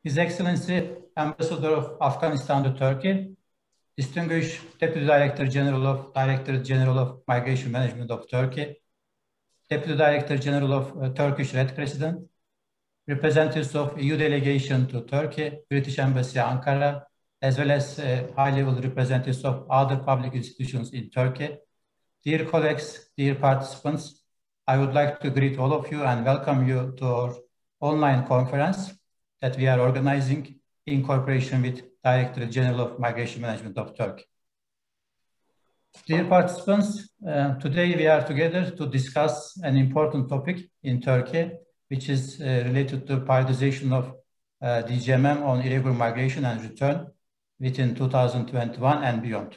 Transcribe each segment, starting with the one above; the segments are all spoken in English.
His Excellency, Ambassador of Afghanistan to Turkey, Distinguished Deputy Director General of Migration Management of Turkey, Deputy Director General of Turkish Red Crescent, representatives of EU delegation to Turkey, British Embassy Ankara, as well as high-level representatives of other public institutions in Turkey. Dear colleagues, dear participants, I would like to greet all of you and welcome you to our online conference that we are organizing in cooperation with Directorate General of Migration Management of Turkey. Dear participants, today we are together to discuss an important topic in Turkey, which is related to prioritization of DGMM on irregular migration and return within 2021 and beyond.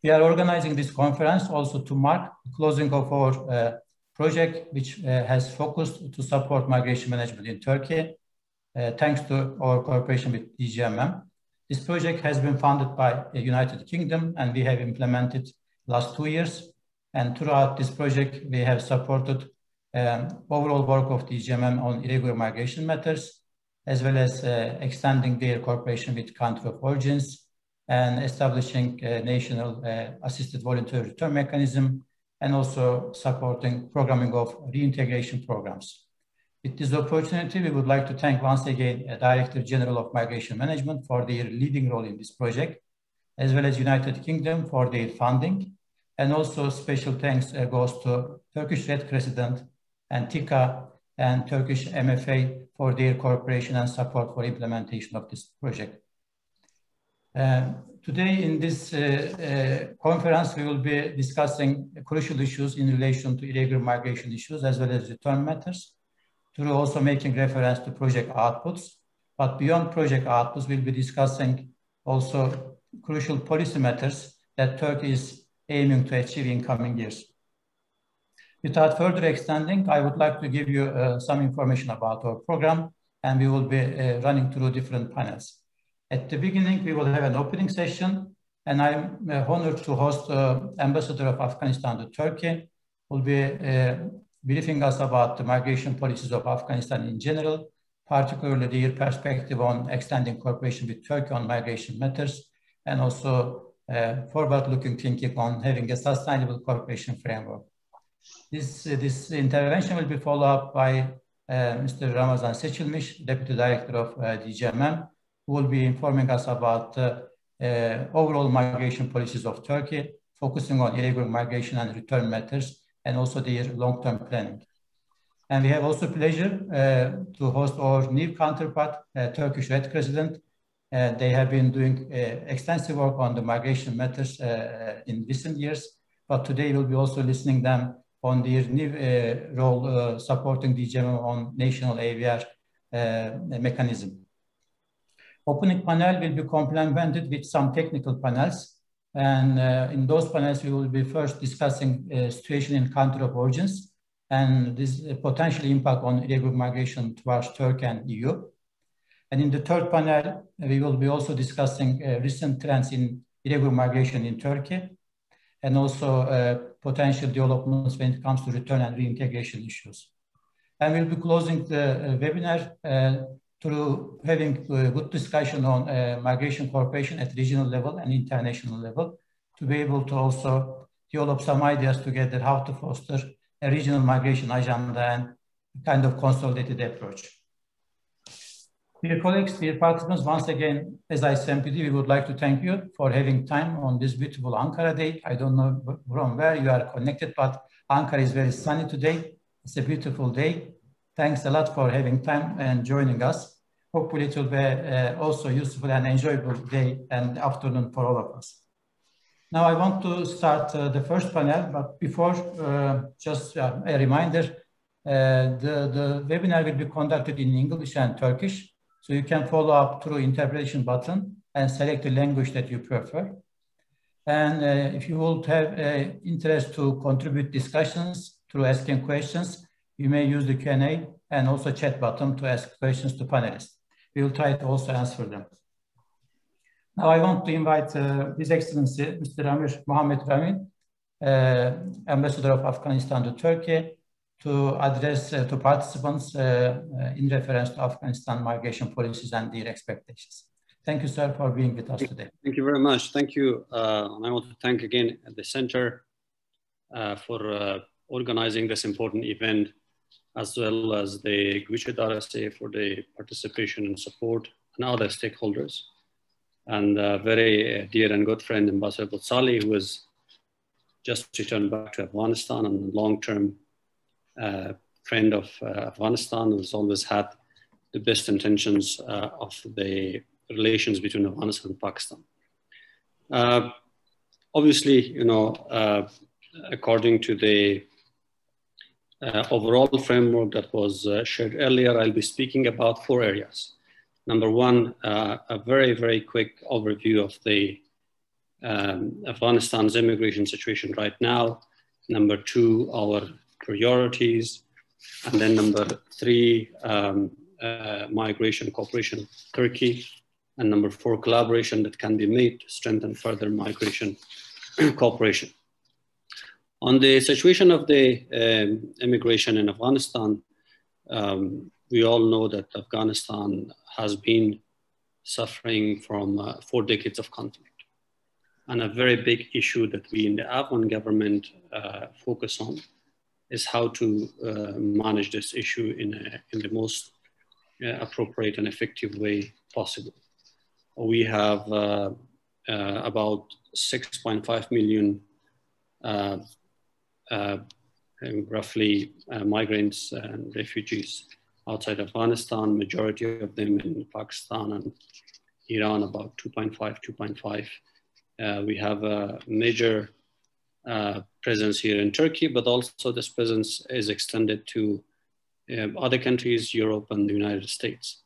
We are organizing this conference also to mark the closing of our project, which has focused to support migration management in Turkey, thanks to our cooperation with DGMM. This project has been funded by the United Kingdom and we have implemented last 2 years. And throughout this project, we have supported overall work of DGMM on irregular migration matters, as well as extending their cooperation with country of origins and establishing a national assisted voluntary return mechanism, and also supporting programming of reintegration programs. With this opportunity, we would like to thank once again Director General of Migration Management for their leading role in this project, as well as United Kingdom for their funding. And also special thanks goes to Turkish Red Crescent and TİKA and Turkish MFA for their cooperation and support for implementation of this project. Today in this conference, we will be discussing crucial issues in relation to irregular migration issues as well as return matters, through also making reference to project outputs. But beyond project outputs, we'll be discussing also crucial policy matters that Turkey is aiming to achieve in coming years. Without further extending, I would like to give you some information about our program, and we will be running through different panels. At the beginning, we will have an opening session, and I'm honored to host Ambassador of Afghanistan to Turkey, who will be briefing us about the migration policies of Afghanistan in general, particularly their perspective on extending cooperation with Turkey on migration matters, and also forward-looking thinking on having a sustainable cooperation framework. This intervention will be followed up by Mr. Ramazan Seçilmiş, Deputy Director of DGMM, who will be informing us about overall migration policies of Turkey, focusing on irregular migration and return matters, and also their long-term planning. And we have also pleasure to host our new counterpart, Turkish Red Crescent. They have been doing extensive work on the migration matters in recent years, but today we'll be also listening them on their new role supporting DGMM on national AVR mechanism. Opening panel will be complemented with some technical panels. And in those panels, we will be first discussing situation in country of origins and this potential impact on irregular migration towards Turkey and EU. And in the third panel, we will be also discussing recent trends in irregular migration in Turkey, and also potential developments when it comes to return and reintegration issues. And we'll be closing the webinar through having a good discussion on migration cooperation at regional level and international level, to be able to also develop some ideas together how to foster a regional migration agenda and kind of consolidated approach. Dear colleagues, dear participants, once again, as ICMPD, we would like to thank you for having time on this beautiful Ankara day. I don't know from where you are connected, but Ankara is very sunny today. It's a beautiful day. Thanks a lot for having time and joining us. Hopefully it will be also useful and enjoyable day and afternoon for all of us. Now I want to start the first panel, but before, just a reminder, the webinar will be conducted in English and Turkish, so you can follow up through interpretation button and select the language that you prefer. And if you would have interest to contribute discussions through asking questions, you may use the Q&A and also chat button to ask questions to panelists. We will try to also answer them. Now I want to invite His Excellency, Mr. Amir Mohammed Ramin, Ambassador of Afghanistan to Turkey, to address to participants in reference to Afghanistan migration policies and their expectations. Thank you, sir, for being with us today. Thank you very much. Thank you. And I want to thank again the Center for organizing this important event, as well as the Gwich'ed RSA for the participation and support, and other stakeholders. And very dear and good friend, Ambassador Botsali, who has just returned back to Afghanistan, and a long-term friend of Afghanistan, who's always had the best intentions of the relations between Afghanistan and Pakistan. Obviously, you know, according to the overall framework that was shared earlier, I'll be speaking about 4 areas. Number one, a very, very quick overview of the Afghanistan's immigration situation right now. Number 2, our priorities. And then number 3, migration cooperation with Turkey. And number 4, collaboration that can be made to strengthen further migration cooperation. On the situation of the immigration in Afghanistan, we all know that Afghanistan has been suffering from 4 decades of conflict. And a very big issue that we in the Afghan government focus on is how to manage this issue in the most appropriate and effective way possible. We have about 6.5 million roughly migrants and refugees outside Afghanistan, majority of them in Pakistan and Iran, about 2.5. We have a major presence here in Turkey, but also this presence is extended to other countries, Europe and the United States.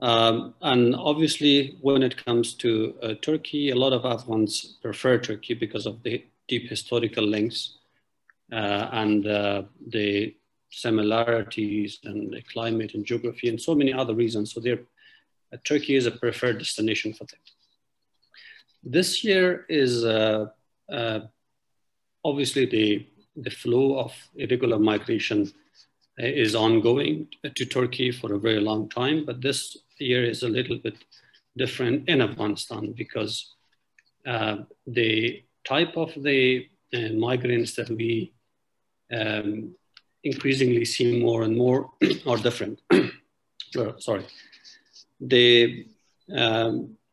And obviously, when it comes to Turkey, a lot of Afghans prefer Turkey because of the deep historical links and the similarities and the climate and geography and so many other reasons. So Turkey is a preferred destination for them. This year is obviously the flow of irregular migration is ongoing to Turkey for a very long time, but this year is a little bit different in Afghanistan because the type of the migrants that we increasingly see more and more are different. Sorry.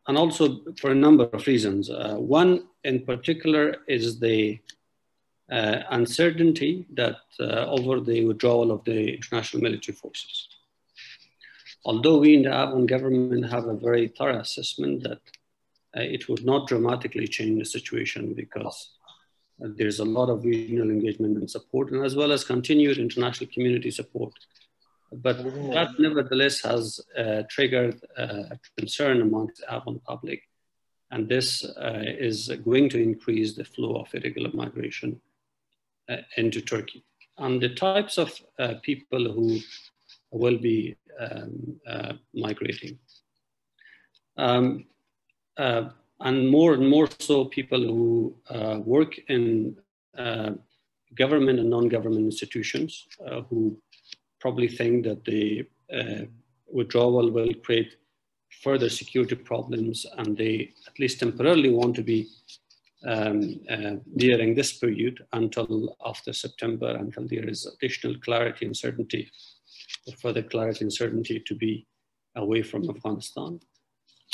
And also for a number of reasons. One in particular is the uncertainty that over the withdrawal of the international military forces. Although we in the Afghan government have a very thorough assessment that it would not dramatically change the situation because there's a lot of regional engagement and support, and as well as continued international community support. But that nevertheless has triggered concern amongst the Afghan public. And this is going to increase the flow of irregular migration into Turkey. And the types of people who will be migrating. And more so people who work in government and non-government institutions who probably think that the withdrawal will create further security problems, and they at least temporarily want to be during this period until after September, until there is additional clarity and certainty, or further clarity and certainty to be away from Afghanistan.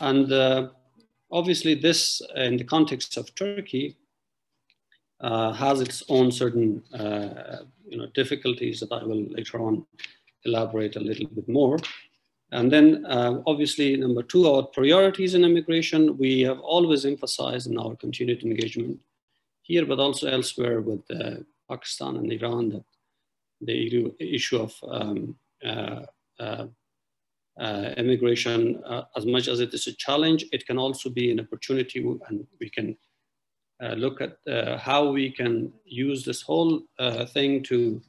And obviously this, in the context of Turkey, has its own certain difficulties that I will later on elaborate a little bit more. And then obviously, number 2, our priorities in immigration. We have always emphasized in our continued engagement here, but also elsewhere with Pakistan and Iran, that the issue of immigration, as much as it is a challenge, it can also be an opportunity, and we can look at how we can use this whole thing to,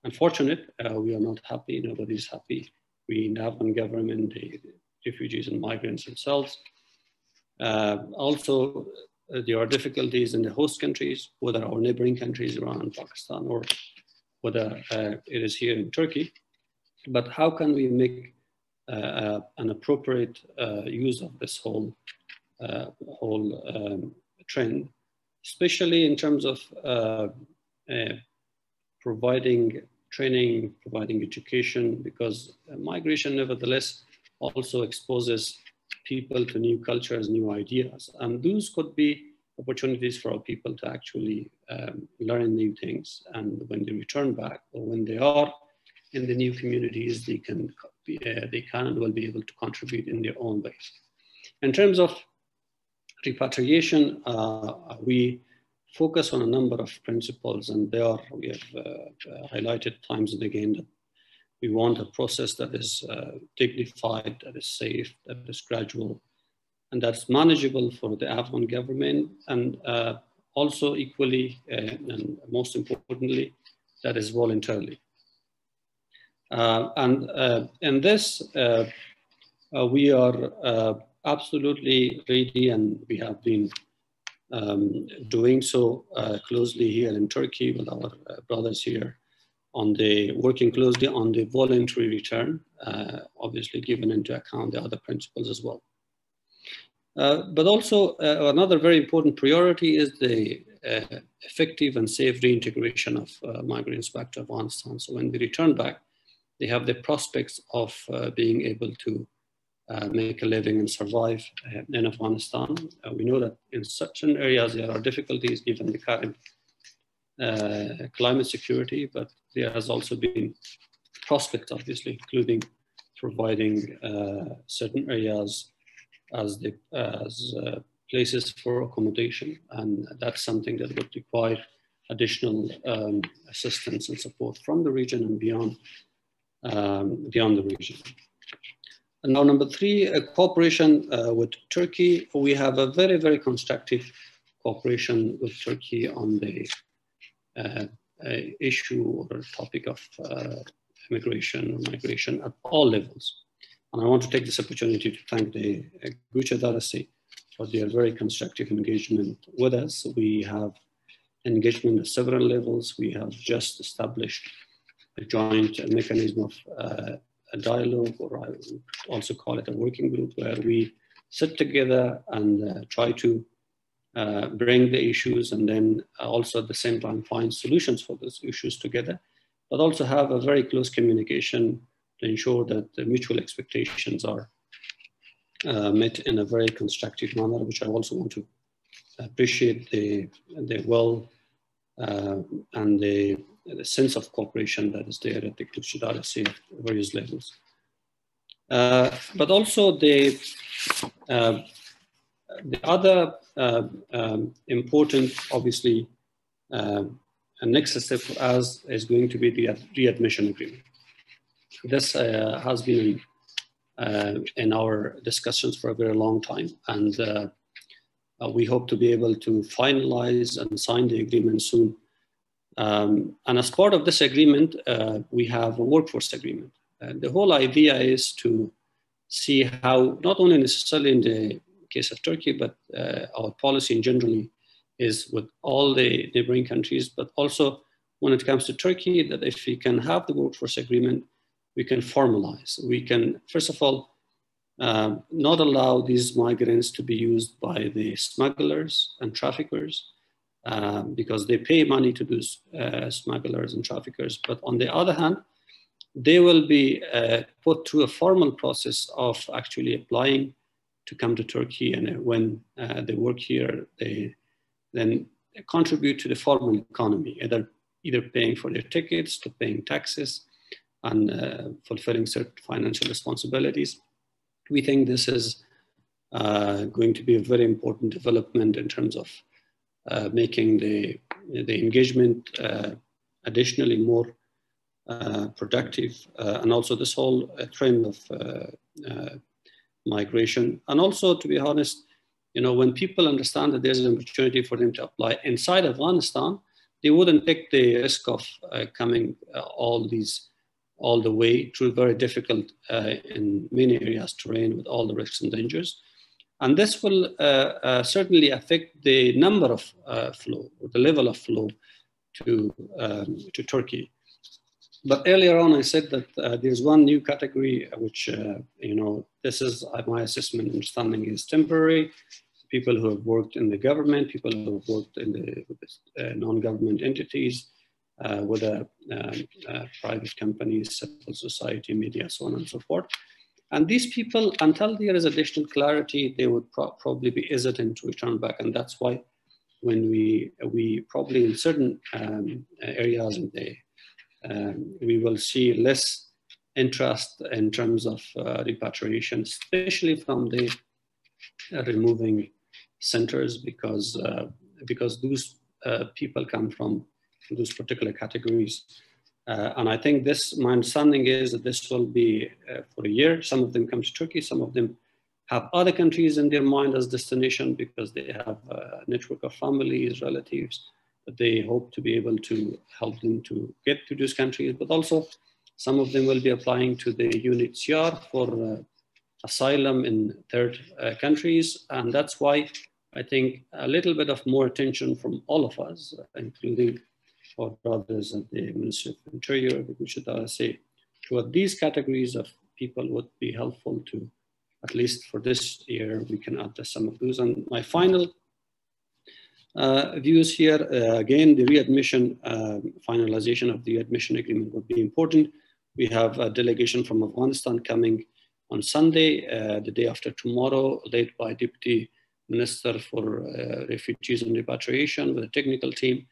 unfortunate, we are not happy, nobody's happy. We in the Afghan government, the refugees and migrants themselves. Also, there are difficulties in the host countries, whether our neighboring countries, Iran and Pakistan, or whether it is here in Turkey, but how can we make an appropriate use of this whole trend, especially in terms of providing training, providing education, because migration nevertheless also exposes people to new cultures, new ideas. And those could be opportunities for our people to actually learn new things. And when they return back, or when they are in the new communities, they can and will be able to contribute in their own ways. In terms of repatriation, we focus on a number of principles, and we have highlighted times and again that we want a process that is dignified, that is safe, that is gradual, and that's manageable for the Afghan government, and also equally, and most importantly, that is voluntarily. In this, we are absolutely ready, and we have been doing so closely here in Turkey with our brothers here, working closely on the voluntary return, obviously given into account the other principles as well. But also another very important priority is the effective and safe reintegration of migrants back to Afghanistan. So when they return back, they have the prospects of being able to make a living and survive in Afghanistan. We know that in certain areas there are difficulties given the current climate security, but there has also been prospects, obviously, including providing certain areas as places for accommodation, and that's something that would require additional assistance and support from the region and beyond the region. And now, number three, cooperation with Turkey. We have a very, very constructive cooperation with Turkey on the issue or topic of immigration or migration at all levels. And I want to take this opportunity to thank the Gucha Darasi for their very constructive engagement with us. We have engagement at several levels. We have just established a joint mechanism of a dialogue, or I would also call it a working group, where we sit together and try to bring the issues, and then also at the same time find solutions for those issues together, but also have a very close communication to ensure that the mutual expectations are met in a very constructive manner, which I also want to appreciate the will and the sense of cooperation that is there at the Darasi at various levels. But also the other important, obviously, next step for us is going to be the readmission agreement. This has been in our discussions for a very long time, and we hope to be able to finalize and sign the agreement soon. And as part of this agreement, we have a workforce agreement. The whole idea is to see how, not only necessarily in the case of Turkey, but our policy in general is with all the neighboring countries, but also when it comes to Turkey, that if we can have the workforce agreement, we can formalize. We can, first of all, not allow these migrants to be used by the smugglers and traffickers, because they pay money to those smugglers and traffickers. But on the other hand, they will be put through a formal process of actually applying to come to Turkey, and when they work here, they then contribute to the formal economy, either paying for their tickets, to paying taxes, and fulfilling certain financial responsibilities. We think this is going to be a very important development in terms of making the engagement additionally more productive, and also this whole trend of migration. And also, to be honest, when people understand that there's an opportunity for them to apply inside Afghanistan, they wouldn't take the risk of coming all the way through very difficult, in many areas, terrain with all the risks and dangers. And this will certainly affect the number of flow, or the level of flow to Turkey. But earlier on, I said that there's one new category which, this is my assessment and understanding is temporary. People who have worked in the government, people who have worked in the non-government entities, with private companies, civil society, media, so on and so forth. And these people, until there is additional clarity, they would probably be hesitant to return back. And that's why when we probably in certain areas in the we will see less interest in terms of repatriation, especially from the removing centers, because those people come from those particular categories. And I think my understanding is that this will be for a year. Some of them come to Turkey, some of them have other countries in their mind as destination because they have a network of families, relatives, that they hope to be able to help them to get to those countries. But also some of them will be applying to the UNHCR for asylum in third countries. And that's why I think a little bit of more attention from all of us, including our brothers at the Ministry of Interior, we should say, toward these categories of people would be helpful to, at least for this year, we can address some of those. And my final views here, again, the readmission, finalization of the readmission agreement would be important. We have a delegation from Afghanistan coming on Sunday, the day after tomorrow, led by Deputy Minister for Refugees and Repatriation with a technical team,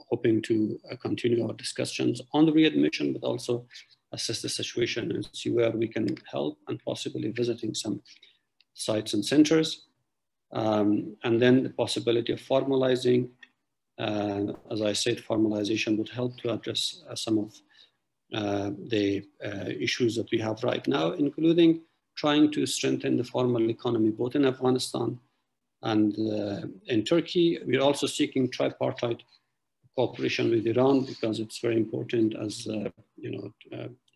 hoping to continue our discussions on the readmission, but also assess the situation and see where we can help, and possibly visiting some sites and centers. And then the possibility of formalizing. As I said, formalization would help to address some of the issues that we have right now, including trying to strengthen the formal economy, both in Afghanistan and in Turkey. We're also seeking tripartite cooperation with Iran, because it's very important, as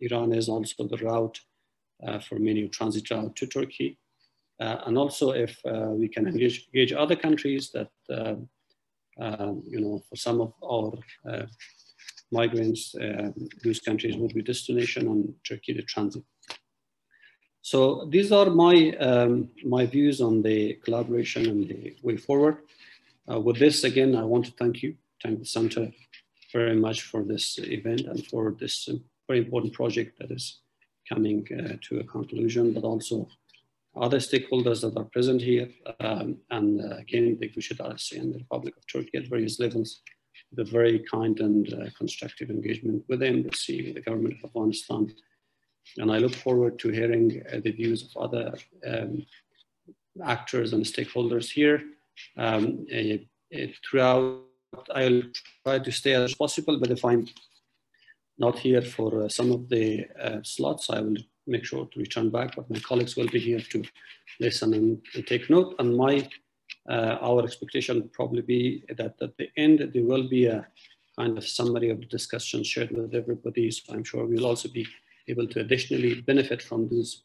Iran is also the route for many transit route to Turkey. And also if we can engage other countries that, for some of our migrants, those countries would be destination and Turkey the transit. So these are my views on the collaboration and the way forward. With this, again, I want to thank the Center very much for this event and for this very important project that is coming to a conclusion, but also other stakeholders that are present here. And again, the Readmission and the Republic of Turkey at various levels, the very kind and constructive engagement with the embassy, with the government of Afghanistan. And I look forward to hearing the views of other actors and stakeholders here. Throughout, I'll try to stay as possible, but if I'm not here for some of the slots, I will make sure to return back, but my colleagues will be here to listen and take note. And our expectation would probably be that at the end, there will be a kind of summary of the discussion shared with everybody. So I'm sure we'll also be able to additionally benefit from these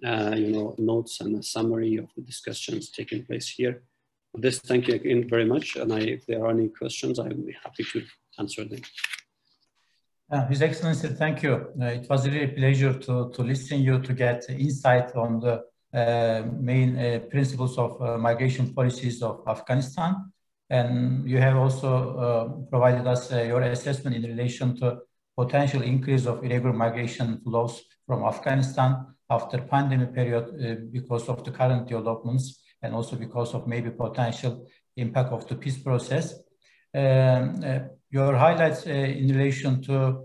notes and a summary of the discussions taking place here. For this, thank you again very much. And if there are any questions, I will be happy to answer them. His Excellency, thank you. It was really a pleasure to listen to you, to get insight on the main principles of migration policies of Afghanistan. And you have also provided us your assessment in relation to potential increase of irregular migration flows from Afghanistan after pandemic period because of the current developments and also because of maybe potential impact of the peace process. Your highlights in relation to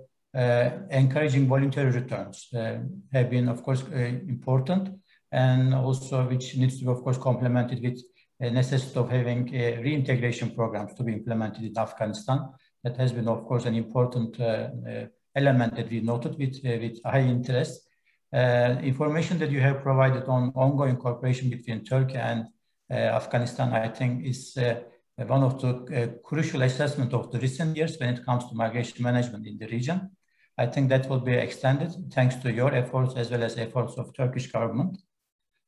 encouraging voluntary returns have been, of course, important, and also which needs to be, of course, complemented with a necessity of having reintegration programs to be implemented in Afghanistan. That has been, of course, an important element that we noted with high interest. Information that you have provided on ongoing cooperation between Turkey and Afghanistan, I think, is one of the crucial assessment of the recent years when it comes to migration management in the region. I think that will be extended thanks to your efforts as well as efforts of Turkish government.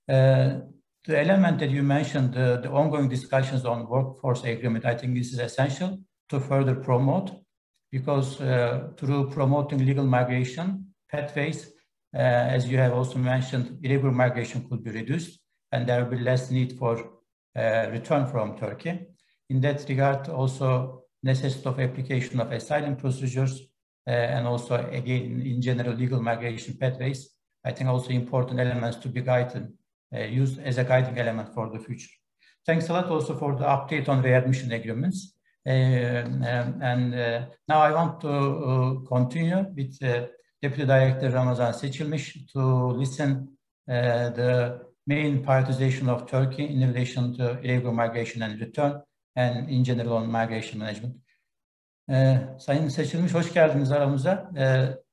The element that you mentioned, the ongoing discussions on workforce agreement, I think this is essential to further promote, because through promoting legal migration pathways, as you have also mentioned, irregular migration could be reduced and there will be less need for return from Turkey. In that regard, also necessity of application of asylum procedures and also, again, in general, legal migration pathways, I think also important elements to be guided, used as a guiding element for the future. Thanks a lot also for the update on readmission agreements. Now I want to continue with Deputy Director Ramazan Seçilmiş to listen the main prioritization of Turkey in relation to irregular migration and return and in general on migration management. Sayın Seçilmiş, hoş geldiniz aramıza.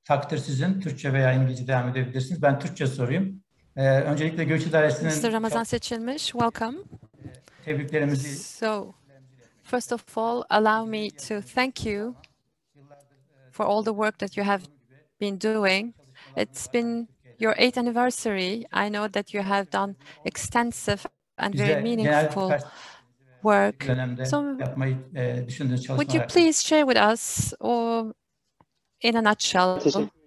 Takdir sizin. Türkçe veya İngilizce devam edebilirsiniz. Ben Türkçe sorayım. Öncelikle Göç İdaresi'nin... Mr. Ramazan Seçilmiş, welcome. Tebriklerimizi... So, first of all, allow me to thank you for all the work that you have been doing. It's been your 8th anniversary. I know that you have done extensive and very meaningful work. So, would you please share with us, or in a nutshell,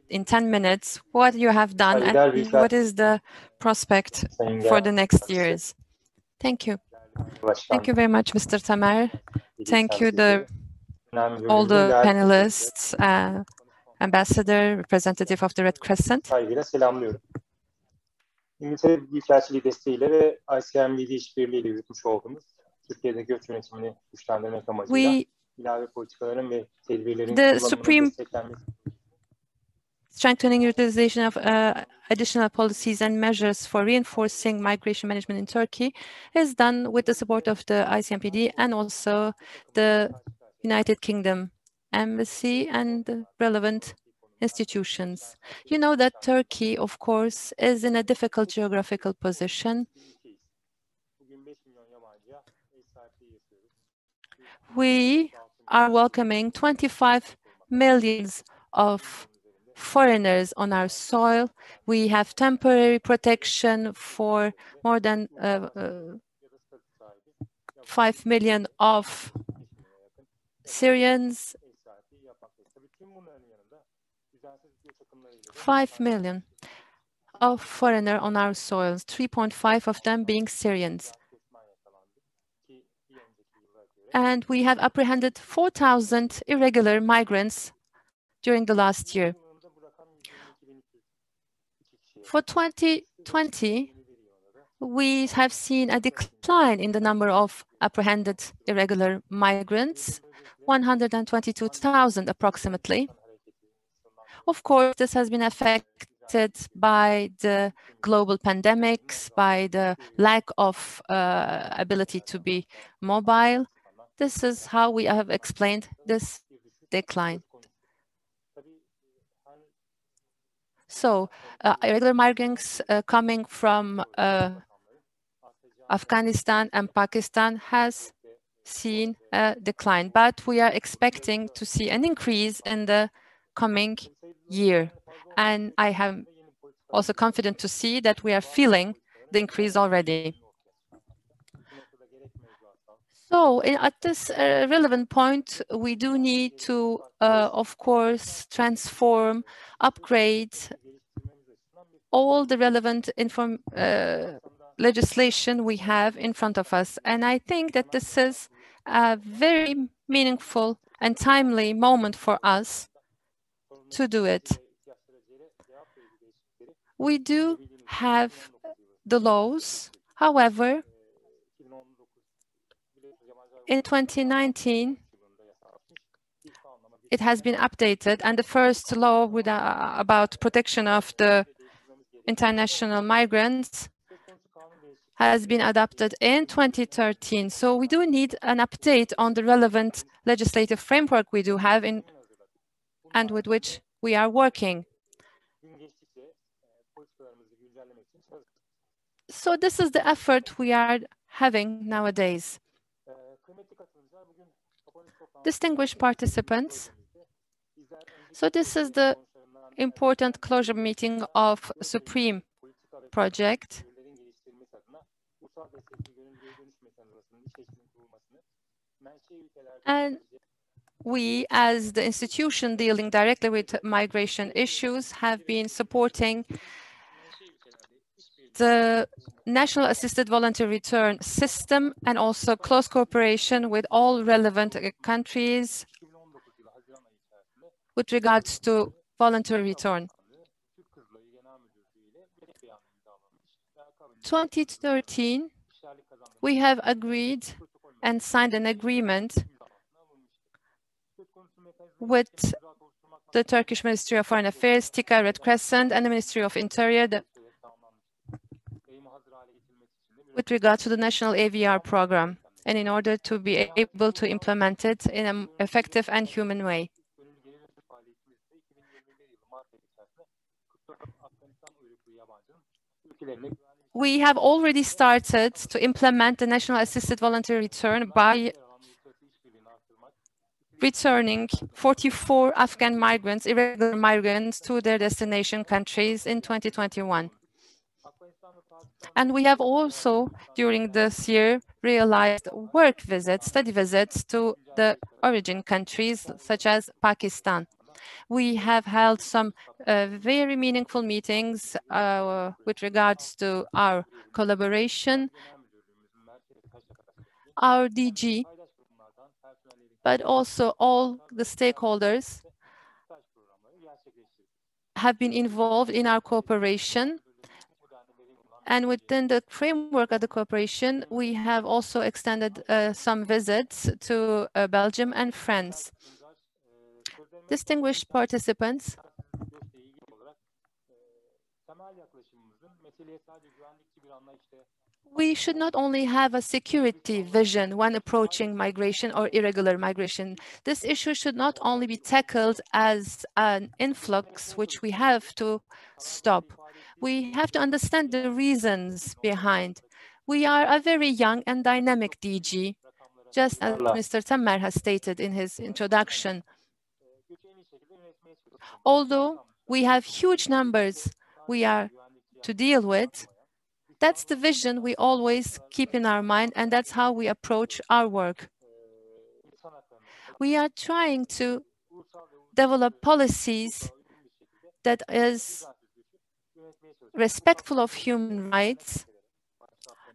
in 10 minutes, what you have done and what is the prospect for the next years? Thank you. Thank you very much, Mr. Tamer. Thank you, all the panelists, ambassador, representative of the Red Crescent. İngiltere Büyükelçiliği desteğiyle ve ICMPD işbirliğiyle yürütmüş olduğumuz Türkiye'de göç yönetimini güçlendirmek amacıyla ilave politikaların ve tedbirlerin kullanımının desteklenmesi. Strengthening utilization of additional policies and measures for reinforcing migration management in Turkey is done with the support of the ICMPD and also the United Kingdom Embassy and the relevant institutions. You know that Turkey, of course, is in a difficult geographical position. We are welcoming 25 million of foreigners on our soil. We have temporary protection for more than 5 million of Syrians. 5 million of foreigners on our soils, 3.5 of them being Syrians. And we have apprehended 4,000 irregular migrants during the last year. For 2020, we have seen a decline in the number of apprehended irregular migrants, 122,000 approximately. Of course, this has been affected by the global pandemics, by the lack of ability to be mobile. This is how we have explained this decline. So, irregular migrants coming from Afghanistan and Pakistan has seen a decline, but we are expecting to see an increase in the coming year. And I am also confident to see that we are feeling the increase already. So at this relevant point, we do need to, of course, transform, upgrade all the relevant legislation we have in front of us. And I think that this is a very meaningful and timely moment for us to do it. We do have the laws. However, in 2019, it has been updated, and the first law with, about protection of the international migrants has been adopted in 2013. So we do need an update on the relevant legislative framework we do have and with which we are working. So this is the effort we are having nowadays. Distinguished participants, so this is the important closure meeting of SUPREME project. And we, as the institution dealing directly with migration issues, have been supporting the National Assisted Voluntary Return system and also close cooperation with all relevant countries with regards to voluntary return. 2013, we have agreed and signed an agreement with the Turkish Ministry of Foreign Affairs, TİKA Red Crescent, and the Ministry of Interior with regard to the National AVR program, and in order to be able to implement it in an effective and human way. We have already started to implement the National Assisted Voluntary Return by returning 44 Afghan migrants, irregular migrants, to their destination countries in 2021. And we have also, during this year, realized work visits, study visits to the origin countries, such as Pakistan. We have held some very meaningful meetings with regards to our collaboration. Our DG, but also all the stakeholders have been involved in our cooperation. And within the framework of the cooperation, we have also extended some visits to Belgium and France. Distinguished participants, we should not only have a security vision when approaching migration or irregular migration. This issue should not only be tackled as an influx, which we have to stop. We have to understand the reasons behind. We are a very young and dynamic DG, just as Mr. Tammer has stated in his introduction. Although we have huge numbers we are to deal with, that's the vision we always keep in our mind, and that's how we approach our work. We are trying to develop policies that is respectful of human rights,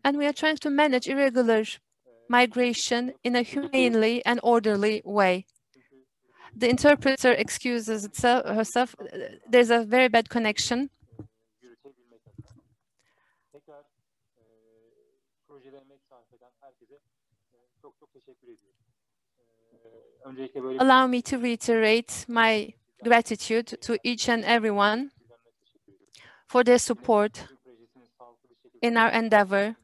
and we are trying to manage irregular migration in a humanely and orderly way. The interpreter excuses herself. There's a very bad connection. Allow me to reiterate my gratitude to each and everyone for their support in our endeavor,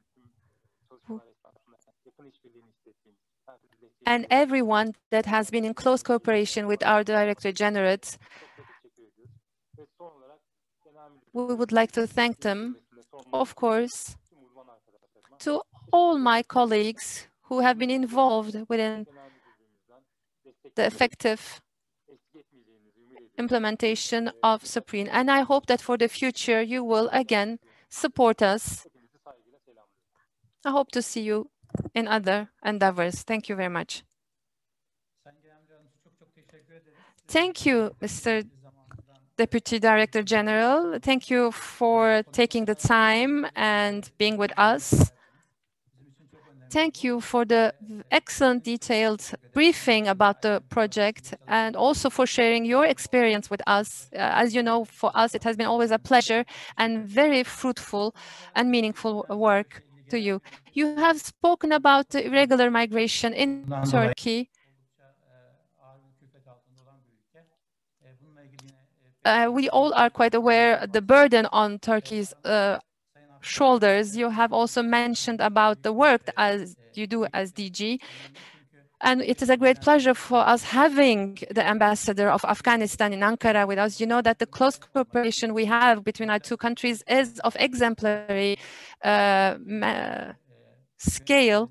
and everyone that has been in close cooperation with our Director General. We would like to thank them, of course, to all my colleagues who have been involved within the effective implementation of SUPREME. And I hope that for the future, you will again support us. I hope to see you in other endeavors. Thank you very much. Thank you, Mr. Deputy Director General. Thank you for taking the time and being with us. Thank you for the excellent detailed briefing about the project and also for sharing your experience with us. As you know, for us, it has been always a pleasure and very fruitful and meaningful work to you. You have spoken about the irregular migration in Turkey. We all are quite aware of the burden on Turkey's shoulders. You have also mentioned about the work as you do as DG. And it is a great pleasure for us having the ambassador of Afghanistan in Ankara with us. You know that the close cooperation we have between our two countries is of exemplary scale.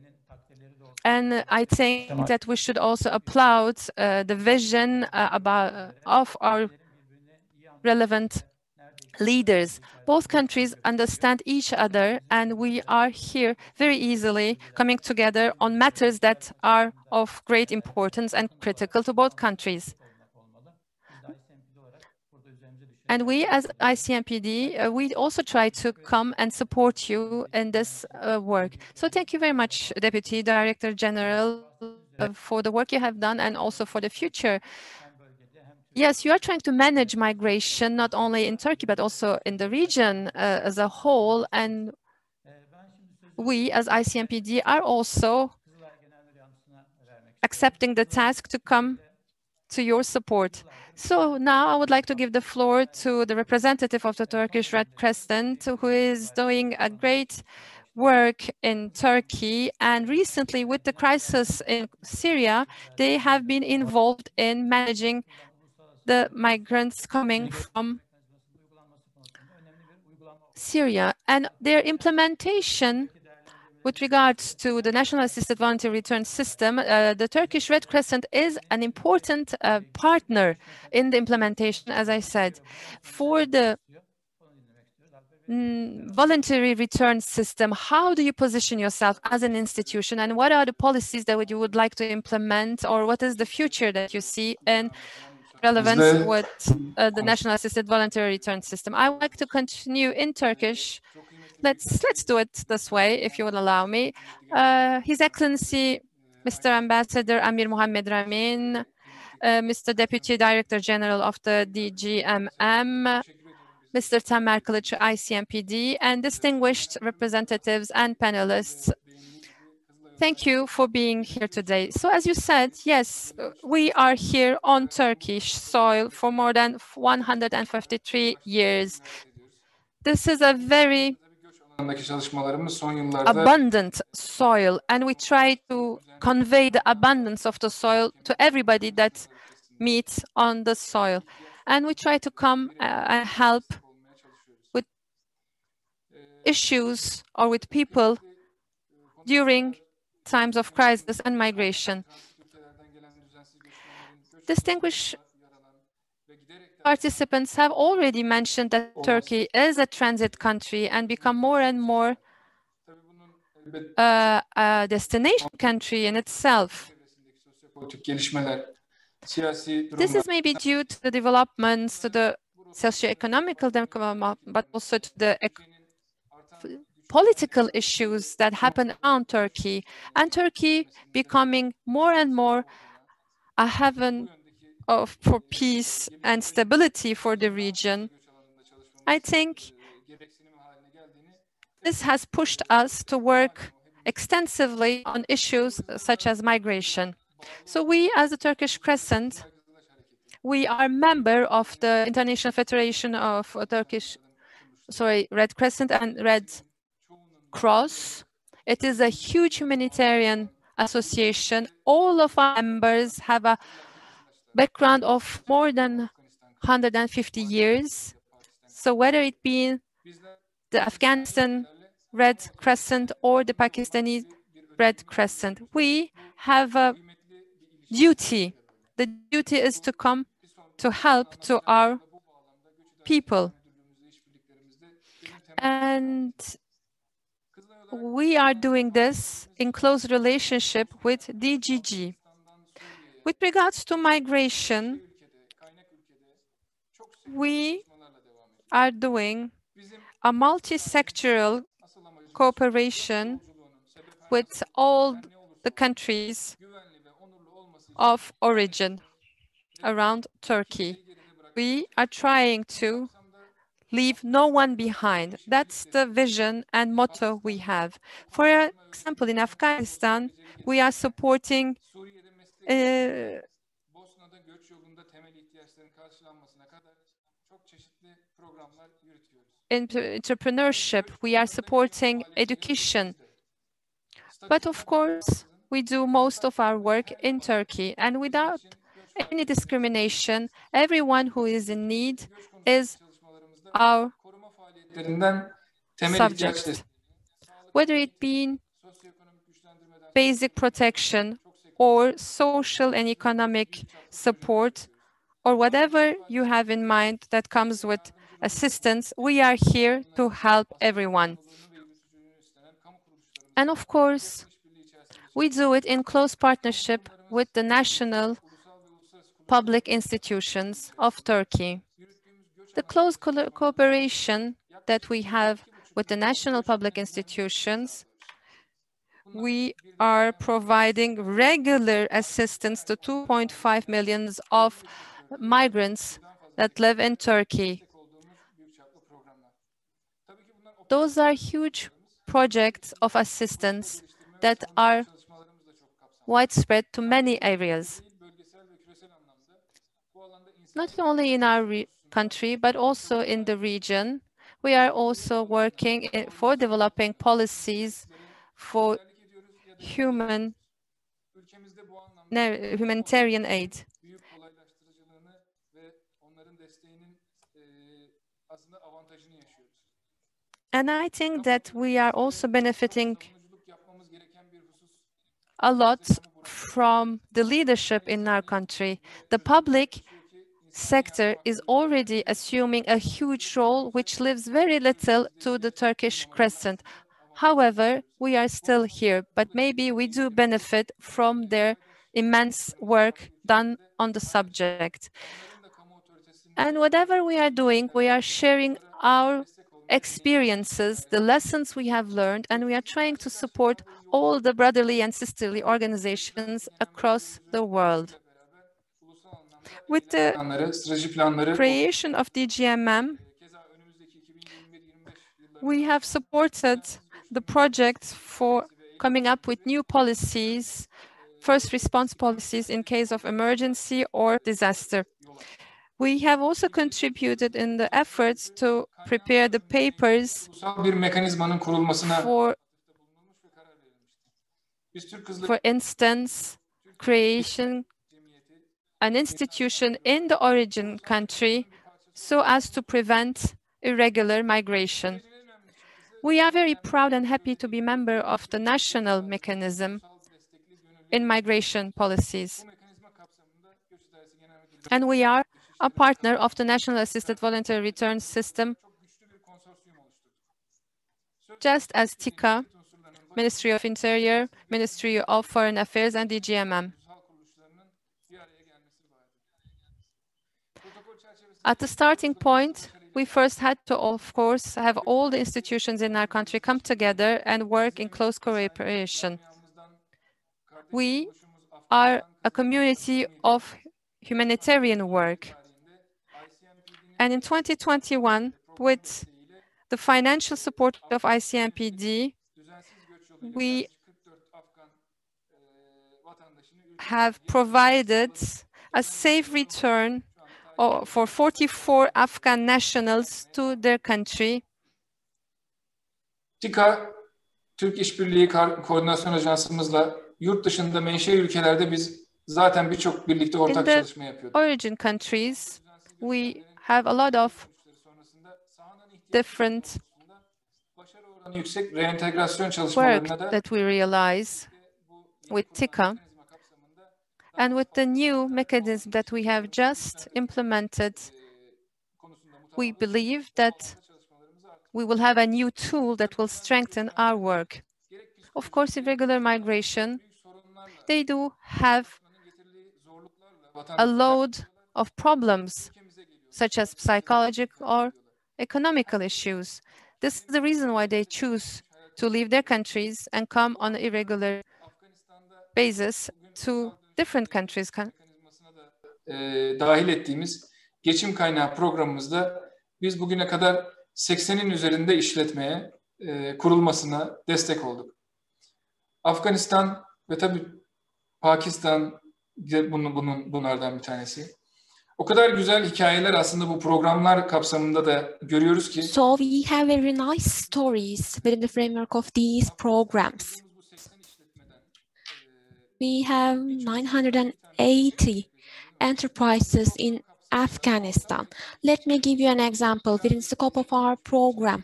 And I think that we should also applaud the vision of our relevant leaders. Both countries understand each other, and we are here very easily coming together on matters that are of great importance and critical to both countries. And we, as ICMPD, we also try to come and support you in this work. So thank you very much, Deputy Director General, for the work you have done and also for the future. Yes, you are trying to manage migration, not only in Turkey, but also in the region as a whole. And we, as ICMPD, are also accepting the task to come to your support. So now I would like to give the floor to the representative of the Turkish Red Crescent, who is doing a great work in Turkey. And recently, with the crisis in Syria, they have been involved in managing the migrants coming from Syria. And their implementation with regards to the National Assisted Voluntary Return System, the Turkish Red Crescent is an important partner in the implementation, as I said. For the voluntary return system, how do you position yourself as an institution, and what are the policies that you would like to implement, or what is the future that you see in relevance with the National Assisted Voluntary Return System? I would like to continue in Turkish. Let's do it this way, if you will allow me. His Excellency, Mr. Ambassador Amir Mohammed Ramin, Mr. Deputy Director General of the DGMM, Mr. Tamer Kılıç, ICMPD, and distinguished representatives and panelists. Thank you for being here today. So as you said, yes, we are here on Turkish soil for more than 153 years. This is a very abundant soil, and we try to convey the abundance of the soil to everybody that meets on the soil. And we try to come and help with issues or with people during times of crisis and migration. Distinguished participants have already mentioned that Turkey is a transit country and become more and more a destination country in itself. This is maybe due to the developments, to the socio-economical development, but also to the political issues that happen around Turkey, and Turkey becoming more and more a haven for peace and stability for the region. I think this has pushed us to work extensively on issues such as migration. So we, as the Turkish Crescent, we are a member of the International Federation of Red Crescent and Red Cross. It is a huge humanitarian association. All of our members have a background of more than 150 years. So whether it be the Afghanistan Red Crescent or the Pakistani Red Crescent, we have a duty. The duty is to come to help to our people. And we are doing this in close relationship with DGG. With regards to migration, we are doing a multi-sectoral cooperation with all the countries of origin around Turkey. We are trying to leave no one behind. That's the vision and motto we have. For example, in Afghanistan, we are supporting entrepreneurship, we are supporting education. But of course, we do most of our work in Turkey, and without any discrimination, everyone who is in need is our subject. Whether it be basic protection or social and economic support, or whatever you have in mind that comes with assistance, we are here to help everyone. And of course, we do it in close partnership with the national public institutions of Turkey. The close cooperation that we have with the national public institutions, we are providing regular assistance to 2.5 million of migrants that live in Turkey. Those are huge projects of assistance that are widespread to many areas. Not only in our country, but also in the region. We are also working for developing policies for humanitarian aid. And I think that we are also benefiting a lot from the leadership in our country. The public sector is already assuming a huge role, which leaves very little to the Turkish crescent. However, we are still here, but maybe we do benefit from their immense work done on the subject. And whatever we are doing, we are sharing our experiences, the lessons we have learned, and we are trying to support all the brotherly and sisterly organizations across the world. With the creation of DGMM, we have supported the project for coming up with new policies, first response policies in case of emergency or disaster. We have also contributed in the efforts to prepare the papers for instance, creation an institution in the origin country so as to prevent irregular migration. We are very proud and happy to be member of the national mechanism in migration policies. And we are a partner of the National Assisted Voluntary Return System, just as TICA, Ministry of Interior, Ministry of Foreign Affairs, and DGMM. At the starting point, we first had to, of course, have all the institutions in our country come together and work in close cooperation. We are a community of humanitarian work. And in 2021, with the financial support of ICMPD, we have provided a safe return for 44 Afghan nationals to their country. TİKA, Türk İşbirliği Koordinasyon Ajansımızla yurt dışında menşe ülkelerde biz zaten birçok birlikte ortak çalışma yapıyorduk. Origin countries, we have a lot of different yüksek reentegrasyon çalışmalarına da that we realize with TICA. And with the new mechanism that we have just implemented, we believe that we will have a new tool that will strengthen our work. Of course, irregular migration, they do have a load of problems, such as psychological or economical issues. This is the reason why they choose to leave their countries and come on an irregular basis to different countries. Dahil ettiğimiz geçim kaynağı programımızda biz bugüne kadar 80'in üzerinde işletmeye kurulmasına destek olduk. Afganistan ve tabii Pakistan bunlardan bir tanesi. O kadar güzel hikayeler aslında bu programlar kapsamında da görüyoruz ki. So we have very nice stories within the framework of these programs. We have 980 enterprises in Afghanistan. Let me give you an example. Within the scope of our program,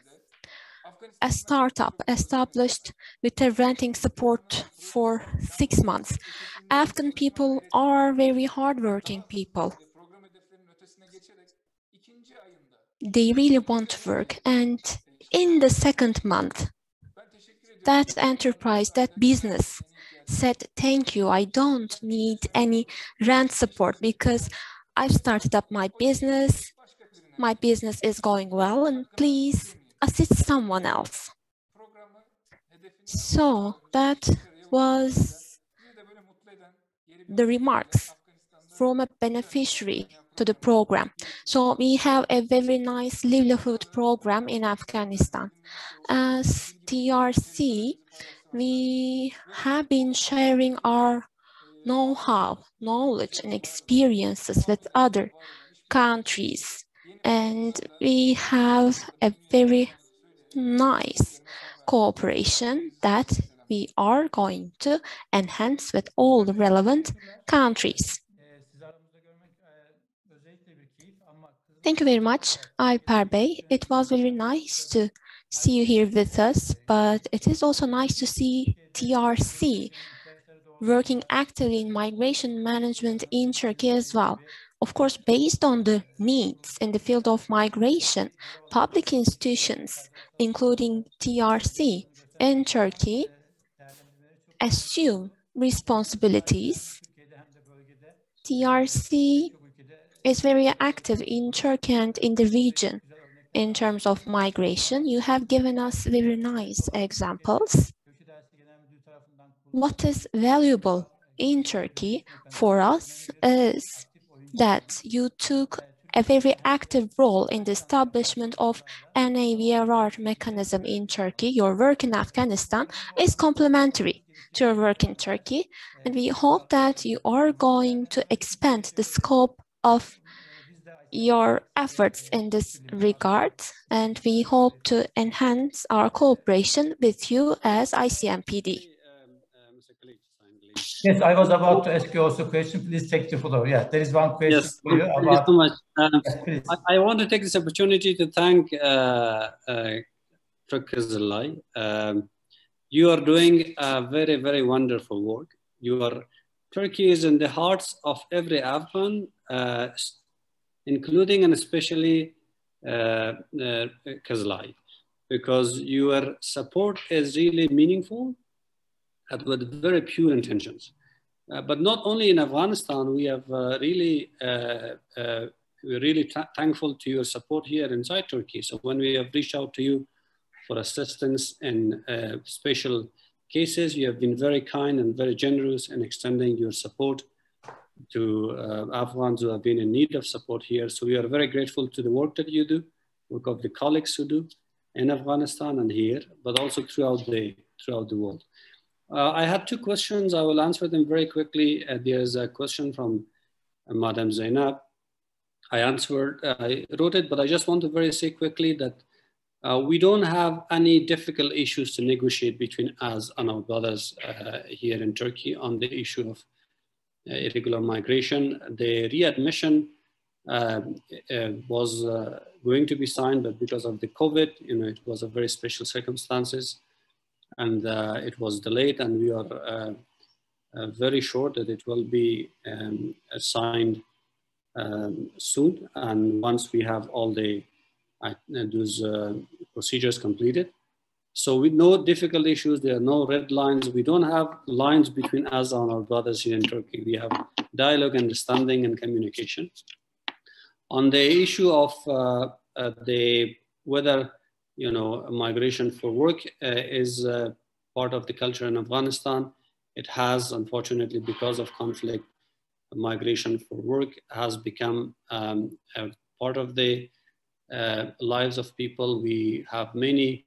a startup established with a renting support for 6 months. Afghan people are very hardworking people. they really want to work. And in the second month, that enterprise, that business said, thank you, I don't need any rent support because I've started up my business is going well, and please assist someone else. So that was the remarks from a beneficiary to the program. So we have a very nice livelihood program in Afghanistan. As TRC, we have been sharing our know-how, knowledge, and experiences with other countries. And we have a very nice cooperation that we are going to enhance with all the relevant countries. Thank you very much, Alper Bey. It was very nice to see you here with us, but it is also nice to see TRC working actively in migration management in Turkey as well. Of course, based on the needs in the field of migration, public institutions, including TRC in Turkey, assume responsibilities. TRC is very active in Turkey and in the region in terms of migration. You have given us very nice examples. What is valuable in Turkey for us is that you took a very active role in the establishment of an AVRR mechanism in Turkey. Your work in Afghanistan is complementary to your work in Turkey, and we hope that you are going to expand the scope of your efforts in this regard, and we hope to enhance our cooperation with you as ICMPD. Yes, I was about to ask you also a question. Please take the floor. Yeah, there is one question for you about... Thank you so much. I want to take this opportunity to thank Dr. Zalai. You are doing a very, very wonderful work. Turkey is in the hearts of every Afghan, including and especially Kazlai, because your support is really meaningful and with very pure intentions. But not only in Afghanistan, we have we're really thankful to your support here inside Turkey. So when we have reached out to you for assistance in special cases, you have been very kind and very generous in extending your support to Afghans who have been in need of support here. So we are very grateful to the work that you do, work of the colleagues who do in Afghanistan and here, but also throughout the world. I had two questions. I will answer them very quickly. There's a question from Madam Zainab. I wrote it, but I just want to say quickly that we don't have any difficult issues to negotiate between us and our brothers here in Turkey on the issue of irregular migration. The readmission was going to be signed, but because of the COVID, it was a very special circumstances, and it was delayed, and we are very sure that it will be signed soon. And once we have all those procedures completed. So with no difficult issues, there are no red lines. We don't have lines between us and our brothers here in Turkey. We have dialogue, understanding, and communication. On the issue of whether migration for work is part of the culture in Afghanistan, it has, unfortunately, because of conflict, migration for work has become a part of the lives of people. We have many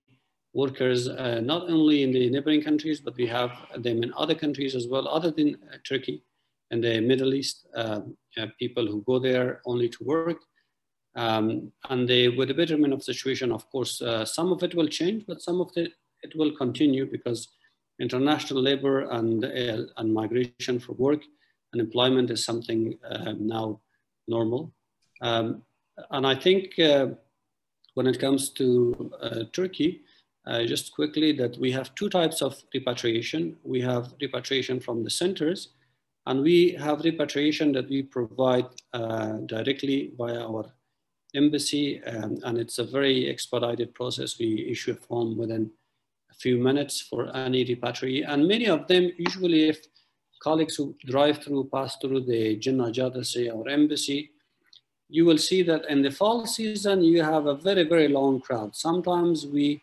workers, not only in the neighboring countries, but we have them in other countries as well, other than Turkey, and the Middle East, people who go there only to work. And with the betterment of the situation, of course, some of it will change, but some of it will continue, because international labor and migration for work and employment is something now normal. And I think when it comes to Turkey, just quickly, that we have two types of repatriation. We have repatriation from the centers, and we have repatriation that we provide directly via our embassy, and it's a very expedited process. We issue a form within a few minutes for any repatriee, and many of them, usually if colleagues who pass through the Jinnah Jadasi or embassy, you will see that in the fall season, you have a very, very long crowd. Sometimes we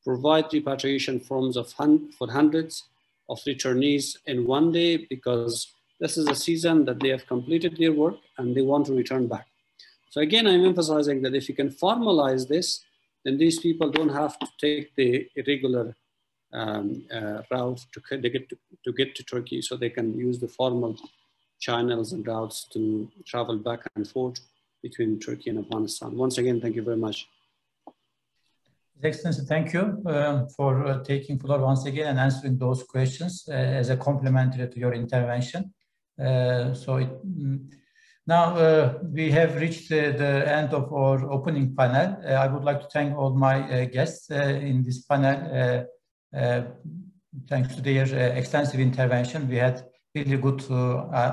provide repatriation forms for hundreds of returnees in one day, because this is a season that they have completed their work and they want to return back. So again, I'm emphasizing that if you can formalize this, then these people don't have to take the irregular route to get to Turkey, so they can use the formal channels and routes to travel back and forth between Turkey and Afghanistan. Once again, thank you very much. His Excellency, thank you for taking floor once again and answering those questions as a complementary to your intervention. Now we have reached the end of our opening panel. I would like to thank all my guests in this panel. Thanks to their extensive intervention, we had really good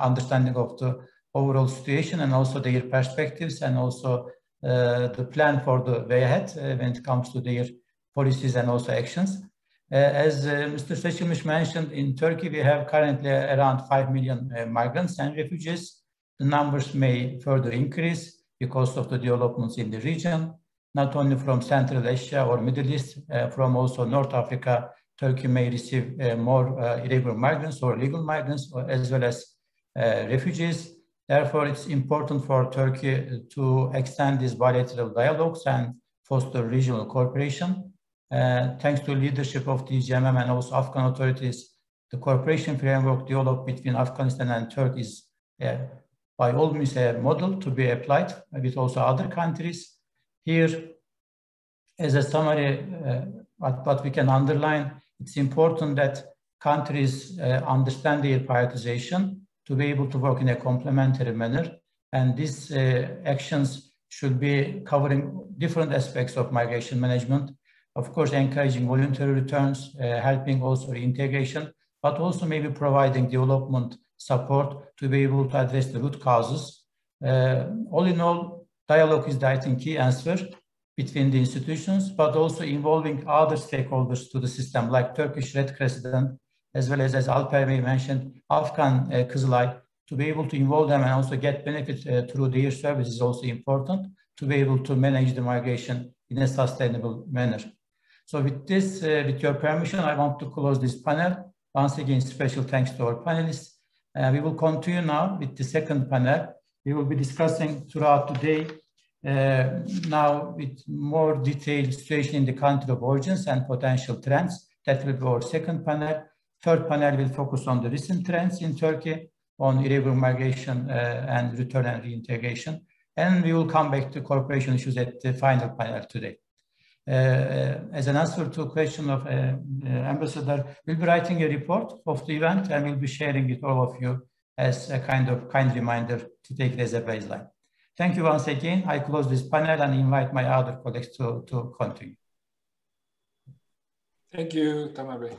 understanding of the overall situation and also their perspectives, and also the plan for the way ahead when it comes to their policies and also actions. As Mr. Seçilmiş mentioned, in Turkey we have currently around 5 million migrants and refugees. The numbers may further increase because of the developments in the region, not only from Central Asia or Middle East, from also North Africa. Turkey may receive more irregular migrants or legal migrants, as well as refugees. Therefore, it's important for Turkey to extend these bilateral dialogues and foster regional cooperation. Thanks to leadership of the ICMPD and also Afghan authorities, the cooperation framework developed between Afghanistan and Turkey is by all means a model to be applied with also other countries. Here, as a summary, what we can underline, it's important that countries understand their prioritization to be able to work in a complementary manner. And these actions should be covering different aspects of migration management. Of course, encouraging voluntary returns, helping also reintegration, but also maybe providing development support to be able to address the root causes. All in all, dialogue is the, I think, key answer between the institutions, but also involving other stakeholders to the system, like Turkish Red Crescent, as well as Alper Bey mentioned, Afghan Kızılay, to be able to involve them and also get benefits through their services is also important to be able to manage the migration in a sustainable manner. So with this, with your permission, I want to close this panel. Once again, special thanks to our panelists. We will continue now with the second panel. We will be discussing throughout the day now with more detailed situation in the country of origins and potential trends. That will be our second panel. Third panel will focus on the recent trends in Turkey on irregular migration and return and reintegration. And we will come back to cooperation issues at the final panel today. As an answer to a question of Ambassador, we'll be writing a report of the event and we'll be sharing with all of you as a kind reminder to take it as a baseline. Thank you once again. I close this panel and invite my other colleagues to continue. Thank you, Tamer Bey.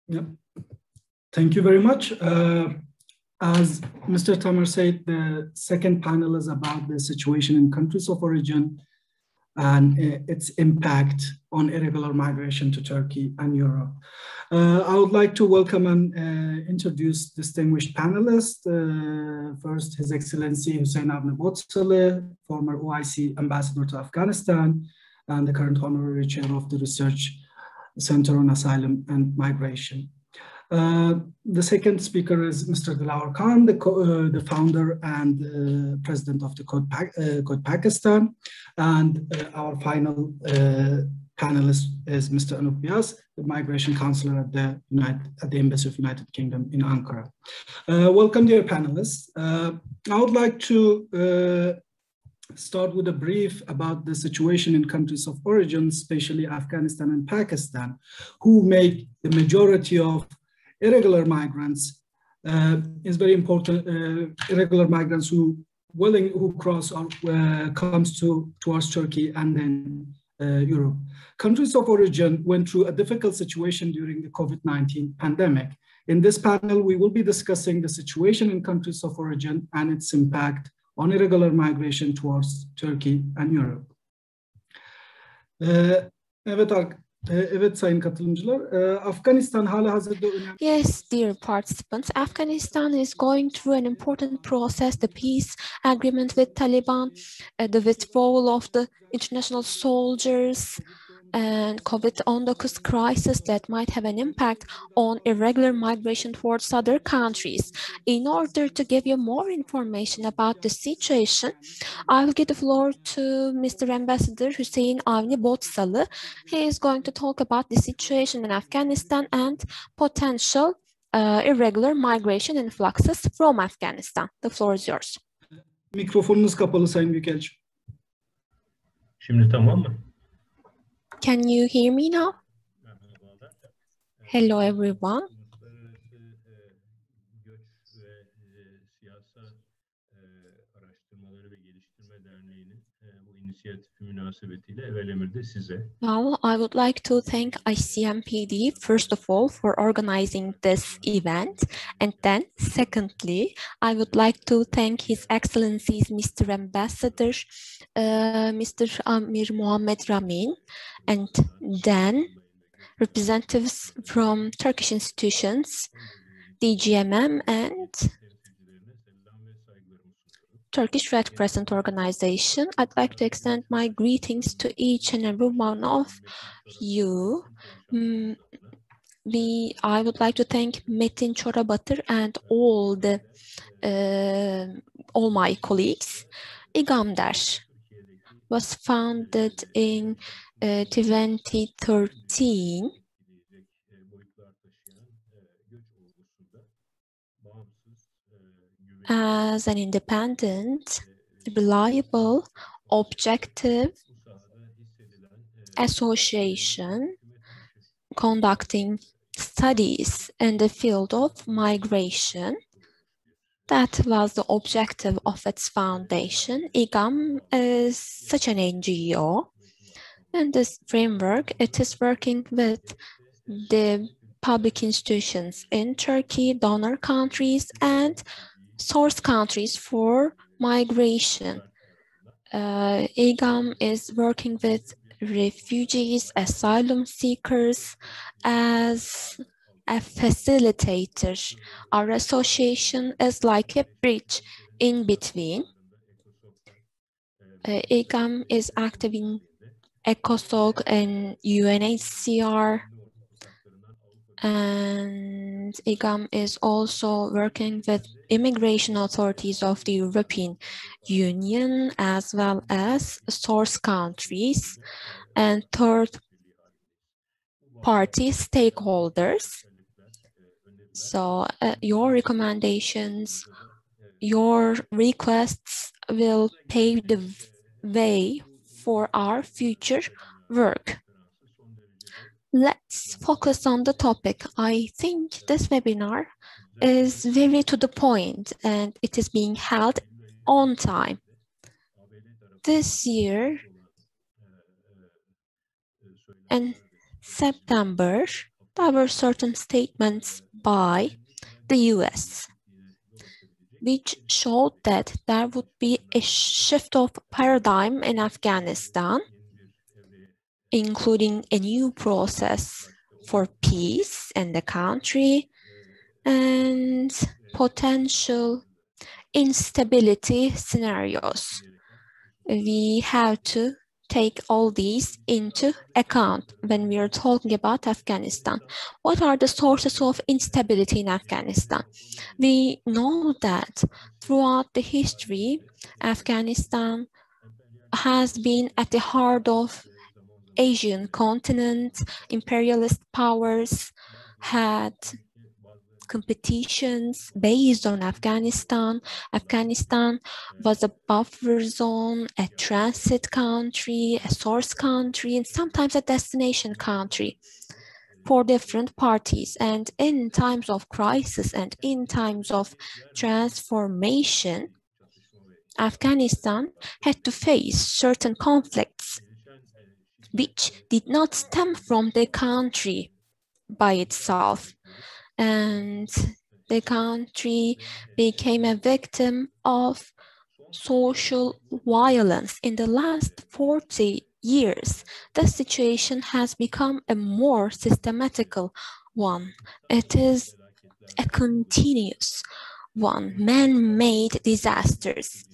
Yeah. Thank you very much. As Mr. Tamer said, the second panel is about the situation in countries of origin and its impact on irregular migration to Turkey and Europe. I would like to welcome and introduce distinguished panelists. First, His Excellency Hüseyin Avni Botsali, former OIC Ambassador to Afghanistan and the current Honorary Chair of the Research Center on Asylum and Migration. The second speaker is Mr. Dilawar Khan, the founder and president of the Code Pakistan. And our final panelist is Mr. Anup Vyas, the migration counselor at the Embassy of United Kingdom in Ankara. Welcome, dear panelists. I would like to start with a brief about the situation in countries of origin, especially Afghanistan and Pakistan, who make the majority of irregular migrants. Is very important. Irregular migrants who cross or comes towards Turkey and then Europe. Countries of origin went through a difficult situation during the COVID-19 pandemic. In this panel, we will be discussing the situation in countries of origin and its impact on irregular migration towards Turkey and Europe. Evet sayın katılımcılar, Afganistan halihazırda önemli. Yes, dear participants, Afghanistan is going through an important process, the peace agreement with Taliban, the withdrawal of the international soldiers, and COVID-19 crisis that might have an impact on irregular migration towards other countries. In order to give you more information about the situation, I will give the floor to Mr. Ambassador Hüseyin Avni Botsalı. He is going to talk about the situation in Afghanistan and potential irregular migration influxes from Afghanistan. The floor is yours. Mikrofonunuz kapalı Sayın Büyükelçim. Şimdi tamam mı? Can you hear me now? Hello, everyone. Well, I would like to thank ICMPD, first of all, for organizing this event. And then, secondly, I would like to thank His Excellencies, Mr. Ambassador, Mr. Amir Mohammed Ramin, and then representatives from Turkish institutions, DGMM, and Turkish Red Crescent Organization. I'd like to extend my greetings to each and every one of you. I would like to thank Metin Çorabatır and all my colleagues. IGAMDER was founded in 2013 as an independent, reliable, objective association conducting studies in the field of migration. That was the objective of its foundation. IGAM is such an NGO. In this framework, it is working with the public institutions in Turkey, donor countries, and source countries for migration. IGAM is working with refugees, asylum seekers as a facilitator. Our association is like a bridge in between. IGAM is active in ECOSOC and UNHCR, and IGAM is also working with immigration authorities of the European Union, as well as source countries and third-party stakeholders. So your recommendations, your requests will pave the way for our future work. Let's focus on the topic. I think this webinar is very to the point and it is being held on time. This year, in September, there were certain statements by the US, which showed that there would be a shift of paradigm in Afghanistan, including a new process for peace in the country and potential instability scenarios. We have to take all these into account when we are talking about Afghanistan. What are the sources of instability in Afghanistan? We know that throughout the history, Afghanistan has been at the heart of Asian continent, imperialist powers had competitions based on Afghanistan. Afghanistan was a buffer zone, a transit country, a source country, and sometimes a destination country for different parties. And in times of crisis and in times of transformation, Afghanistan had to face certain conflicts which did not stem from the country by itself. And the country became a victim of social violence. In the last 40 years, the situation has become a more systematical one. It is a continuous one, man-made disasters.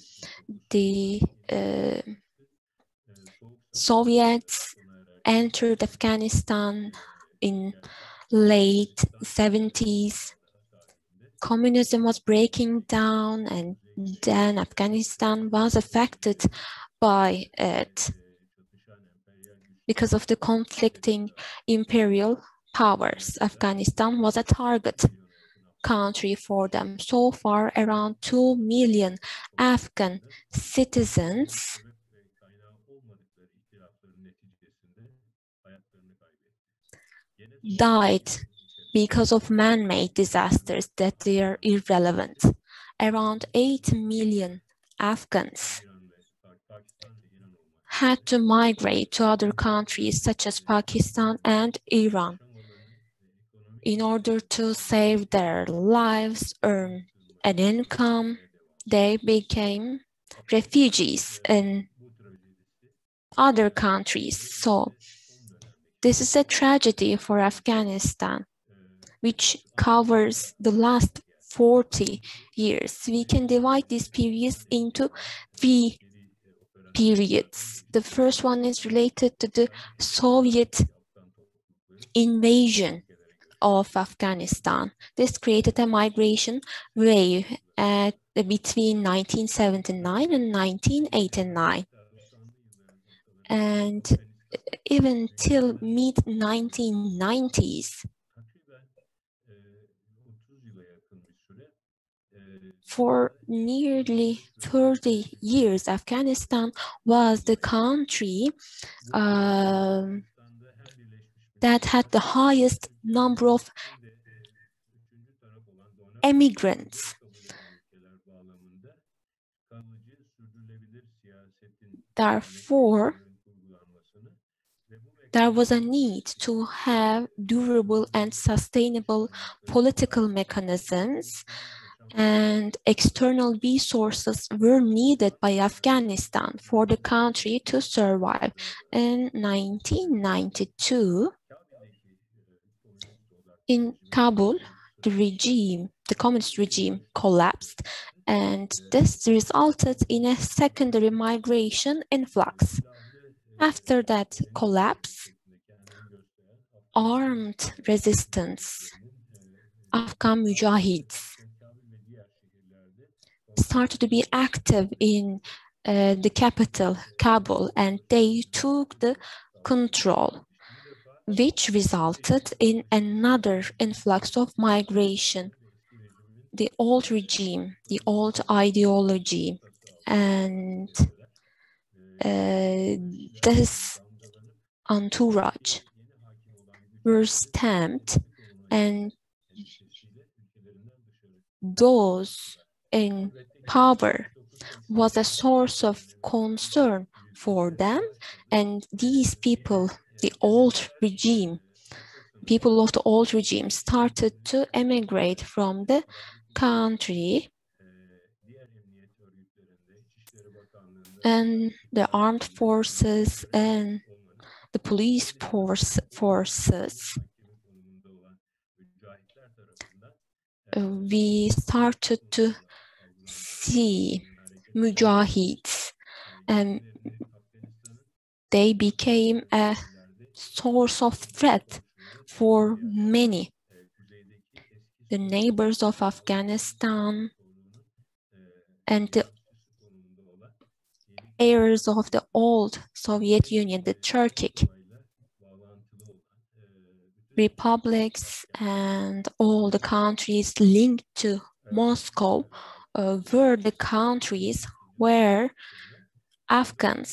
The Soviets entered Afghanistan in late 70s. Communism was breaking down, and then Afghanistan was affected by it because of the conflicting imperial powers. Afghanistan was a target country for them. So far, around 2 million Afghan citizens died because of man-made disasters that they are irrelevant. Around 8 million Afghans had to migrate to other countries such as Pakistan and Iran in order to save their lives, earn an income. They became refugees in other countries. So this is a tragedy for Afghanistan, which covers the last 40 years. We can divide these periods into 3 periods. The first one is related to the Soviet invasion of Afghanistan. This created a migration wave between 1979 and 1989. And even till mid-1990s, for nearly 30 years, Afghanistan was the country that had the highest number of immigrants. Therefore, there was a need to have durable and sustainable political mechanisms, and external resources were needed by Afghanistan for the country to survive. In 1992, in Kabul, the communist regime collapsed, and this resulted in a secondary migration influx. After that collapse, armed resistance, Afghan mujahids, started to be active in the capital, Kabul, and they took the control, which resulted in another influx of migration. The old regime, the old ideology, and this entourage were stamped, and those in power was a source of concern for them, and these people, the old regime, people of the old regime started to emigrate from the country, and the armed forces and the police forces, we started to see mujahids, and they became a source of threat for many. The neighbors of Afghanistan and the heirs of the old Soviet Union, the Turkic republics and all the countries linked to Moscow were the countries where Afghans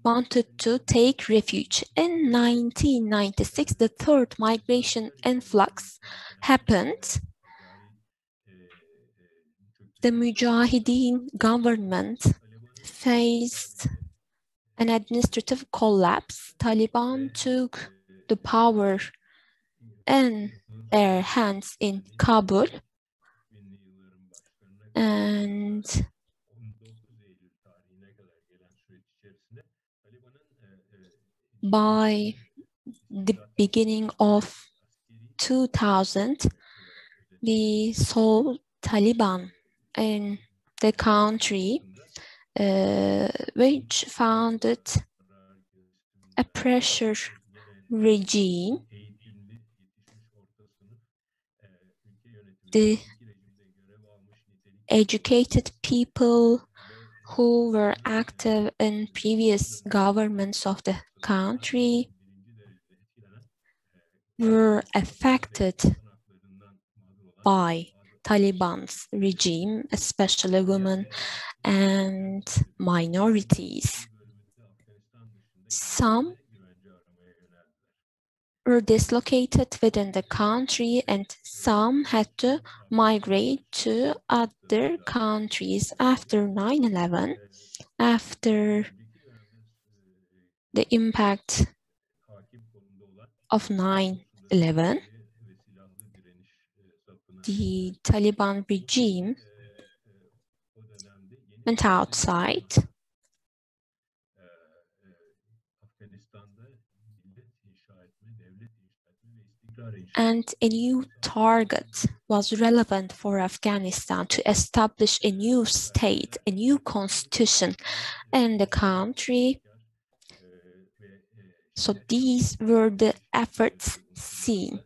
wanted to take refuge. In 1996, the third migration influx happened. The Mujahideen government faced an administrative collapse. Taliban took the power in their hands in Kabul, and by the beginning of 2000, we saw Taliban in the country, which founded a pressure regime. The educated people who were active in previous governments of the country were affected by Taliban's regime, especially women and minorities. Some were dislocated within the country and some had to migrate to other countries after 9/11, after the impact of 9/11. The Taliban regime went outside and a new target was relevant for Afghanistan to establish a new state, a new constitution in the country. So these were the efforts seen.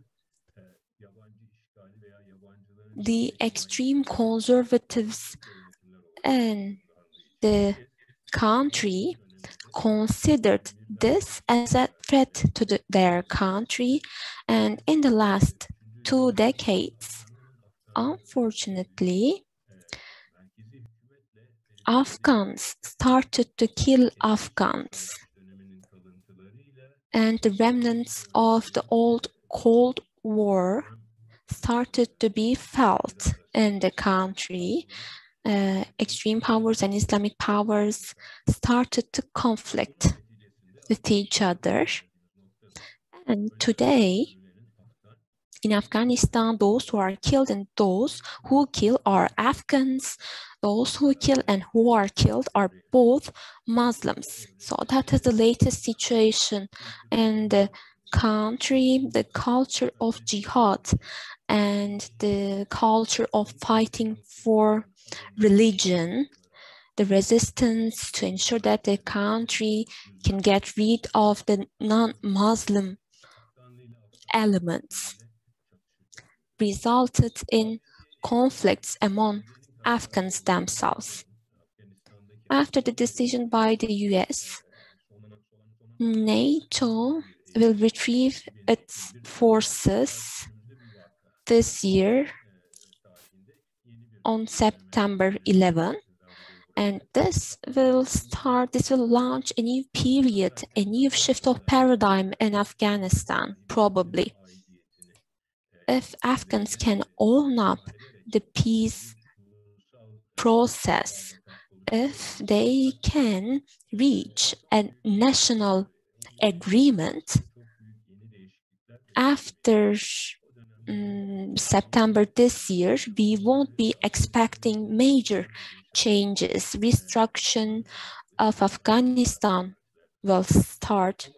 The extreme conservatives in the country considered this as a threat to their country, and in the last 2 decades, unfortunately, Afghans started to kill Afghans, and the remnants of the old Cold War started to be felt in the country. Extreme powers and Islamic powers started to conflict with each other. And today, in Afghanistan, those who are killed and those who kill are Afghans. Those who kill and who are killed are both Muslims. So that is the latest situation in the country. The culture of jihad and the culture of fighting for religion, the resistance to ensure that the country can get rid of the non-Muslim elements, resulted in conflicts among Afghans themselves. After the decision by the US, NATO will retrieve its forces this year on September 11, and this will launch a new period, a new shift of paradigm in Afghanistan, probably. If Afghans can own up the peace process, if they can reach a national agreement after September this year, we won't be expecting major changes. Restructuring of Afghanistan will start,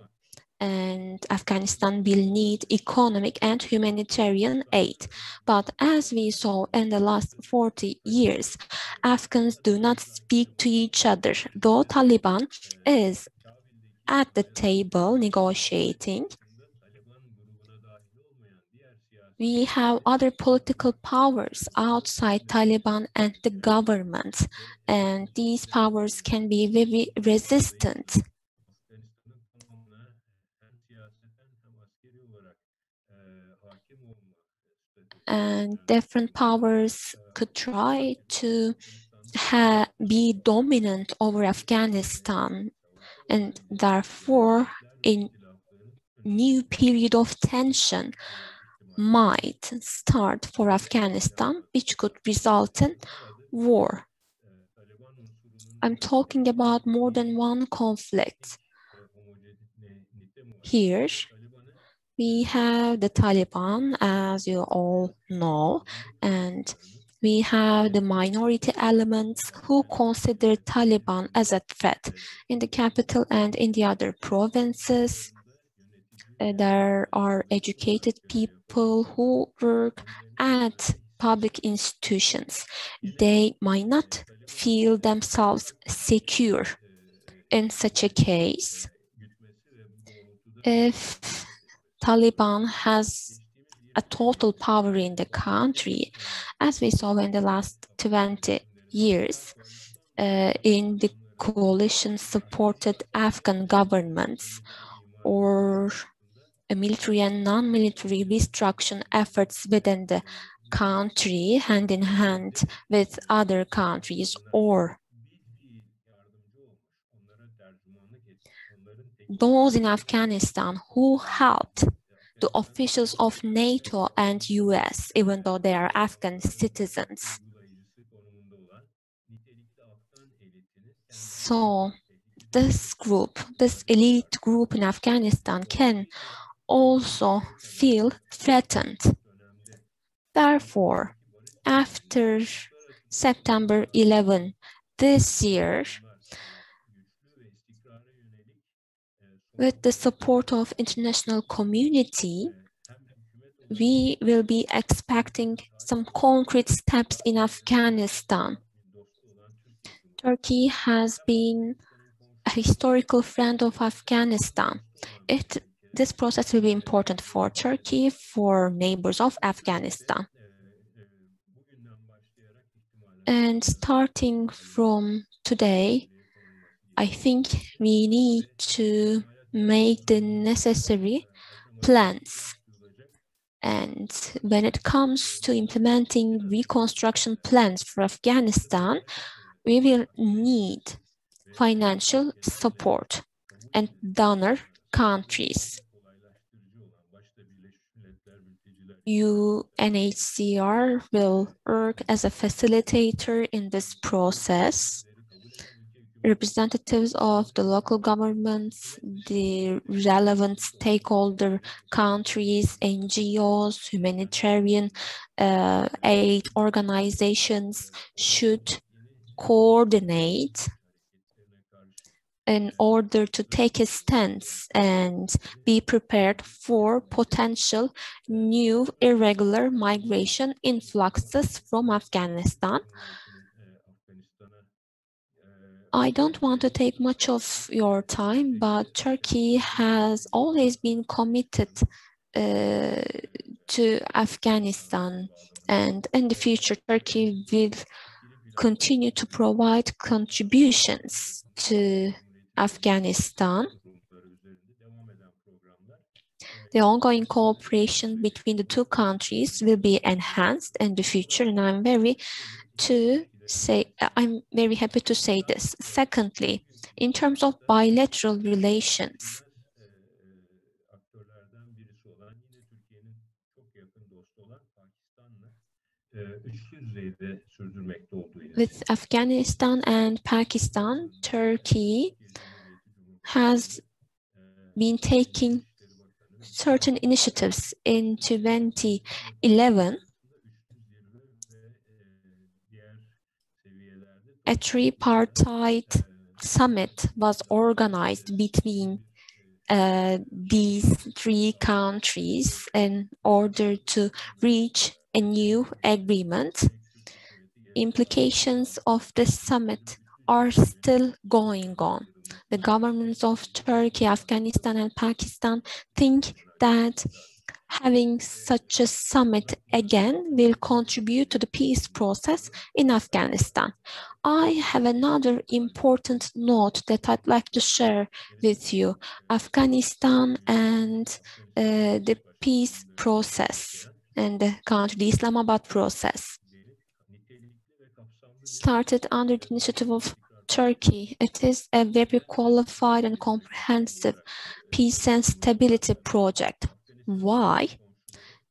and Afghanistan will need economic and humanitarian aid. But as we saw in the last 40 years, Afghans do not speak to each other. Though Taliban is at the table negotiating, we have other political powers outside Taliban and the government, and these powers can be very resistant. and different powers could try to be dominant over Afghanistan, and therefore a new period of tension might start for Afghanistan, which could result in war. I'm talking about more than one conflict. Here, we have the Taliban, as you all know, and we have the minority elements who consider Taliban as a threat in the capital and in the other provinces. There are educated people who work at public institutions. They might not feel themselves secure. In such a case, if Taliban has a total power in the country, as we saw in the last 20 years, in the coalition-supported Afghan governments, or military and non-military destruction efforts within the country, hand in hand with other countries, or those in Afghanistan who helped the officials of NATO and US, even though they are Afghan citizens. So this group, this elite group in Afghanistan can also feel threatened. Therefore, after September 11 this year, with the support of international community, we will be expecting some concrete steps in Afghanistan. Turkey has been a historical friend of Afghanistan. This process will be important for Turkey, for neighbors of Afghanistan. And starting from today, I think we need to make the necessary plans. And when it comes to implementing reconstruction plans for Afghanistan, we will need financial support and donor countries. UNHCR will work as a facilitator in this process. Representatives of the local governments, the relevant stakeholder countries, NGOs, humanitarian aid organizations should coordinate in order to take a stance and be prepared for potential new irregular migration influxes from Afghanistan. I don't want to take much of your time, but Turkey has always been committed to Afghanistan, and in the future, Turkey will continue to provide contributions to Afghanistan. The ongoing cooperation between the two countries will be enhanced in the future, and I'm very happy to say this. Secondly, in terms of bilateral relations, with Afghanistan and Pakistan, Turkey has been taking certain initiatives. In 2011, a tripartite summit was organized between these three countries in order to reach a new agreement. Implications of this summit are still going on. The governments of Turkey, Afghanistan, and Pakistan think that having such a summit again will contribute to the peace process in Afghanistan. I have another important note that I'd like to share with you. Afghanistan and the peace process in the country, the Islamabad process, started under the initiative of Turkey. It is a very qualified and comprehensive peace and stability project. Why?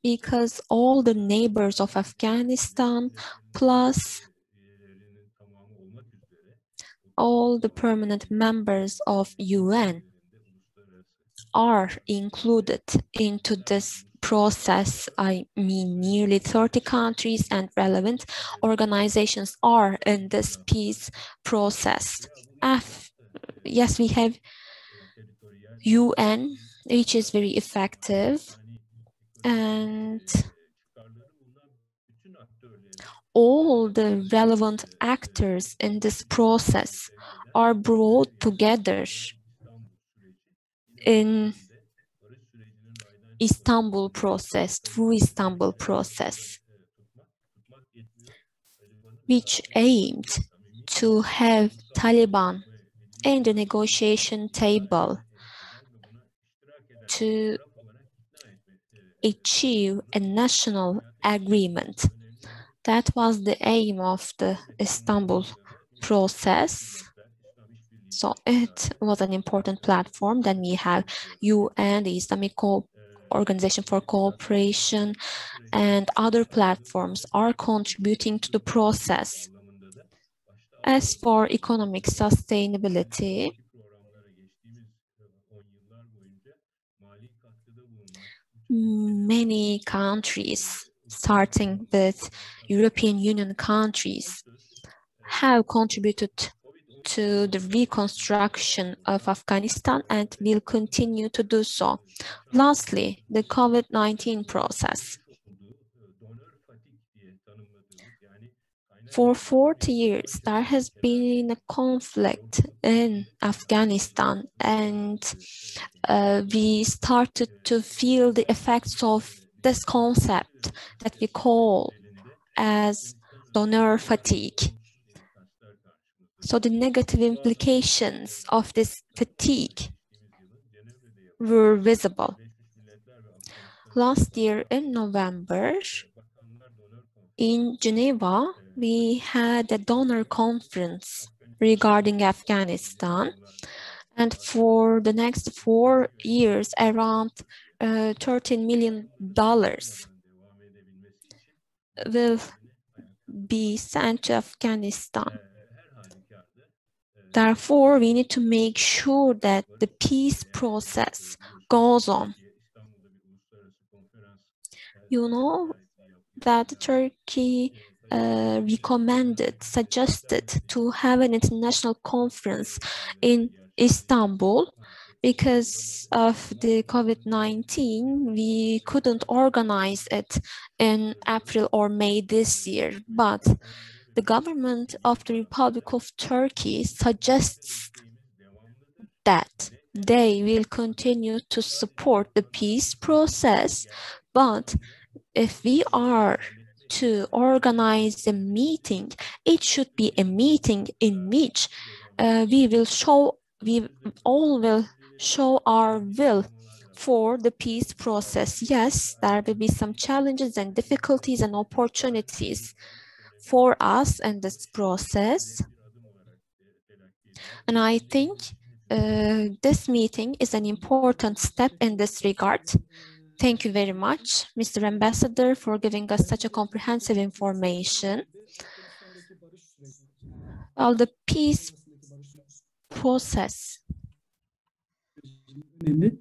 Because all the neighbors of Afghanistan, plus all the permanent members of UN, are included into this process. I mean, nearly 30 countries and relevant organizations are in this peace process. Yes, we have UN, which is very effective, and all the relevant actors in this process are brought together in Istanbul process, through Istanbul process, which aimed to have Taliban in the negotiation table to achieve a national agreement. That was the aim of the Istanbul process. So it was an important platform. Then we have UN, the Islamic Organization for Cooperation, and other platforms are contributing to the process. As for economic sustainability, many countries, starting with European Union countries, have contributed to the reconstruction of Afghanistan and will continue to do so. Lastly, the COVID-19 process. For 40 years, there has been a conflict in Afghanistan, and we started to feel the effects of this concept that we call as donor fatigue. So the negative implications of this fatigue were visible. Last year in November, in Geneva, we had a donor conference regarding Afghanistan, and for the next 4 years, around $13 million will be sent to Afghanistan. Therefore, we need to make sure that the peace process goes on. You know that Turkey suggested to have an international conference in Istanbul. Because of the COVID-19, we couldn't organize it in April or May this year, but the government of the Republic of Turkey suggests that they will continue to support the peace process, but if we are to organize a meeting, it should be a meeting in which we all will show our will for the peace process. Yes, there will be some challenges and difficulties and opportunities for us in this process. And I think this meeting is an important step in this regard. Thank you very much, Mr. Ambassador, for giving us such a comprehensive information. Well, the peace process in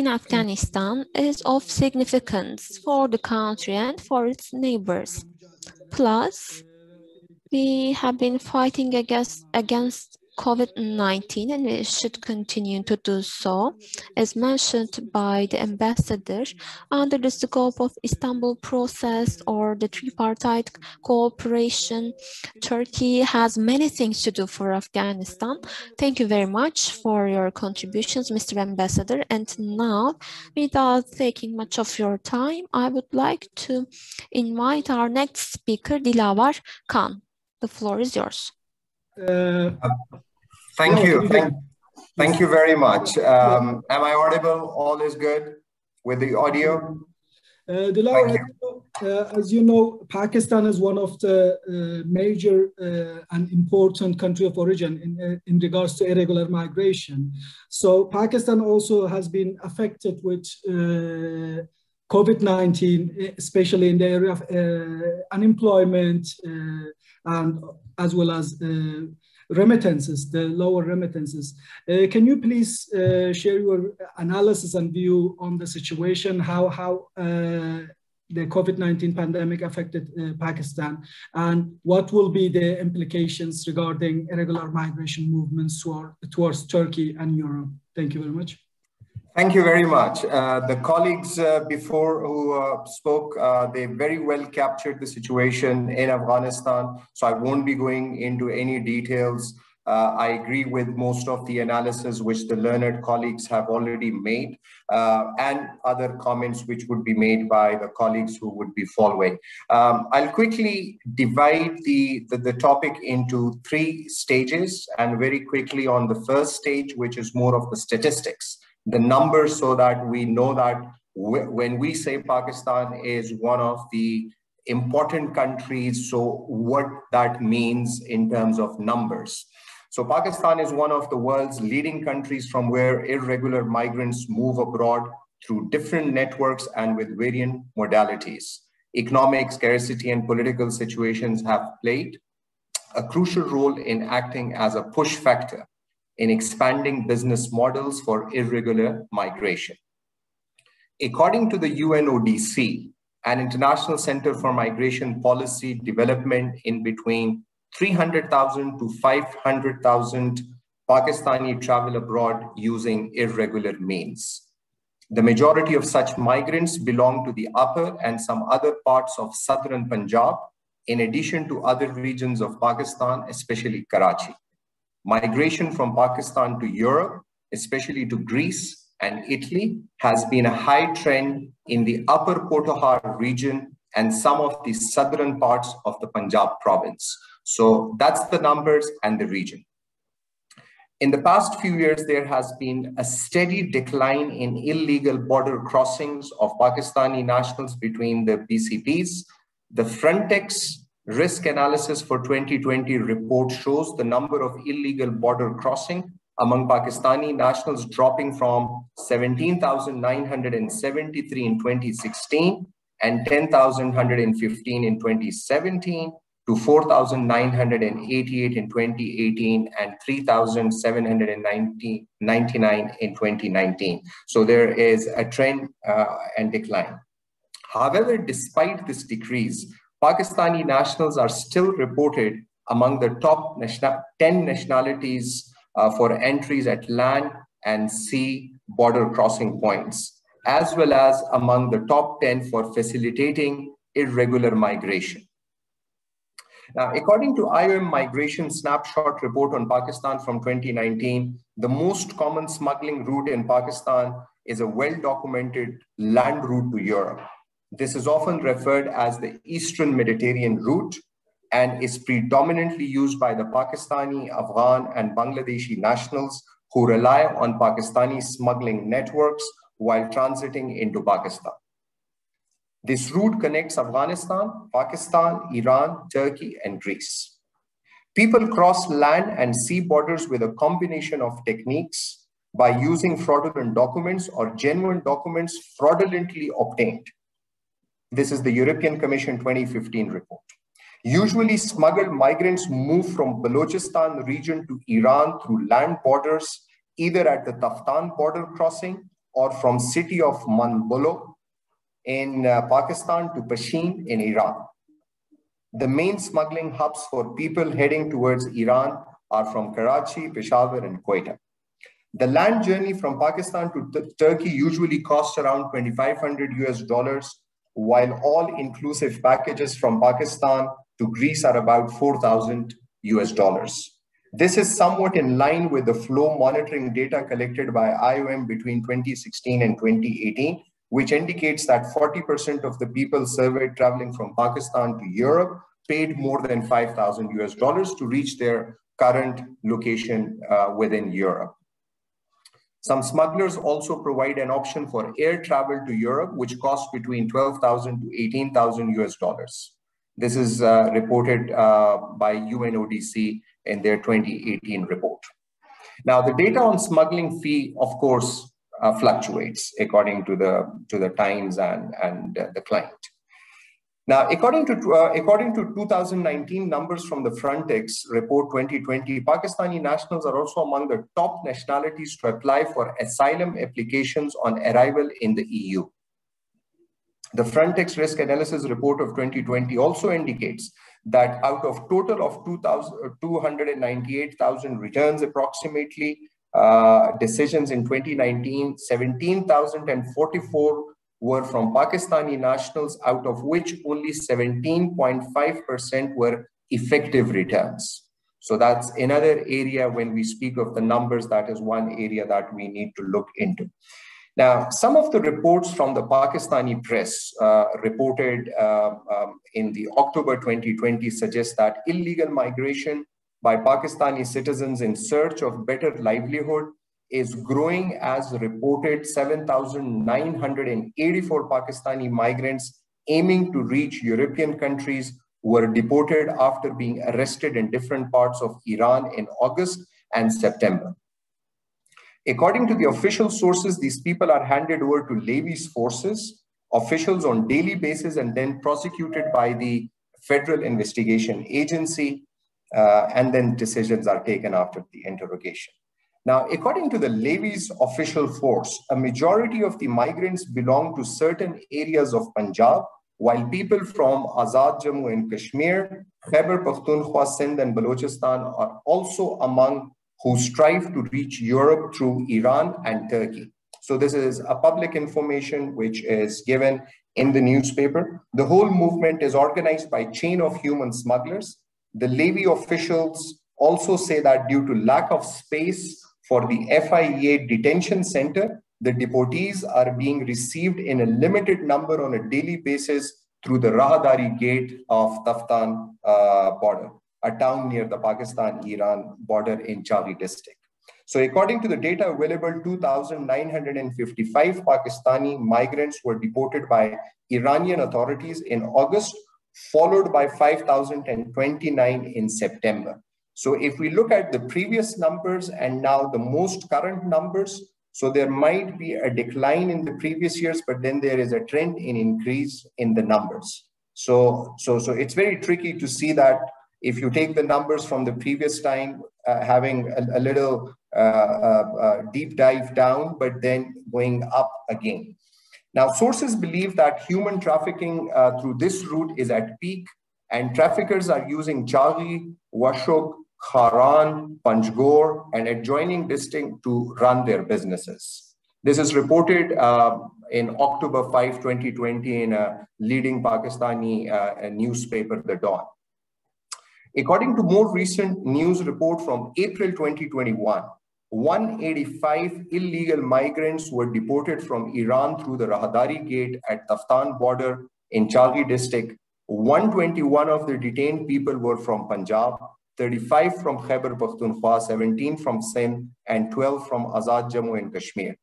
Afghanistan is of significance for the country and for its neighbors. Plus, we have been fighting against COVID-19, and we should continue to do so. As mentioned by the ambassador, under the scope of Istanbul process or the tripartite cooperation, Turkey has many things to do for Afghanistan. Thank you very much for your contributions, Mr. Ambassador. And now, without taking much of your time, I would like to invite our next speaker, Dilavar Khan. The floor is yours. Thank you. Thank you very much. Am I audible? All is good with the audio? As you know, Pakistan is one of the major and important country of origin in regards to irregular migration. So Pakistan also has been affected with COVID-19, especially in the area of unemployment and as well as remittances, the lower remittances. Can you please share your analysis and view on the situation, how the COVID-19 pandemic affected Pakistan, and what will be the implications regarding irregular migration movements towards Turkey and Europe? Thank you very much. Thank you very much. The colleagues before who spoke, they very well captured the situation in Afghanistan, so I won't be going into any details. I agree with most of the analysis which the learned colleagues have already made, and other comments which would be made by the colleagues who would be following. I'll quickly divide the topic into 3 stages, and very quickly on the first stage, which is more of the statistics, the numbers, so that we know that when we say Pakistan is one of the important countries, so what that means in terms of numbers. So Pakistan is one of the world's leading countries from where irregular migrants move abroad through different networks and with variant modalities. Economic scarcity and political situations have played a crucial role in acting as a push factor in expanding business models for irregular migration. According to the UNODC, an International Center for Migration Policy Development, in between 300,000 to 500,000 Pakistani travel abroad using irregular means. The majority of such migrants belong to the upper and some other parts of southern Punjab, in addition to other regions of Pakistan, especially Karachi. Migration from Pakistan to Europe, especially to Greece and Italy, has been a high trend in the upper Potahar region and some of the southern parts of the Punjab province. So that's the numbers and the region. In the past few years, there has been a steady decline in illegal border crossings of Pakistani nationals between the PCPs. The Frontex Risk Analysis for 2020 report shows the number of illegal border crossing among Pakistani nationals dropping from 17,973 in 2016 and 10,115 in 2017 to 4,988 in 2018 and 3,799 in 2019. So there is a trend and decline. However, despite this decrease, Pakistani nationals are still reported among the top 10 nationalities for entries at land and sea border crossing points, as well as among the top 10 for facilitating irregular migration. Now, according to IOM Migration Snapshot Report on Pakistan from 2019, the most common smuggling route in Pakistan is a well-documented land route to Europe. This is often referred as the Eastern Mediterranean route and is predominantly used by the Pakistani, Afghan, and Bangladeshi nationals who rely on Pakistani smuggling networks while transiting into Pakistan. This route connects Afghanistan, Pakistan, Iran, Turkey, and Greece. People cross land and sea borders with a combination of techniques by using fraudulent documents or genuine documents fraudulently obtained. This is the European Commission 2015 report. Usually smuggled migrants move from Balochistan region to Iran through land borders, either at the Taftan border crossing or from city of Manbolo in Pakistan to Pashin in Iran. The main smuggling hubs for people heading towards Iran are from Karachi, Peshawar, and Quetta. The land journey from Pakistan to Turkey usually costs around $2,500 US, while all-inclusive packages from Pakistan to Greece are about $4,000 US. This is somewhat in line with the flow monitoring data collected by IOM between 2016 and 2018, which indicates that 40% of the people surveyed traveling from Pakistan to Europe paid more than $5,000 US to reach their current location within Europe. Some smugglers also provide an option for air travel to Europe, which costs between 12,000 to 18,000 US dollars. This is reported by UNODC in their 2018 report. Now, the data on smuggling fee, of course, fluctuates according to the times and the client. Now, according to 2019 numbers from the Frontex report 2020, Pakistani nationals are also among the top nationalities to apply for asylum applications on arrival in the EU. The Frontex risk analysis report of 2020 also indicates that out of total of 298,000 returns approximately, decisions in 2019, 17,044 were from Pakistani nationals, out of which only 17.5% were effective returns. So that's another area when we speak of the numbers, that is one area that we need to look into. Now, some of the reports from the Pakistani press reported in the October 2020 suggest that illegal migration by Pakistani citizens in search of better livelihood is growing, as reported 7,984 Pakistani migrants aiming to reach European countries were deported after being arrested in different parts of Iran in August and September. According to the official sources, these people are handed over to Levy's forces, officials on daily basis, and then prosecuted by the Federal Investigation Agency, and then decisions are taken after the interrogation. Now, according to the Levy's official force, a majority of the migrants belong to certain areas of Punjab, while people from Azad Jammu and Kashmir, Khyber Pakhtunkhwa, Sindh and Balochistan are also among who strive to reach Europe through Iran and Turkey. So this is a public information which is given in the newspaper. The whole movement is organized by chain of human smugglers. The Levy officials also say that due to lack of space for the FIA detention center, the deportees are being received in a limited number on a daily basis through the Rahadari gate of Taftan border, a town near the Pakistan-Iran border in Chari district. So according to the data available, 2,955 Pakistani migrants were deported by Iranian authorities in August, followed by 5,029 in September. So if we look at the previous numbers and now the most current numbers, so there might be a decline in the previous years, but then there is a trend in increase in the numbers. So it's very tricky to see that if you take the numbers from the previous time, having a little deep dive down, but then going up again. Now, sources believe that human trafficking through this route is at peak, and traffickers are using Chari, Washok, Kharan, Panjgore, and adjoining district to run their businesses. This is reported in October 5, 2020 in a leading Pakistani newspaper, The Dawn. According to more recent news report from April 2021, 185 illegal migrants were deported from Iran through the Rahadari gate at Taftan border in Chari district. 121 of the detained people were from Punjab, 35 from Khyber Pakhtunkhwa, 17 from Sindh, and 12 from Azad Jammu and Kashmir.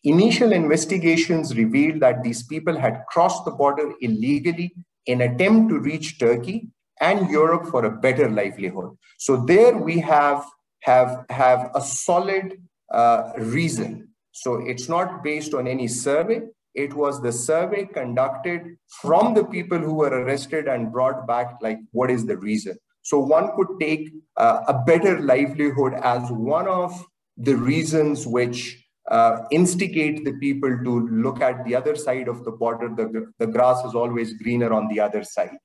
Initial investigations revealed that these people had crossed the border illegally in an attempt to reach Turkey and Europe for a better livelihood. So there we have a solid reason. So it's not based on any survey. It was the survey conducted from the people who were arrested and brought back, like, what is the reason? So one could take a better livelihood as one of the reasons which instigate the people to look at the other side of the border. The grass is always greener on the other side.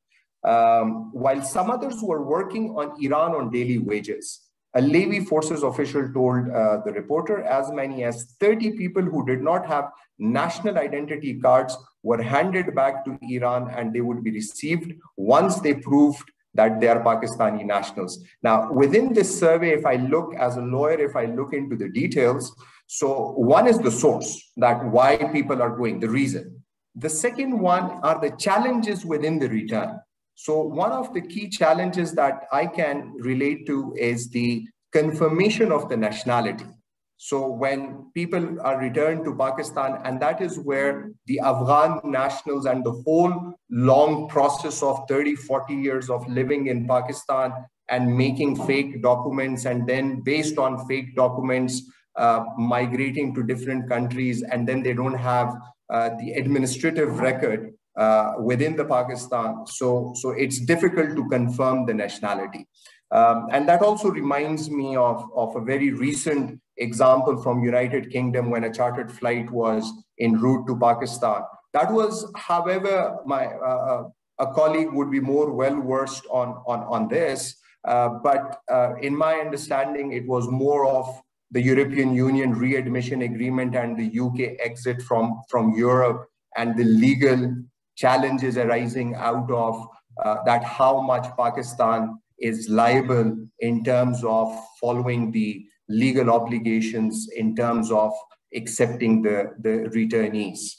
While some others were working on Iran on daily wages, a Levy forces official told the reporter as many as 30 people who did not have national identity cards were handed back to Iran, and they would be received once they proved that they are Pakistani nationals. Now, within this survey, if I look as a lawyer, if I look into the details, so one is the source, that why people are going, the reason. The second one are the challenges within the return. So one of the key challenges that I can relate to is the confirmation of the nationality. So when people are returned to Pakistan, and that is where the Afghan nationals and the whole long process of 30, 40 years of living in Pakistan and making fake documents, and then based on fake documents, migrating to different countries, and then they don't have the administrative record within the Pakistan. So it's difficult to confirm the nationality. And that also reminds me of a very recent example from United Kingdom when a chartered flight was en route to Pakistan. That was, however, a colleague would be more well-versed on this, but in my understanding, it was more of the European Union Readmission Agreement and the UK exit from Europe and the legal challenges arising out of that, how much Pakistan is liable in terms of following the legal obligations in terms of accepting the returnees.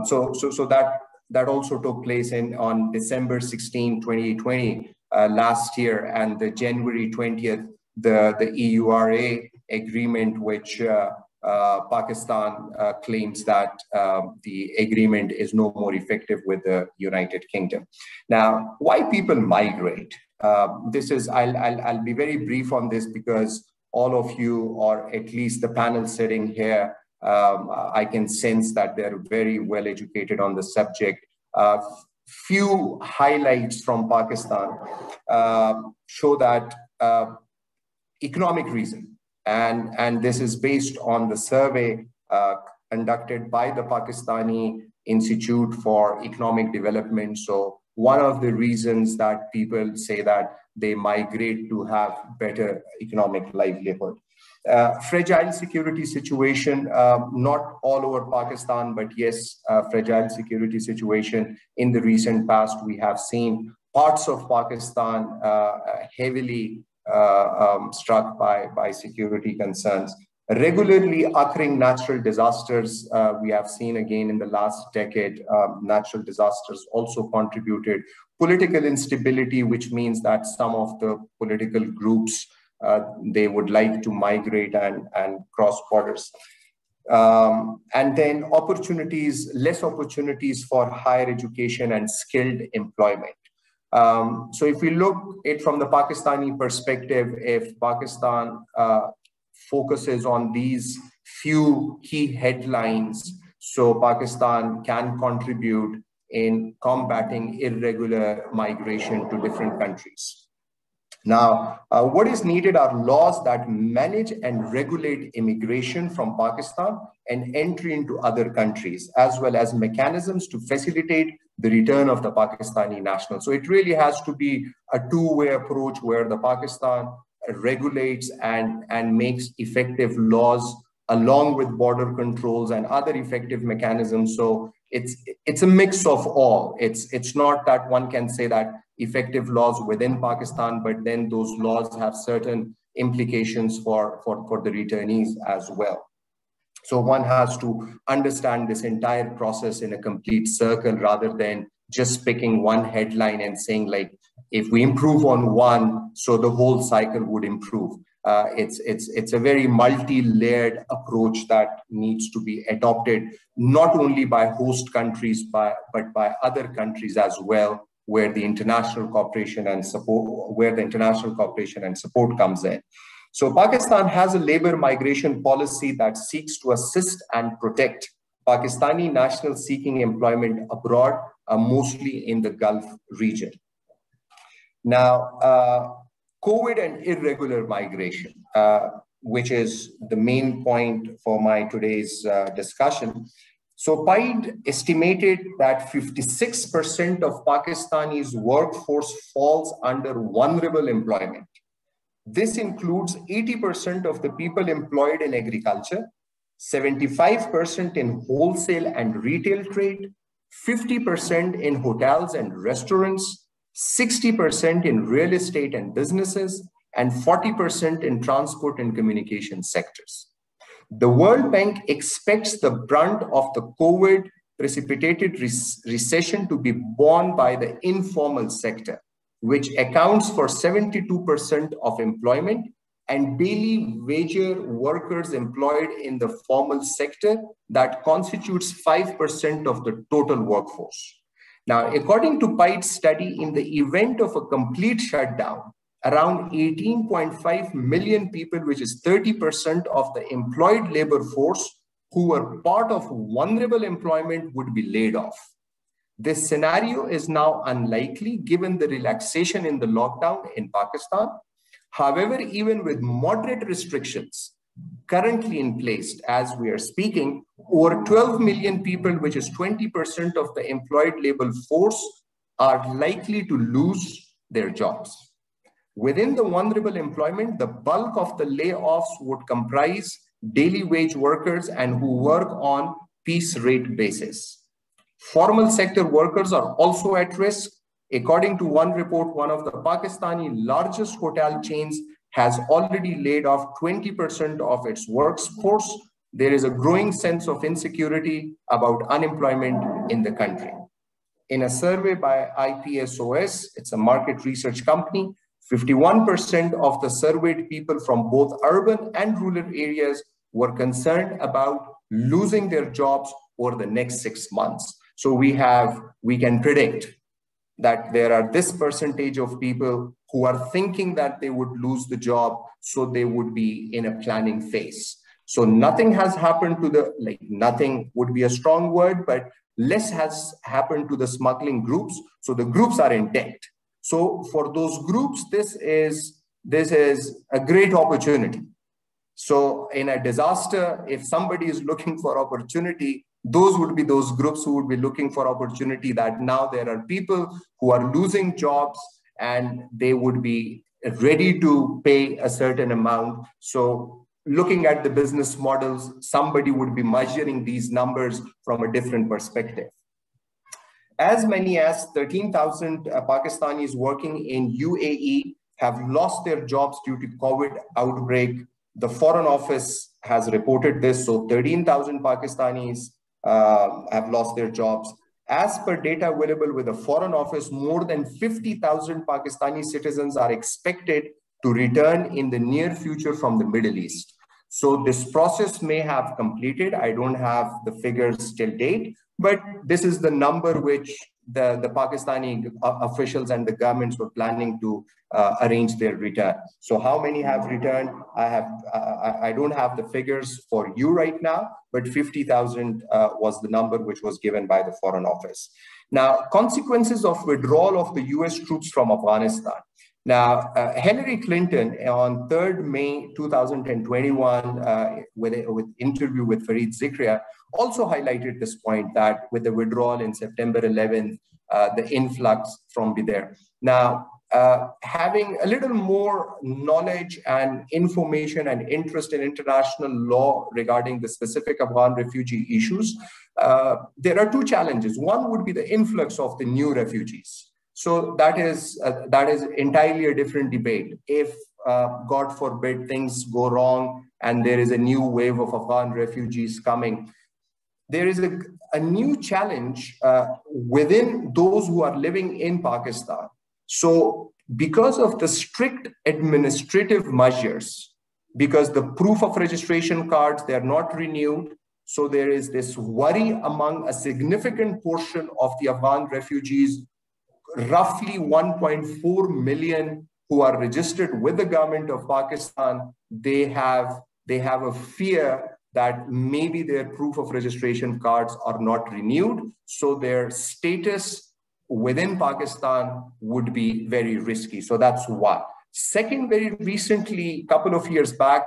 So that also took place on December 16, 2020, last year, and the January 20th, the EURA agreement, which Pakistan claims that the agreement is no more effective with the United Kingdom. Now, why people migrate? This is, I'll be very brief on this because all of you, or at least the panel sitting here, I can sense that they're very well educated on the subject. Few highlights from Pakistan show that economic reason, and this is based on the survey conducted by the Pakistani Institute for Economic Development. So one of the reasons that people say that they migrate to have better economic livelihood. Fragile security situation, not all over Pakistan, but yes, fragile security situation. In the recent past, we have seen parts of Pakistan heavily struck by security concerns. Regularly occurring natural disasters, we have seen again in the last decade, natural disasters also contributed. Political instability, which means that some of the political groups, they would like to migrate and cross borders. And then opportunities, less opportunities for higher education and skilled employment. So if we look at it from the Pakistani perspective, if Pakistan focuses on these few key headlines, so Pakistan can contribute in combating irregular migration to different countries. Now, what is needed are laws that manage and regulate immigration from Pakistan and entry into other countries, as well as mechanisms to facilitate the return of the Pakistani nationals. So it really has to be a two-way approach where the Pakistan regulates and makes effective laws along with border controls and other effective mechanisms. So it's a mix of all. It's not that one can say that effective laws within Pakistan, but then those laws have certain implications for the returnees as well. So one has to understand this entire process in a complete circle rather than just picking one headline and saying like, if we improve on one, so the whole cycle would improve. It's a very multi-layered approach that needs to be adopted, not only by host countries, but by other countries as well, where the international cooperation and support, comes in. So Pakistan has a labor migration policy that seeks to assist and protect Pakistani nationals seeking employment abroad, mostly in the Gulf region. Now, COVID and irregular migration, which is the main point for my today's discussion. So PIDE estimated that 56% of Pakistani's workforce falls under vulnerable employment. This includes 80% of the people employed in agriculture, 75% in wholesale and retail trade, 50% in hotels and restaurants, 60% in real estate and businesses, and 40% in transport and communication sectors. The World Bank expects the brunt of the COVID precipitated recession to be borne by the informal sector, which accounts for 72% of employment and daily wage workers employed in the formal sector that constitutes 5% of the total workforce. Now, according to PIDE's study, in the event of a complete shutdown, around 18.5 million people, which is 30% of the employed labor force who were part of vulnerable employment, would be laid off. This scenario is now unlikely given the relaxation in the lockdown in Pakistan. However, even with moderate restrictions currently in place as we are speaking, over 12 million people, which is 20% of the employed labor force, are likely to lose their jobs. Within the vulnerable employment, the bulk of the layoffs would comprise daily wage workers and who work on piece rate basis. Formal sector workers are also at risk. According to one report, one of the Pakistani largest hotel chains has already laid off 20% of its workforce. There is a growing sense of insecurity about unemployment in the country. In a survey by IPSOS, it's a market research company, 51% of the surveyed people from both urban and rural areas were concerned about losing their jobs over the next 6 months. So we can predict that there are this percentage of people who are thinking that they would lose the job, so they would be in a planning phase. So nothing has happened to nothing would be a strong word, but less has happened to the smuggling groups. So the groups are intact. So for those groups, this is a great opportunity. So in a disaster, if somebody is looking for opportunity, those would be those groups who would be looking for opportunity, that now there are people who are losing jobs and they would be ready to pay a certain amount. So looking at the business models, somebody would be measuring these numbers from a different perspective. As many as 13,000 Pakistanis working in UAE have lost their jobs due to COVID outbreak. The Foreign Office has reported this. So 13,000 Pakistanis have lost their jobs. As per data available with the Foreign Office, more than 50,000 Pakistani citizens are expected to return in the near future from the Middle East. So this process may have completed. I don't have the figures till date, but this is the number which the Pakistani officials and the governments were planning to arrange their return. So how many have returned? I don't have the figures for you right now, but 50,000 was the number which was given by the Foreign Office. Now, consequences of withdrawal of the US troops from Afghanistan. Now, Hillary Clinton on 3rd May 2021, with interview with Fareed Zikaria, also highlighted this point that with the withdrawal in September 11th, the influx from there. Now, having a little more knowledge and information and interest in international law regarding the specific Afghan refugee issues, there are two challenges. One would be the influx of the new refugees. So that is entirely a different debate. If, God forbid, things go wrong and there is a new wave of Afghan refugees coming, there is a new challenge within those who are living in Pakistan. So because of the strict administrative measures, because the proof of registration cards, they are not renewed, so there is this worry among a significant portion of the Afghan refugees, roughly 1.4 million who are registered with the government of Pakistan. They have a fear that maybe their proof of registration cards are not renewed, so their status within Pakistan would be very risky. So that's one. Second, very recently, a couple of years back,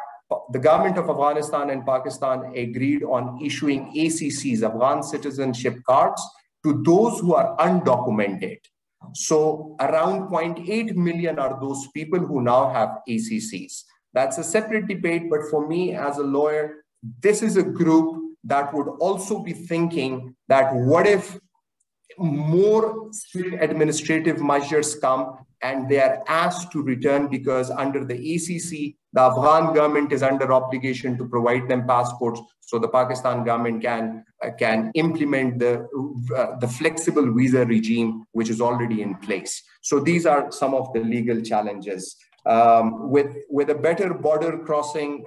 the government of Afghanistan and Pakistan agreed on issuing ACCs, Afghan citizenship cards, to those who are undocumented. So around 0.8 million are those people who now have ACCs. That's a separate debate, but for me as a lawyer, this is a group that would also be thinking that what if more strict administrative measures come and they are asked to return, because under the ACC, the Afghan government is under obligation to provide them passports, so the Pakistan government can implement the flexible visa regime which is already in place. So these are some of the legal challenges With a better border crossing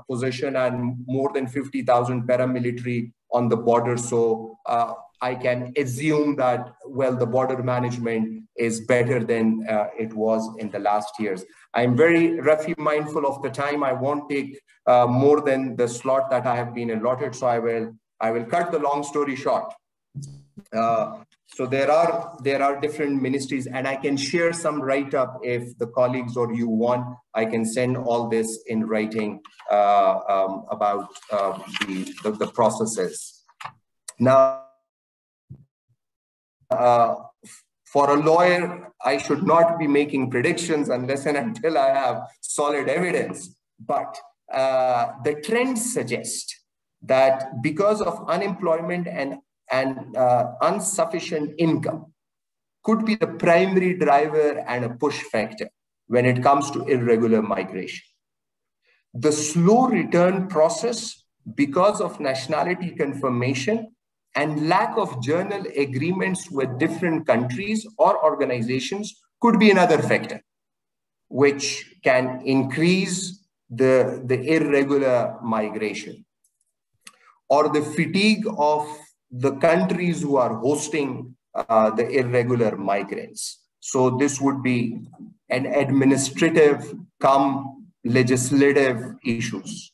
position and more than 50,000 paramilitary on the border. So I can assume that, well, the border management is better than it was in the last years. I'm very, Rafi, mindful of the time. I won't take more than the slot that I have been allotted. So I will cut the long story short. So there are different ministries, and I can share some write-up if the colleagues or you want. I can send all this in writing about the processes. Now, for a lawyer, I should not be making predictions unless and until I have solid evidence. But the trends suggest that because of unemployment and insufficient income could be the primary driver and a push factor when it comes to irregular migration. The slow return process because of nationality confirmation and lack of journal agreements with different countries or organizations could be another factor, which can increase the irregular migration, or the fatigue of the countries who are hosting the irregular migrants. So this would be an administrative come legislative issues.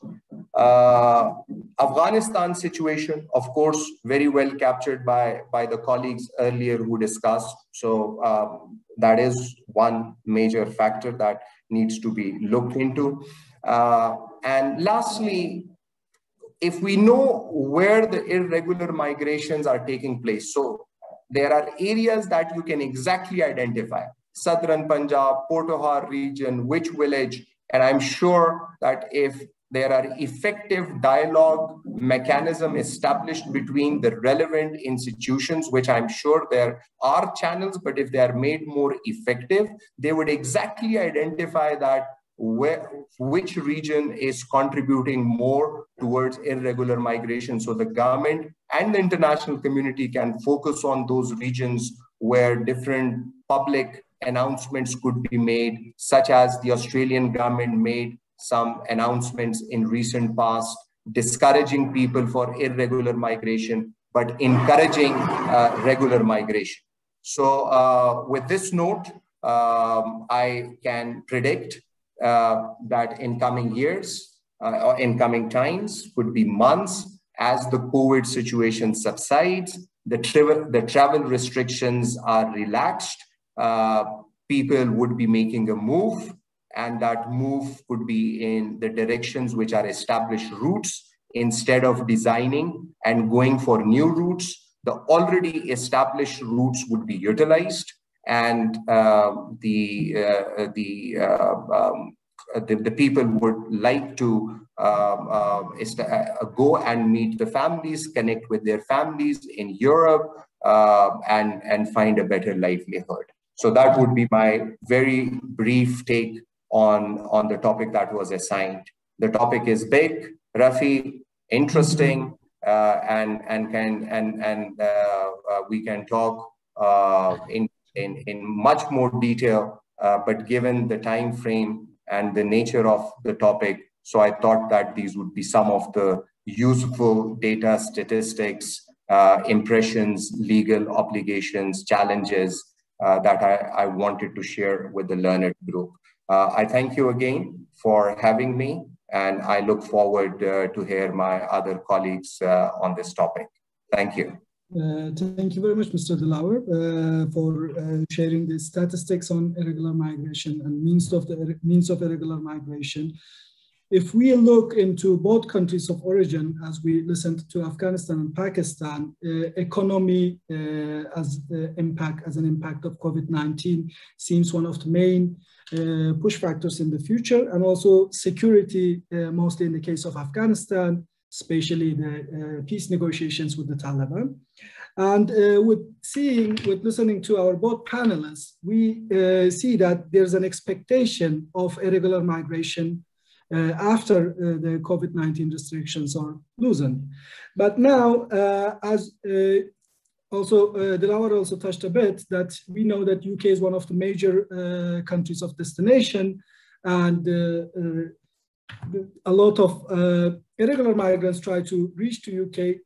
Afghanistan situation, of course, very well captured by the colleagues earlier who discussed. So that is one major factor that needs to be looked into. And lastly, if we know where the irregular migrations are taking place, so there are areas that you can exactly identify, Southern Punjab, Potohar region, which village, and I'm sure that if there are effective dialogue mechanism established between the relevant institutions, which I'm sure there are channels, but if they are made more effective, they would exactly identify that which region is contributing more towards irregular migration. So the government and the international community can focus on those regions where different public announcements could be made, such as the Australian government made some announcements in recent past, discouraging people for irregular migration, but encouraging regular migration. So with this note, I can predict that in coming years or in coming times, could be months, as the COVID situation subsides, the travel restrictions are relaxed, people would be making a move, and that move could be in the directions which are established routes. Instead of designing and going for new routes, the already established routes would be utilized, and the people would like to go and meet the families, connect with their families in Europe, and find a better livelihood. So that would be my very brief take on the topic that was assigned. The topic is big, Rafi, interesting, and we can talk in much more detail, but given the time frame and the nature of the topic, so I thought that these would be some of the useful data, statistics, impressions, legal obligations, challenges that I wanted to share with the learned group. I thank you again for having me, and I look forward to hear my other colleagues on this topic. Thank you. Thank you very much, Mr. Delauer, for sharing the statistics on irregular migration and means of irregular migration. If we look into both countries of origin, as we listened to Afghanistan and Pakistan, economy as an impact of COVID-19 seems one of the main push factors in the future, and also security, mostly in the case of Afghanistan, especially the peace negotiations with the Taliban. And with listening to our both panelists, we see that there's an expectation of irregular migration after the COVID-19 restrictions are loosened. But now, as Delauer also touched a bit, that we know that UK is one of the major countries of destination, and a lot of irregular migrants try to reach to UK.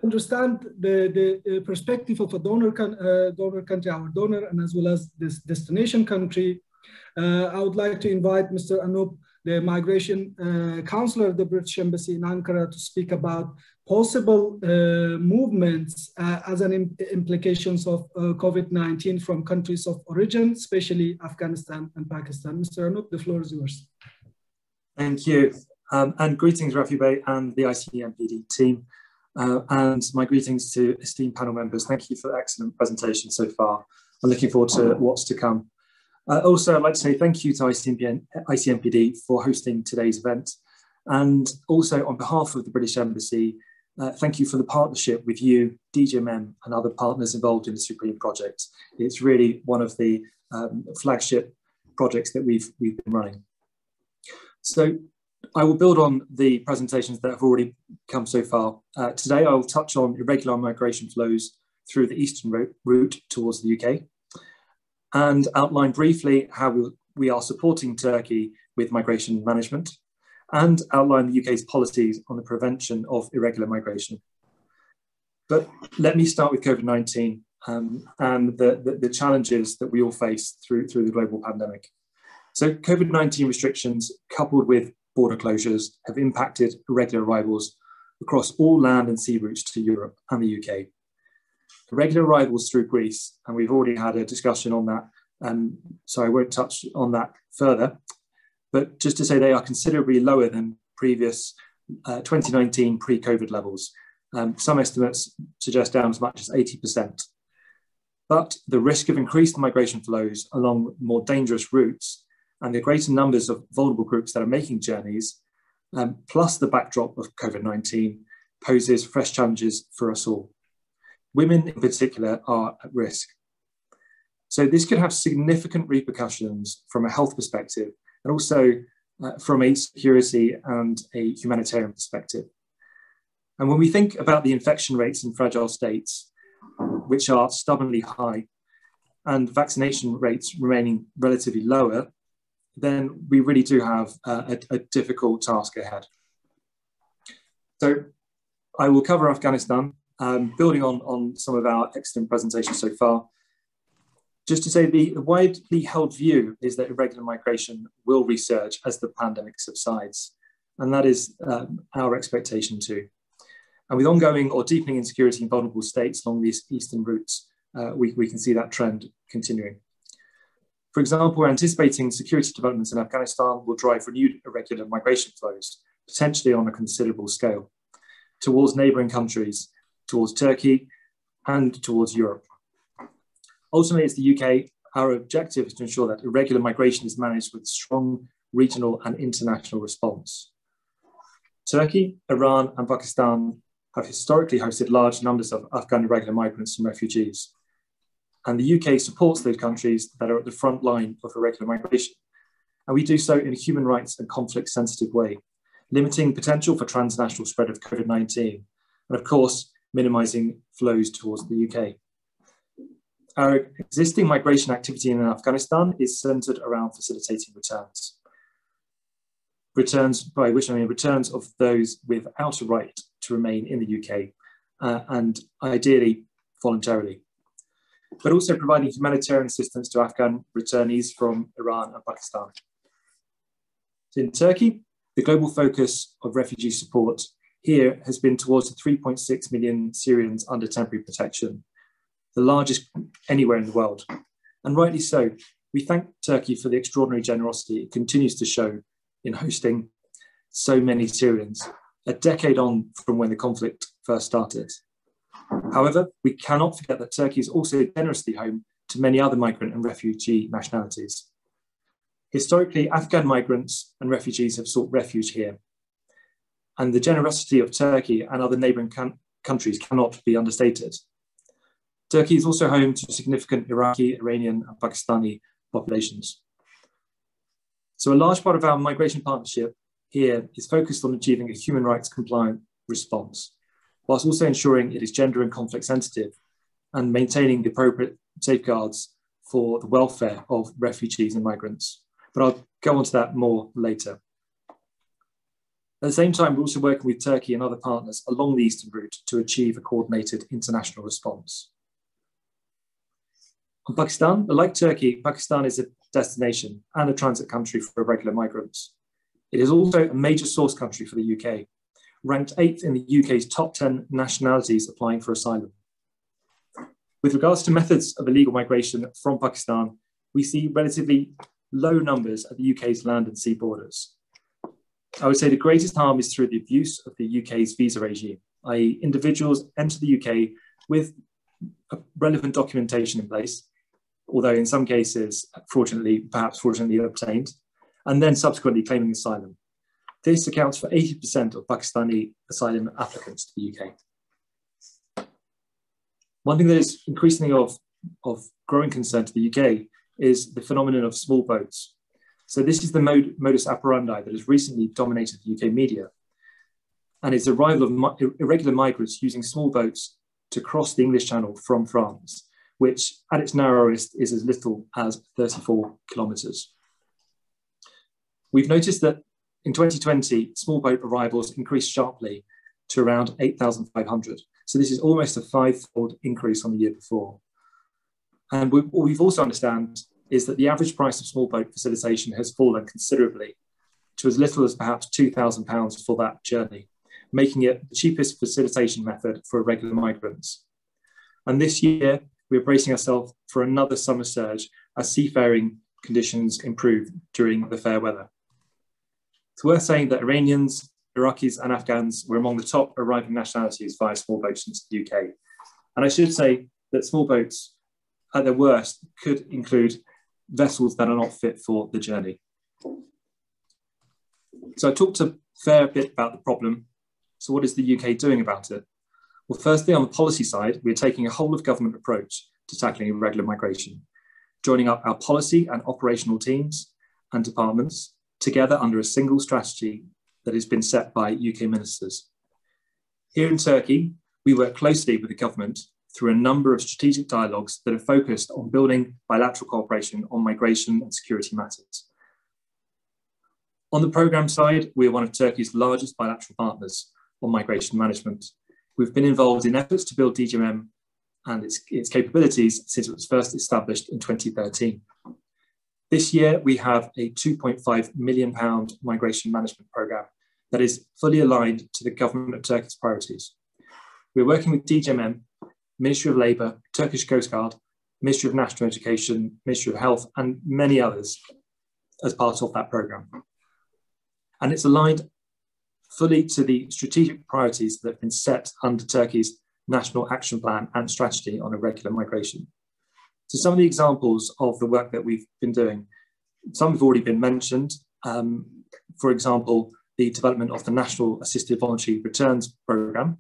Understand the perspective of a donor country, our donor, and as well as this destination country. I would like to invite Mr. Anup, the migration counselor at the British Embassy in Ankara, to speak about possible movements as an implications of COVID-19 from countries of origin, especially Afghanistan and Pakistan. Mr. Anup, the floor is yours. Thank you. And greetings, Rafi Bey and the ICMPD team. And my greetings to esteemed panel members. Thank you for the excellent presentation so far. I'm looking forward to what's to come. Also, I'd like to say thank you to ICMPD for hosting today's event. And also on behalf of the British Embassy, thank you for the partnership with you, DGMM, and other partners involved in the Supreme project. It's really one of the flagship projects that we've been running. So I will build on the presentations that have already come so far. Today, I will touch on irregular migration flows through the eastern route towards the UK, and outline briefly how we are supporting Turkey with migration management, and outline the UK's policies on the prevention of irregular migration. But let me start with COVID-19 and the challenges that we all face through the global pandemic. So COVID-19 restrictions coupled with border closures have impacted irregular arrivals across all land and sea routes to Europe and the UK. Irregular arrivals through Greece, and we've already had a discussion on that, so I won't touch on that further, but just to say they are considerably lower than previous 2019 pre-COVID levels. Some estimates suggest down as much as 80%. But the risk of increased migration flows along more dangerous routes and the greater numbers of vulnerable groups that are making journeys, plus the backdrop of COVID-19, poses fresh challenges for us all. Women in particular are at risk. So this could have significant repercussions from a health perspective, and also from a security and a humanitarian perspective. And when we think about the infection rates in fragile states, which are stubbornly high, and vaccination rates remaining relatively lower, then we really do have a difficult task ahead. So I will cover Afghanistan, building on some of our excellent presentations so far. Just to say the widely held view is that irregular migration will resurge as the pandemic subsides. And that is our expectation too. And with ongoing or deepening insecurity in vulnerable states along these eastern routes, we can see that trend continuing. For example, we're anticipating security developments in Afghanistan will drive renewed irregular migration flows, potentially on a considerable scale, towards neighbouring countries, towards Turkey, and towards Europe. Ultimately, as the UK, our objective is to ensure that irregular migration is managed with strong regional and international response. Turkey, Iran, and Pakistan have historically hosted large numbers of Afghan irregular migrants and refugees. And the UK supports those countries that are at the front line of irregular migration. And we do so in a human rights and conflict sensitive way, limiting potential for transnational spread of COVID-19, and of course, minimising flows towards the UK. Our existing migration activity in Afghanistan is centred around facilitating returns. Returns, by which I mean returns of those without a right to remain in the UK, and ideally voluntarily, but also providing humanitarian assistance to Afghan returnees from Iran and Pakistan. So in Turkey, the global focus of refugee support here has been towards the 3.6 million Syrians under temporary protection, the largest anywhere in the world. And rightly so. We thank Turkey for the extraordinary generosity it continues to show in hosting so many Syrians, a decade on from when the conflict first started. However, we cannot forget that Turkey is also generously home to many other migrant and refugee nationalities. Historically, Afghan migrants and refugees have sought refuge here, and the generosity of Turkey and other neighbouring countries cannot be understated. Turkey is also home to significant Iraqi, Iranian, and Pakistani populations. So a large part of our migration partnership here is focused on achieving a human rights compliant response, whilst also ensuring it is gender and conflict sensitive and maintaining the appropriate safeguards for the welfare of refugees and migrants, but I'll go on to that more later. At the same time, we're also working with Turkey and other partners along the eastern route to achieve a coordinated international response. On Pakistan, like Turkey, Pakistan is a destination and a transit country for irregular migrants. It is also a major source country for the UK, ranked 8th in the UK's top 10 nationalities applying for asylum. With regards to methods of illegal migration from Pakistan, we see relatively low numbers at the UK's land and sea borders. I would say the greatest harm is through the abuse of the UK's visa regime, i.e. individuals enter the UK with relevant documentation in place, although in some cases, perhaps fraudulently obtained, and then subsequently claiming asylum. This accounts for 80% of Pakistani asylum applicants to the UK. One thing that is increasingly of growing concern to the UK is the phenomenon of small boats. So this is the modus operandi that has recently dominated the UK media, and it's the arrival of irregular migrants using small boats to cross the English Channel from France, which at its narrowest is as little as 34 kilometres. We've noticed that in 2020, small boat arrivals increased sharply to around 8,500. So this is almost a 5-fold increase on the year before. And what we've also understand is that the average price of small boat facilitation has fallen considerably to as little as perhaps £2,000 for that journey, making it the cheapest facilitation method for irregular migrants. And this year, we're bracing ourselves for another summer surge as seafaring conditions improve during the fair weather. It's worth saying that Iranians, Iraqis and Afghans were among the top arriving nationalities via small boats into the UK. And I should say that small boats, at their worst, could include vessels that are not fit for the journey. So I talked a fair bit about the problem. So what is the UK doing about it? Well, firstly, on the policy side, we're taking a whole of government approach to tackling irregular migration, joining up our policy and operational teams and departments together under a single strategy that has been set by UK ministers. Here in Turkey, we work closely with the government through a number of strategic dialogues that are focused on building bilateral cooperation on migration and security matters. On the programme side, we are one of Turkey's largest bilateral partners on migration management. We've been involved in efforts to build DGMM and its capabilities since it was first established in 2013. This year, we have a £2.5 million migration management programme that is fully aligned to the government of Turkey's priorities. We're working with DGMM, Ministry of Labour, Turkish Coast Guard, Ministry of National Education, Ministry of Health, and many others as part of that programme. And it's aligned fully to the strategic priorities that have been set under Turkey's National Action Plan and Strategy on Irregular Migration. So some of the examples of the work that we've been doing, some have already been mentioned. For example, the development of the National Assisted Voluntary Returns Programme.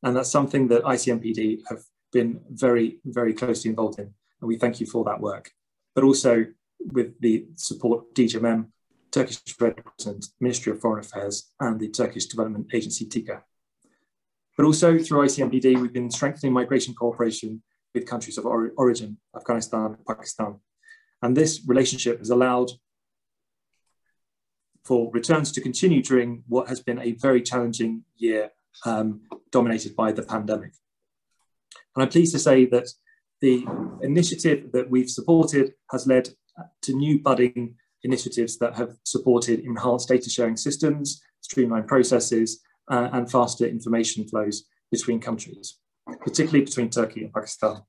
And that's something that ICMPD have been very, very closely involved in. And we thank you for that work. But also with the support of DGMM, Turkish Red Crescent, Ministry of Foreign Affairs, and the Turkish Development Agency, TICA. But also through ICMPD, we've been strengthening migration cooperation with countries of origin, Afghanistan and Pakistan. And this relationship has allowed for returns to continue during what has been a very challenging year dominated by the pandemic. And I'm pleased to say that the initiative that we've supported has led to new budding initiatives that have supported enhanced data sharing systems, streamlined processes, and faster information flows between countries, particularly between Turkey and Pakistan.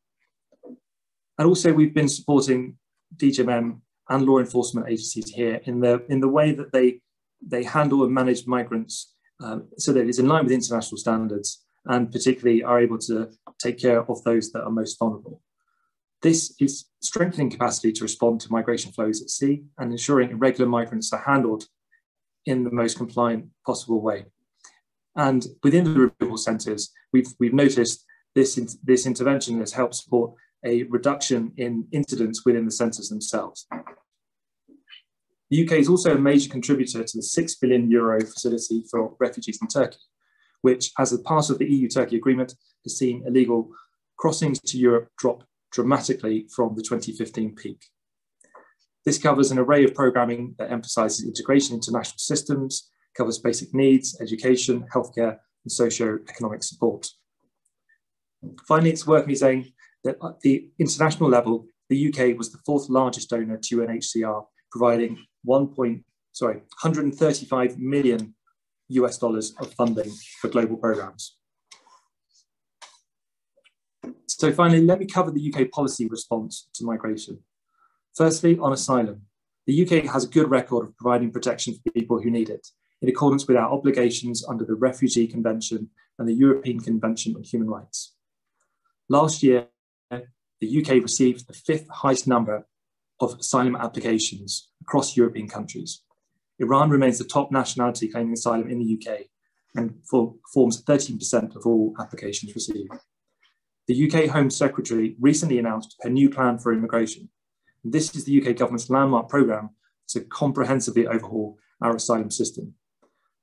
And also we've been supporting DGMM and law enforcement agencies here in the way that they handle and manage migrants so that it's in line with international standards and particularly are able to take care of those that are most vulnerable. This is strengthening capacity to respond to migration flows at sea and ensuring irregular migrants are handled in the most compliant possible way. And within the removal centres, we've noticed this intervention has helped support a reduction in incidents within the centres themselves. The UK is also a major contributor to the €6 billion facility for refugees in Turkey, which, as a part of the EU-Turkey agreement, has seen illegal crossings to Europe drop dramatically from the 2015 peak. This covers an array of programming that emphasizes integration into national systems, covers basic needs, education, healthcare, and socio-economic support. Finally, it's worth me saying that at the international level, the UK was the 4th largest donor to UNHCR, providing $135 million of funding for global programs. So finally, let me cover the UK policy response to migration. Firstly, on asylum, the UK has a good record of providing protection for people who need it, in accordance with our obligations under the Refugee Convention and the European Convention on Human Rights. Last year, the UK received the 5th highest number of asylum applications across European countries. Iran remains the top nationality claiming asylum in the UK and forms 13% of all applications received. The UK Home Secretary recently announced her new plan for immigration. This is the UK government's landmark programme to comprehensively overhaul our asylum system.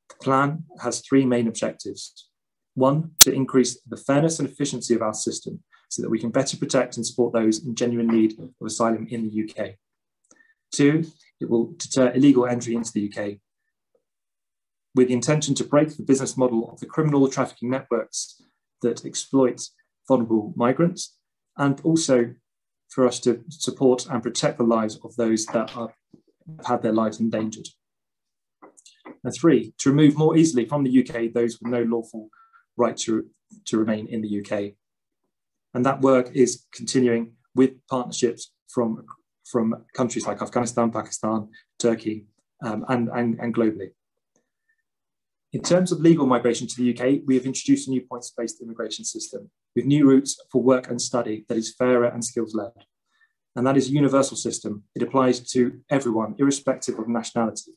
The plan has 3 main objectives. 1, to increase the fairness and efficiency of our system so that we can better protect and support those in genuine need of asylum in the UK. 2, it will deter illegal entry into the UK with the intention to break the business model of the criminal trafficking networks that exploit vulnerable migrants, and also for us to support and protect the lives of those that have had their lives endangered. And 3, to remove more easily from the UK those with no lawful right to remain in the UK. And that work is continuing with partnerships from countries like Afghanistan, Pakistan, Turkey, and globally. In terms of legal migration to the UK, we have introduced a new points-based immigration system with new routes for work and study that is fairer and skills-led. And that is a universal system. It applies to everyone, irrespective of nationality.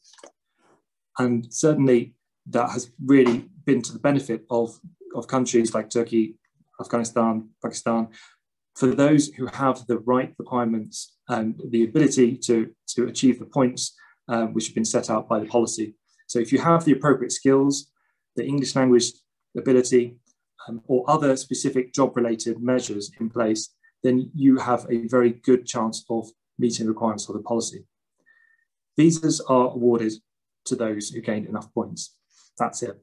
And certainly that has really been to the benefit of countries like Turkey, Afghanistan, Pakistan, for those who have the right requirements and the ability to achieve the points which have been set out by the policy. So if you have the appropriate skills, the English language ability, or other specific job-related measures in place, then you have a very good chance of meeting the requirements of the policy. Visas are awarded to those who gained enough points. That's it.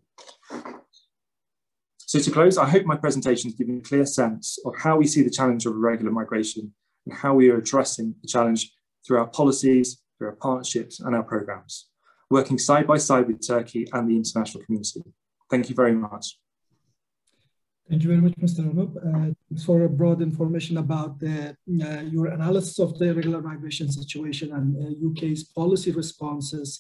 So to close, I hope my presentation has given a clear sense of how we see the challenge of irregular migration and how we are addressing the challenge through our policies, through our partnerships and our programs, working side by side with Turkey and the international community. Thank you very much. Thank you very much, Mr. Anup. For a broad information about your analysis of the irregular migration situation and UK's policy responses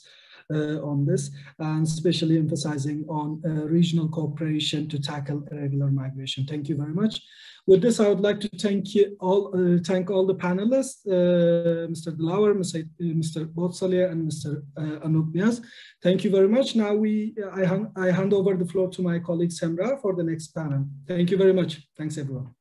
on this, and especially emphasizing on regional cooperation to tackle irregular migration. Thank you very much. With this, I would like to thank all the panelists, Mr. Delauer, Mr. Botsalia, and Mr. Anup Miaz. Thank you very much. Now I hand over the floor to my colleague Semra for the next panel. Thank you very much. Thanks, everyone.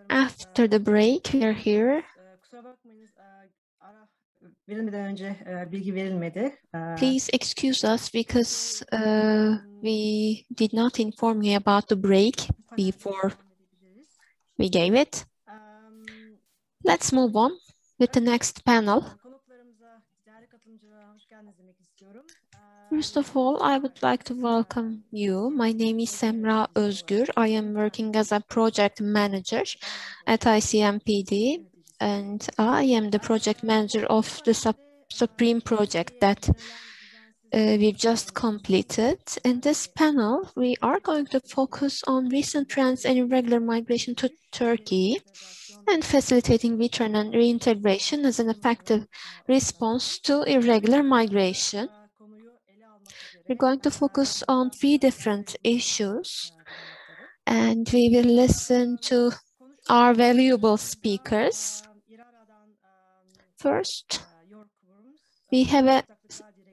After the break, we are here. Please excuse us because we did not inform you about the break before we gave it. Let's move on with the next panel. First of all, I would like to welcome you. My name is Semra Özgür. I am working as a project manager at ICMPD, and I am the project manager of the SUPREME project that we've just completed. In this panel, we are going to focus on recent trends in irregular migration to Turkey and facilitating return and reintegration as an effective response to irregular migration. We're going to focus on 3 different issues, and we will listen to our valuable speakers. First, we have a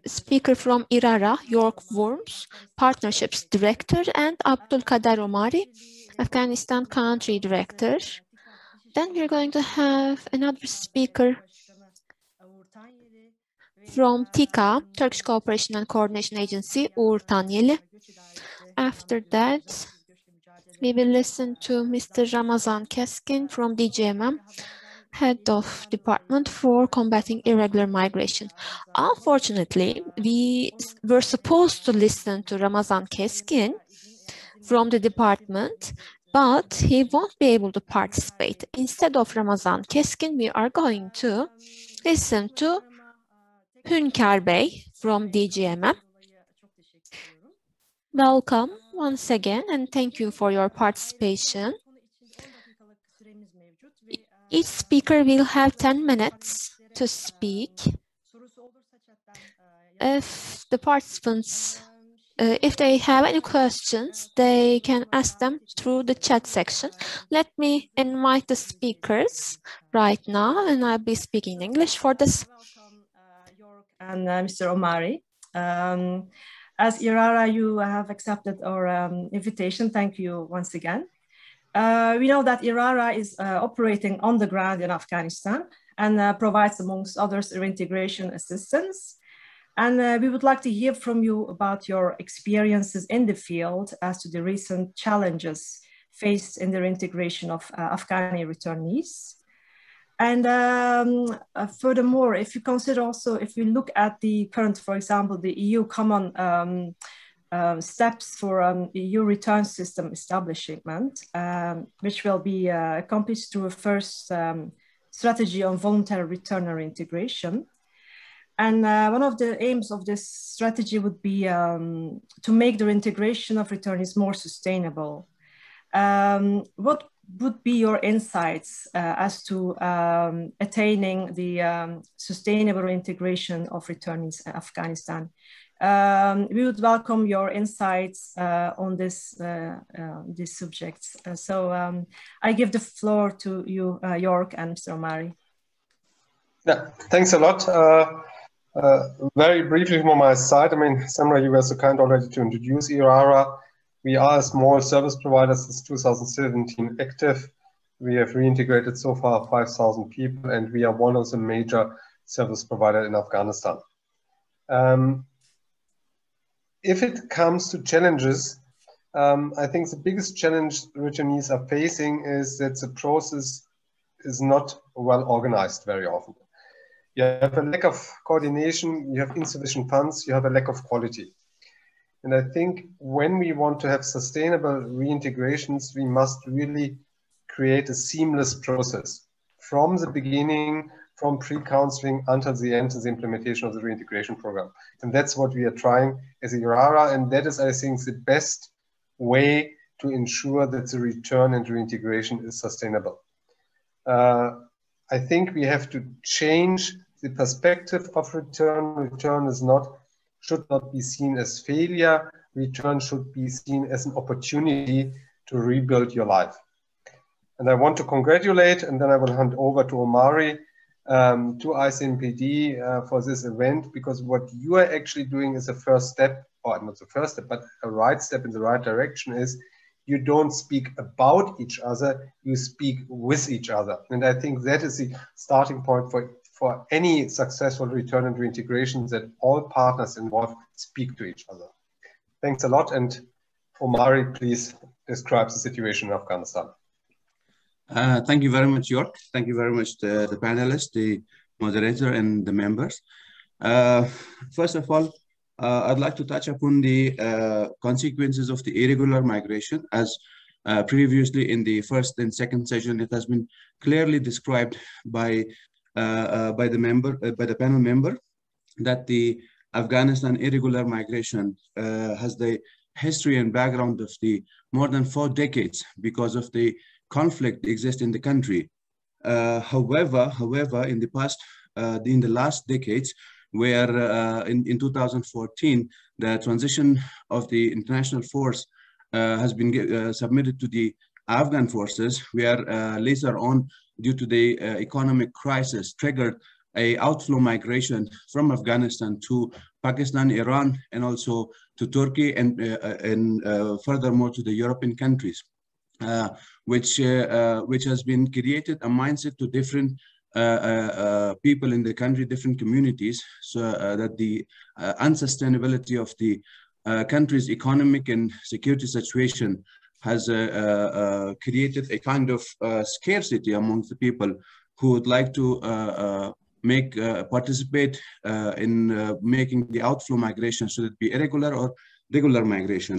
speaker from IRARA, York Worms, Partnerships Director, and Abdul Kader Omari, Afghanistan Country Director. Then we're going to have another speaker from TİKA, Turkish Cooperation and Coordination Agency, Uğur Tanyeli. After that, we will listen to Mr. Ramazan Keskin from DGMM, Head of Department for Combating Irregular Migration. Unfortunately, we were supposed to listen to Ramazan Keskin from the department, but he won't be able to participate. Instead of Ramazan Keskin, we are going to listen to Hünkar Bey from DGMM. Welcome once again, and thank you for your participation. Each speaker will have 10 minutes to speak. If the participants, if they have any questions, they can ask them through the chat section. Let me invite the speakers right now, and I'll be speaking English for this. Welcome, York and Mr. Omari. As IRARA, you have accepted our invitation. Thank you once again. We know that IRARA is operating on the ground in Afghanistan and provides, amongst others, reintegration assistance. And we would like to hear from you about your experiences in the field as to the recent challenges faced in the reintegration of Afghani returnees. And furthermore, if you consider also, if we look at the current, for example, the EU common steps for EU return system establishment, which will be accomplished through a first strategy on voluntary return or integration. And one of the aims of this strategy would be to make the reintegration of returnees more sustainable. What would be your insights as to attaining the sustainable reintegration of returnees in Afghanistan? We would welcome your insights on this these subjects. So I give the floor to you, York and Mr. Omari. Yeah, thanks a lot. Very briefly from my side, I mean, Samra, you were so kind already to introduce IRARA. We are a small service provider since 2017 active. We have reintegrated so far 5,000 people, and we are one of the major service providers in Afghanistan. If it comes to challenges, I think the biggest challenge returnees are facing is that the process is not well organized very often. You have a lack of coordination, you have insufficient funds, you have a lack of quality. And I think when we want to have sustainable reintegrations, we must really create a seamless process from the beginning, from pre-counseling until the end of the implementation of the reintegration program. And that's what we are trying as IRARA, and that is, I think, the best way to ensure that the return and reintegration is sustainable. I think we have to change the perspective of return. Return should not be seen as failure. Return should be seen as an opportunity to rebuild your life. And I want to congratulate, and then I will hand over to Omari, to ICMPD for this event, because what you are actually doing is a first step, or not the first step, but a right step in the right direction is you don't speak about each other, you speak with each other. And I think that is the starting point for any successful return and reintegration, that all partners involved speak to each other. Thanks a lot. And Omari, please describe the situation in Afghanistan. Thank you very much, York. Thank you very much, the panelists, the moderator, and the members. First of all, I'd like to touch upon the consequences of the irregular migration. As previously in the first and second session, it has been clearly described by the panel member that the Afghanistan irregular migration has the history and background of the more than 4 decades because of the conflict exists in the country. However, in the past, in the last decades, where in 2014, the transition of the international force has been submitted to the Afghan forces, where later on, due to the economic crisis, triggered a outflow migration from Afghanistan to Pakistan, Iran, and also to Turkey, and furthermore to the European countries, which has been created a mindset to different people in the country, different communities, so that the unsustainability of the country's economic and security situation has created a kind of scarcity amongst the people who would like to participate in making the outflow migration, should it be irregular or regular migration.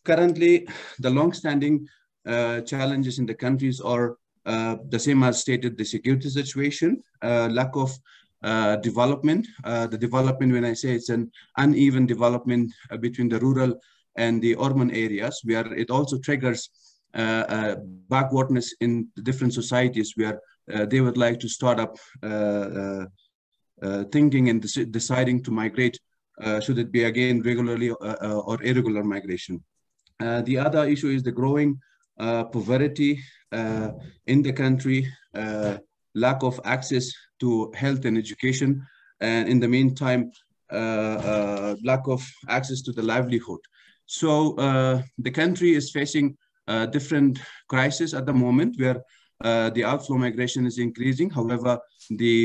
Currently, the long-standing challenges in the countries are the same as stated: the security situation, lack of development. The development, when I say it's an uneven development between the rural and the urban areas, where it also triggers backwardness in the different societies, where they would like to start up thinking and deciding to migrate, should it be again regularly or irregular migration. The other issue is the growing poverty in the country, lack of access to health and education, and in the meantime, lack of access to the livelihood. So the country is facing different crises at the moment, where the outflow migration is increasing. However, the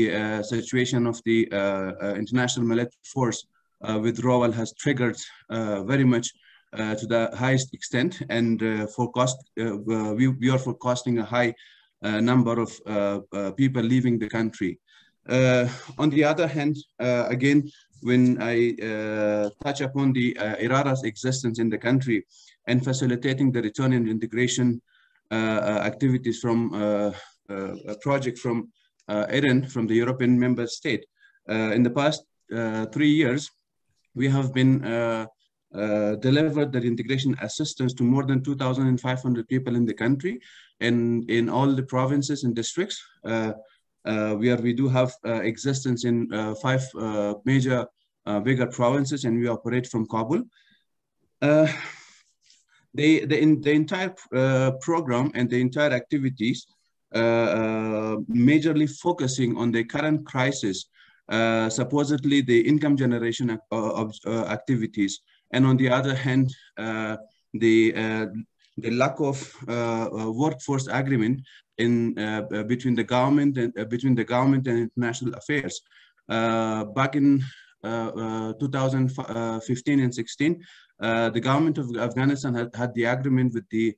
situation of the international military force withdrawal has triggered very much to the highest extent, and we are forecasting a high number of people leaving the country. On the other hand, again, when I touch upon the IRRA's existence in the country and facilitating the return and integration activities from a project from Iran, from the European member state, in the past 3 years, we have been delivered the integration assistance to more than 2,500 people in the country, and in all the provinces and districts, where we do have existence in 5 major bigger provinces, and we operate from Kabul. The entire program and the entire activities majorly focusing on the current crisis, supposedly the income generation activities, and on the other hand, the lack of workforce agreement in between the government and international affairs. Back in 2015 and 16, the government of Afghanistan had the agreement with the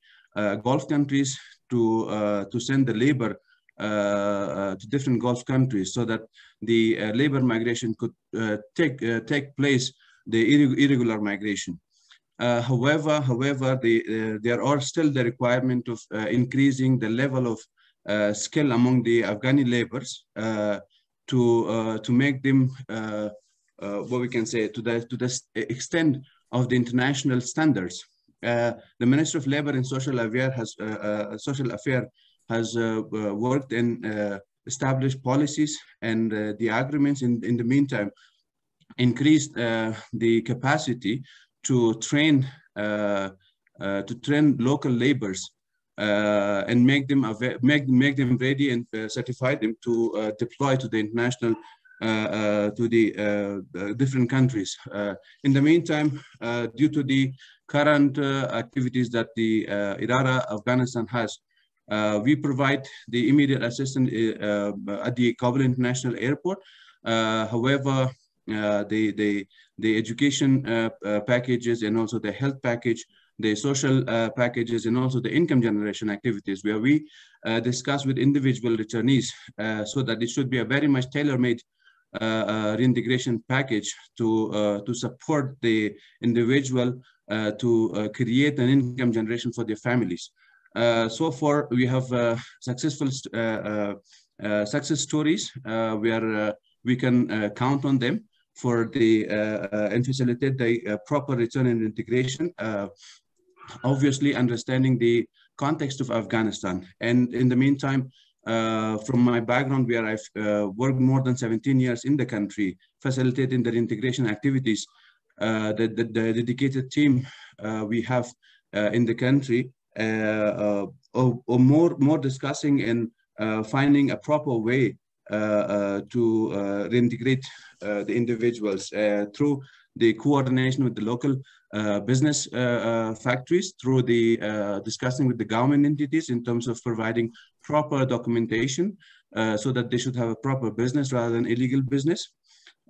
Gulf countries to send the labor to different Gulf countries, so that the labor migration could take place, the irregular migration. However, there are still the requirement of increasing the level of skill among the Afghani laborers to make them what we can say to the extent of the international standards. The Ministry of Labor and Social Affairs has worked and established policies, and the agreements in the meantime increased the capacity to train local laborers and make them ready and certify them to deploy to the international to the different countries. In the meantime, due to the current activities that the IRRA Afghanistan has, we provide the immediate assistance at the Kabul International Airport. However, the education packages, and also the health package, the social packages, and also the income generation activities, where we discuss with individual returnees so that it should be a very much tailor-made reintegration package to support the individual to create an income generation for their families. So far, we have successful success stories where we can count on them. for the and facilitate the proper return and integration. Obviously, understanding the context of Afghanistan. And in the meantime, from my background, where I've worked more than 17 years in the country, facilitating the integration activities, the dedicated team we have in the country, or more discussing and finding a proper way to reintegrate the individuals through the coordination with the local business factories, through the discussing with the government entities in terms of providing proper documentation so that they should have a proper business rather than illegal business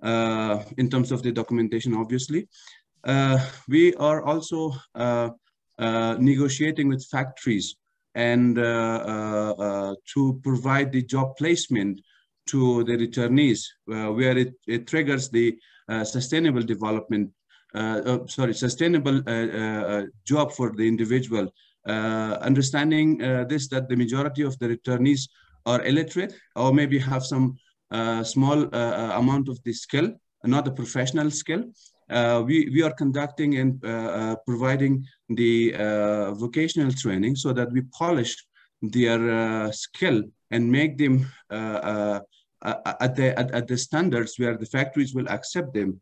in terms of the documentation, obviously. We are also negotiating with factories and to provide the job placement to the returnees, where it triggers the sustainable development, sustainable job for the individual. Understanding this, that the majority of the returnees are illiterate or maybe have some small amount of the skill, not a professional skill. We are conducting and providing the vocational training so that we polish their skill and make them at the standards where the factories will accept them.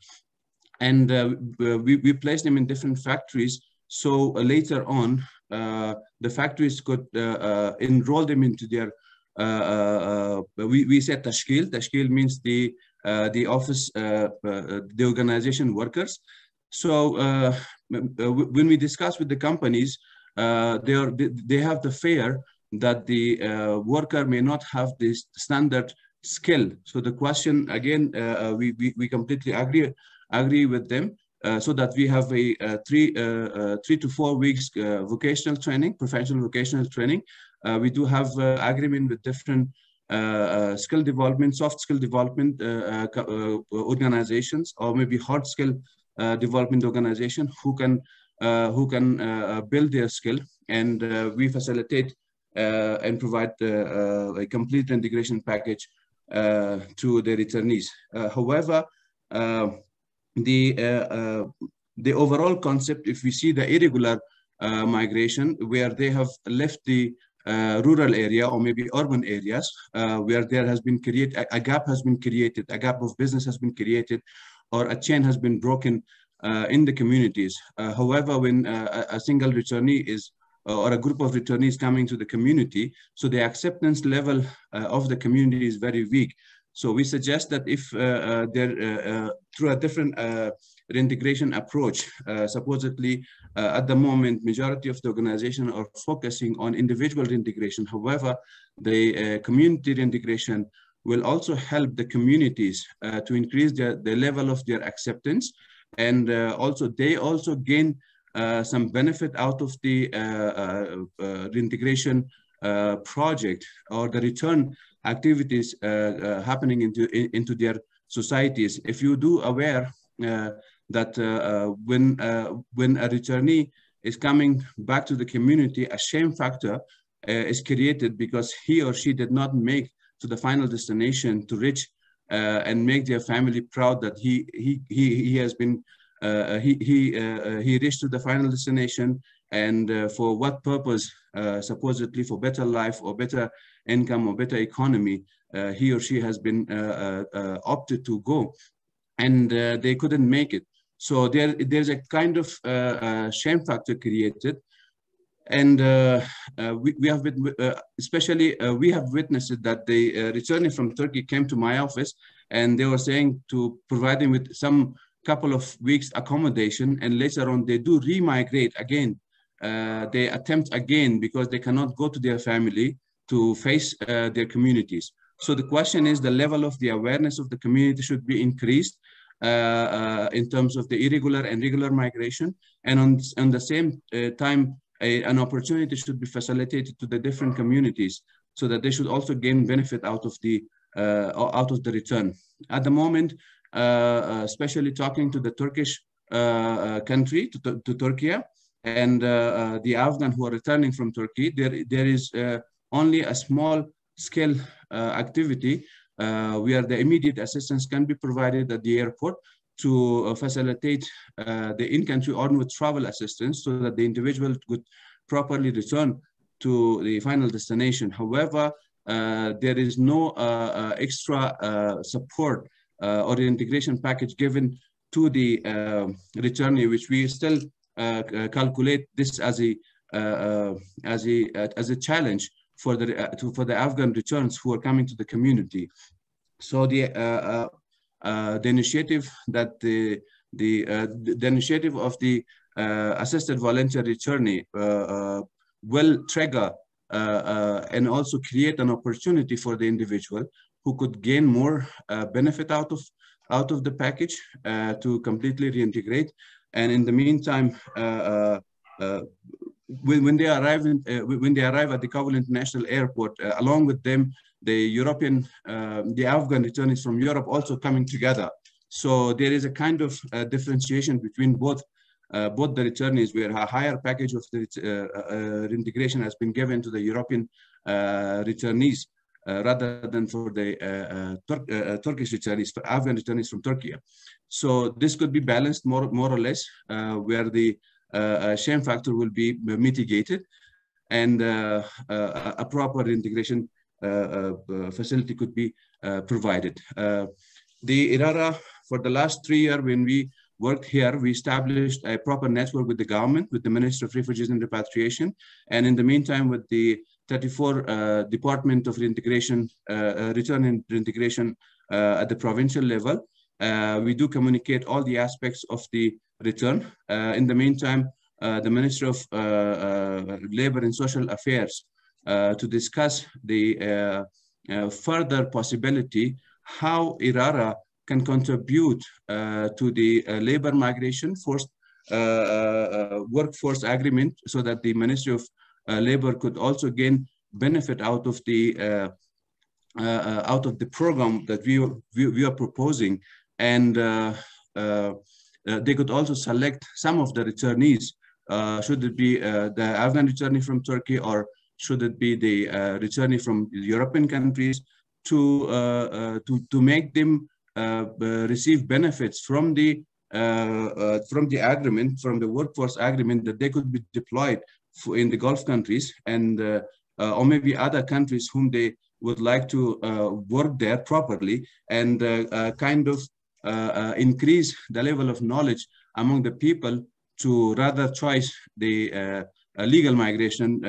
And we place them in different factories, so later on the factories could enroll them into their we said tashkil. Tashkil means the office, the organization workers. So when we discuss with the companies, they have the fear that the worker may not have this standard skill. So the question again, we completely agree with them, so that we have a 3 to 4 weeks vocational training, professional vocational training. We do have agreement with different skill development, soft skill development organizations, or maybe hard skill development organization who can build their skill, and we facilitate and provide a complete integration package to the returnees. However, the overall concept, if we see the irregular migration, where they have left the rural area or maybe urban areas, where there has been a gap has been created, a gap of business has been created, or a chain has been broken in the communities. However, when a single returnee is, or a group of returnees coming to the community, so the acceptance level of the community is very weak. So we suggest that if through a different reintegration approach, supposedly at the moment, majority of the organization are focusing on individual reintegration. However, the community reintegration will also help the communities to increase the level of their acceptance, and also they also gain some benefit out of the reintegration project or the return activities happening into their societies. If you do aware that when a returnee is coming back to the community, a shame factor is created because he or she did not make to the final destination to reach and make their family proud that he has been he reached to the final destination, and for what purpose, supposedly for better life or better income or better economy, he or she has been opted to go, and they couldn't make it. So there's a kind of shame factor created, and we have been, especially we have witnessed that the returning from Turkey came to my office, and they were saying to provide them with some couple of weeks accommodation, and later on they do remigrate again. They attempt again because they cannot go to their family to face their communities. So the question is, the level of the awareness of the community should be increased in terms of the irregular and regular migration, and on the same time, an opportunity should be facilitated to the different communities so that they should also gain benefit out of the return. At the moment, especially talking to the Turkish country, to Turkey, and the Afghan who are returning from Turkey, there is only a small scale activity where the immediate assistance can be provided at the airport. to facilitate the in-country onward travel assistance so that the individual could properly return to the final destination. However, there is no extra support or the integration package given to the returnee, which we still calculate this as a challenge for the Afghan returns who are coming to the community. So the initiative that the initiative of the assisted volunteer returnee will trigger and also create an opportunity for the individual who could gain more benefit out of the package to completely reintegrate. And in the meantime, when they arrive at the Kabul International Airport, along with them, the Afghan returnees from Europe also coming together. So there is a kind of differentiation between both the returnees, where a higher package of the reintegration has been given to the European returnees rather than for the Turkish returnees, for Afghan returnees from Turkey. So this could be balanced more or less, where the shame factor will be mitigated, and a proper integration facility could be provided. The IRARA, for the last 3 years when we worked here, we established a proper network with the government, with the Ministry of Refugees and Repatriation, and in the meantime with the 34 Department of Reintegration, Return and Reintegration at the provincial level. We do communicate all the aspects of the return. In the meantime, the Ministry of Labor and Social Affairs to discuss the further possibility how IRARA can contribute to the labor migration workforce agreement, so that the Ministry of Labor could also gain benefit out of the program that we are proposing, and they could also select some of the returnees. Should it be the Afghan returnee from Turkey, or should it be the returnee from European countries, to make them receive benefits from the agreement, from the workforce agreement, that they could be deployed in the Gulf countries, and or maybe other countries whom they would like to work there properly, and kind of increase the level of knowledge among the people to rather choose the legal migration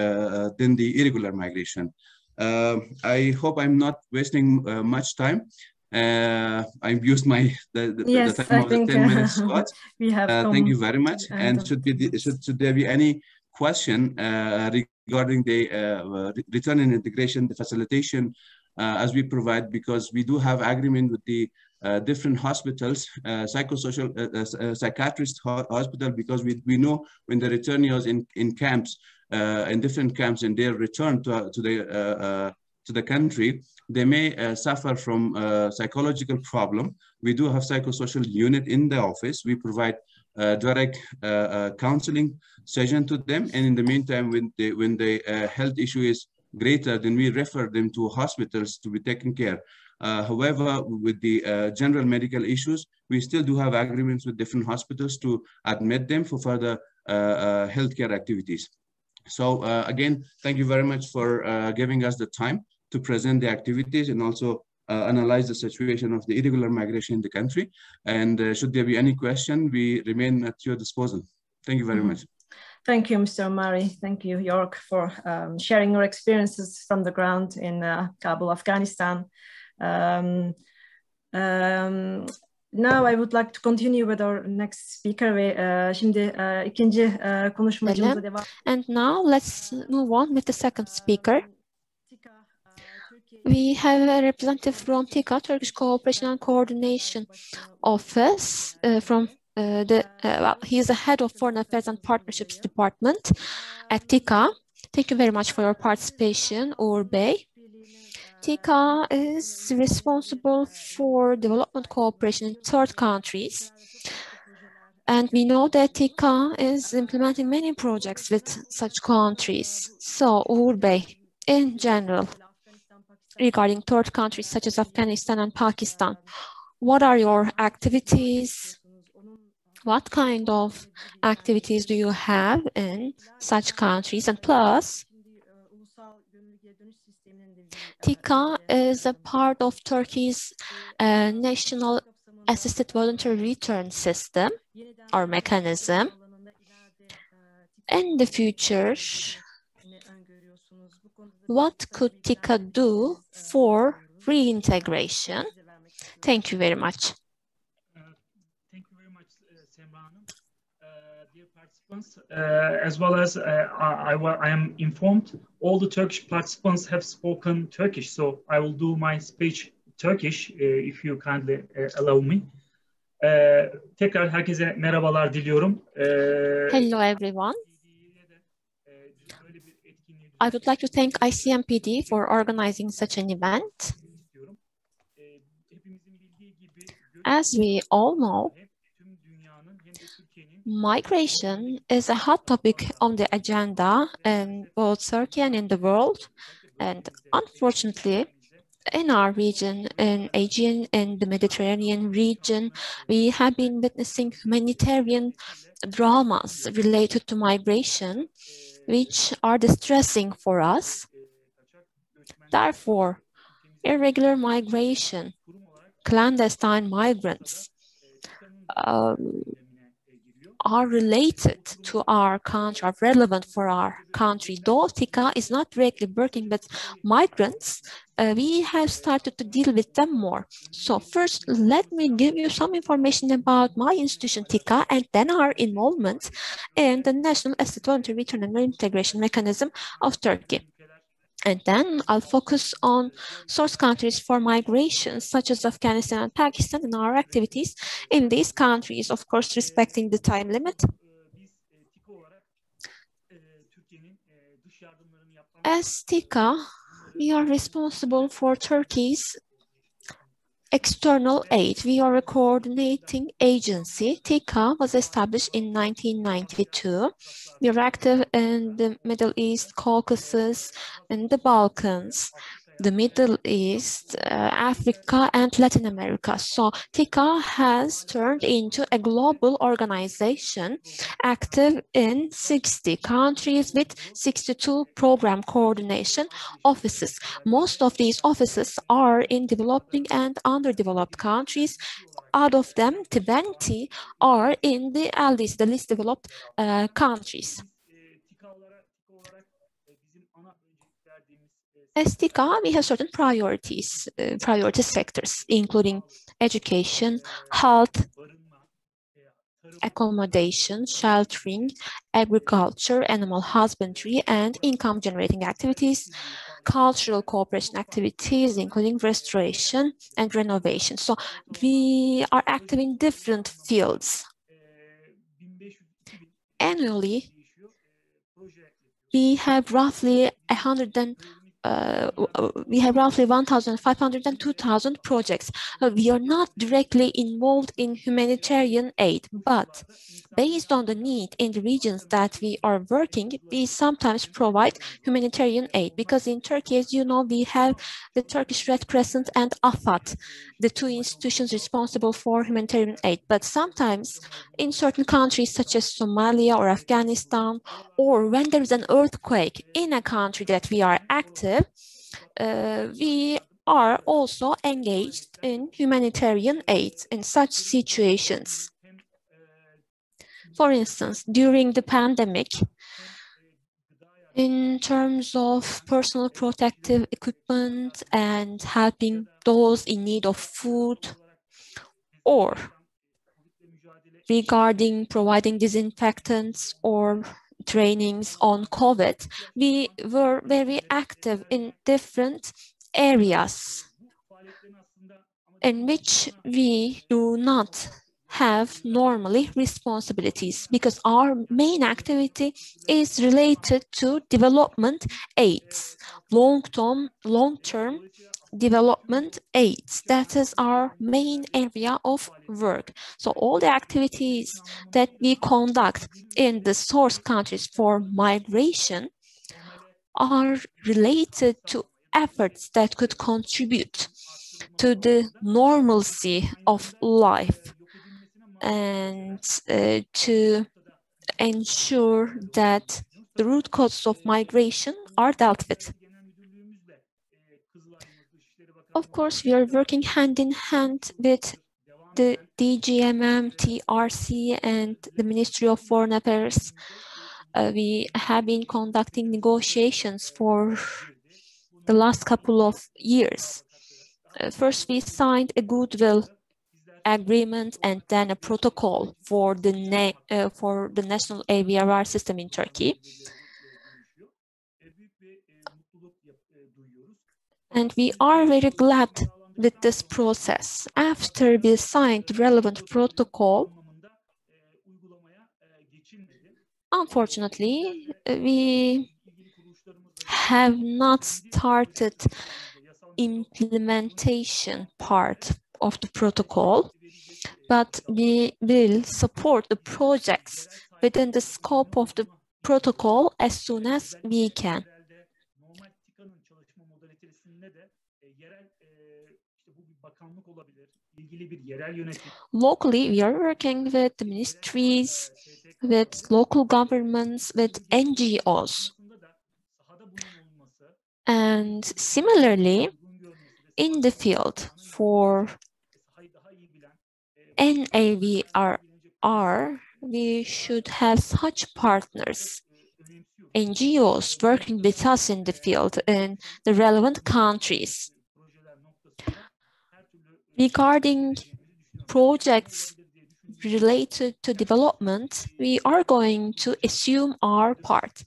than the irregular migration. I hope I'm not wasting much time. I've used the time of the 10-minute slot. We have thank you very much. And should there be any question regarding the return and integration, the facilitation as we provide, because we do have agreement with the different hospitals, psychosocial, psychiatrist hospital, because we know when the returnees in camps, in different camps, and they return to the country, they may suffer from psychological problem. We do have psychosocial unit in the office. We provide direct counseling session to them, and in the meantime, when the health issue is greater, then we refer them to hospitals to be taken care. However, with the general medical issues, we still do have agreements with different hospitals to admit them for further healthcare activities. So again, thank you very much for giving us the time to present the activities and also analyze the situation of the irregular migration in the country. And should there be any question, we remain at your disposal. Thank you very much. Thank you, Mr. Omari. Thank you, York, for sharing your experiences from the ground in Kabul, Afghanistan. Now I would like to continue with our next speaker. Şimdi ikinci konuşmacımıza devam. And now let's move on with the second speaker. We have a representative from TICA, Turkish Cooperation and Coordination Office, from he is the head of Foreign Affairs and Partnerships Department at TICA. Thank you very much for your participation, Uğur Bey. TICA is responsible for development cooperation in third countries. And we know that TICA is implementing many projects with such countries. So, Uğur Bey, in general, regarding third countries such as Afghanistan and Pakistan, What are your activities? What kind of activities do you have in such countries? And plus, TICA is a part of Turkey's national assisted voluntary return system or mechanism. In the future, what could TICA do for reintegration? Thank you very much. Thank you very much, Semra Hanım. Dear participants, as well as I am informed, all the Turkish participants have spoken Turkish, so I will do my speech Turkish, if you kindly allow me. Tekrar herkese merhabalar diliyorum. Hello everyone. I would like to thank ICMPD for organizing such an event. As we all know, migration is a hot topic on the agenda in both Turkey and in the world. And unfortunately, in our region, in Aegean and the Mediterranean region, we have been witnessing humanitarian dramas related to migration, which are distressing for us. Therefore, irregular migration, clandestine migrants, are related to our country, are relevant for our country. Though TICA is not directly working with migrants, we have started to deal with them more. So first, let me give you some information about my institution, TICA, and then our involvement in the National Assisted Voluntary Return and Reintegration Mechanism of Turkey. And then I'll focus on source countries for migration, such as Afghanistan and Pakistan, and our activities in these countries, of course, respecting the time limit. As TICA, we are responsible for Turkey's external aid. We are a coordinating agency. TICA was established in 1992. We are active in the Middle East, Caucasus, and the Balkans, the Middle East, Africa, and Latin America. So TICA has turned into a global organization active in 60 countries with 62 program coordination offices. Most of these offices are in developing and underdeveloped countries. Out of them, 20 are in the LDC, the least developed countries. As TICA, we have certain priorities, priority sectors, including education, health, accommodation, sheltering, agriculture, animal husbandry, and income-generating activities, cultural cooperation activities, including restoration and renovation. So we are active in different fields. Annually, we have roughly 1,500 and 2,000 projects. We are not directly involved in humanitarian aid, but based on the need in the regions that we are working, we sometimes provide humanitarian aid, because in Turkey, as you know, we have the Turkish Red Crescent and AFAD, the two institutions responsible for humanitarian aid. But sometimes in certain countries such as Somalia or Afghanistan, or when there is an earthquake in a country that we are active, we are also engaged in humanitarian aid in such situations. For instance, during the pandemic, in terms of personal protective equipment and helping those in need of food, or regarding providing disinfectants or trainings on COVID, we were very active in different areas in which we do not have normally responsibilities, because our main activity is related to development aids, long-term development aids. That is our main area of work. So all the activities that we conduct in the source countries for migration are related to efforts that could contribute to the normalcy of life and to ensure that the root causes of migration are dealt with. Of course, we are working hand in hand with the DGMM, TRC, and the Ministry of Foreign Affairs. We have been conducting negotiations for the last couple of years. First, we signed a goodwill agreement and then a protocol for the national AVRR system in Turkey. And we are very glad with this process. After we signed the relevant protocol, unfortunately, we have not started implementation part of the protocol, but we will support the projects within the scope of the protocol as soon as we can. Locally, we are working with the ministries, with local governments, with NGOs. And similarly, in the field for NAVRR, we should have such partners, NGOs working with us in the field in the relevant countries. Regarding projects related to development, we are going to assume our part.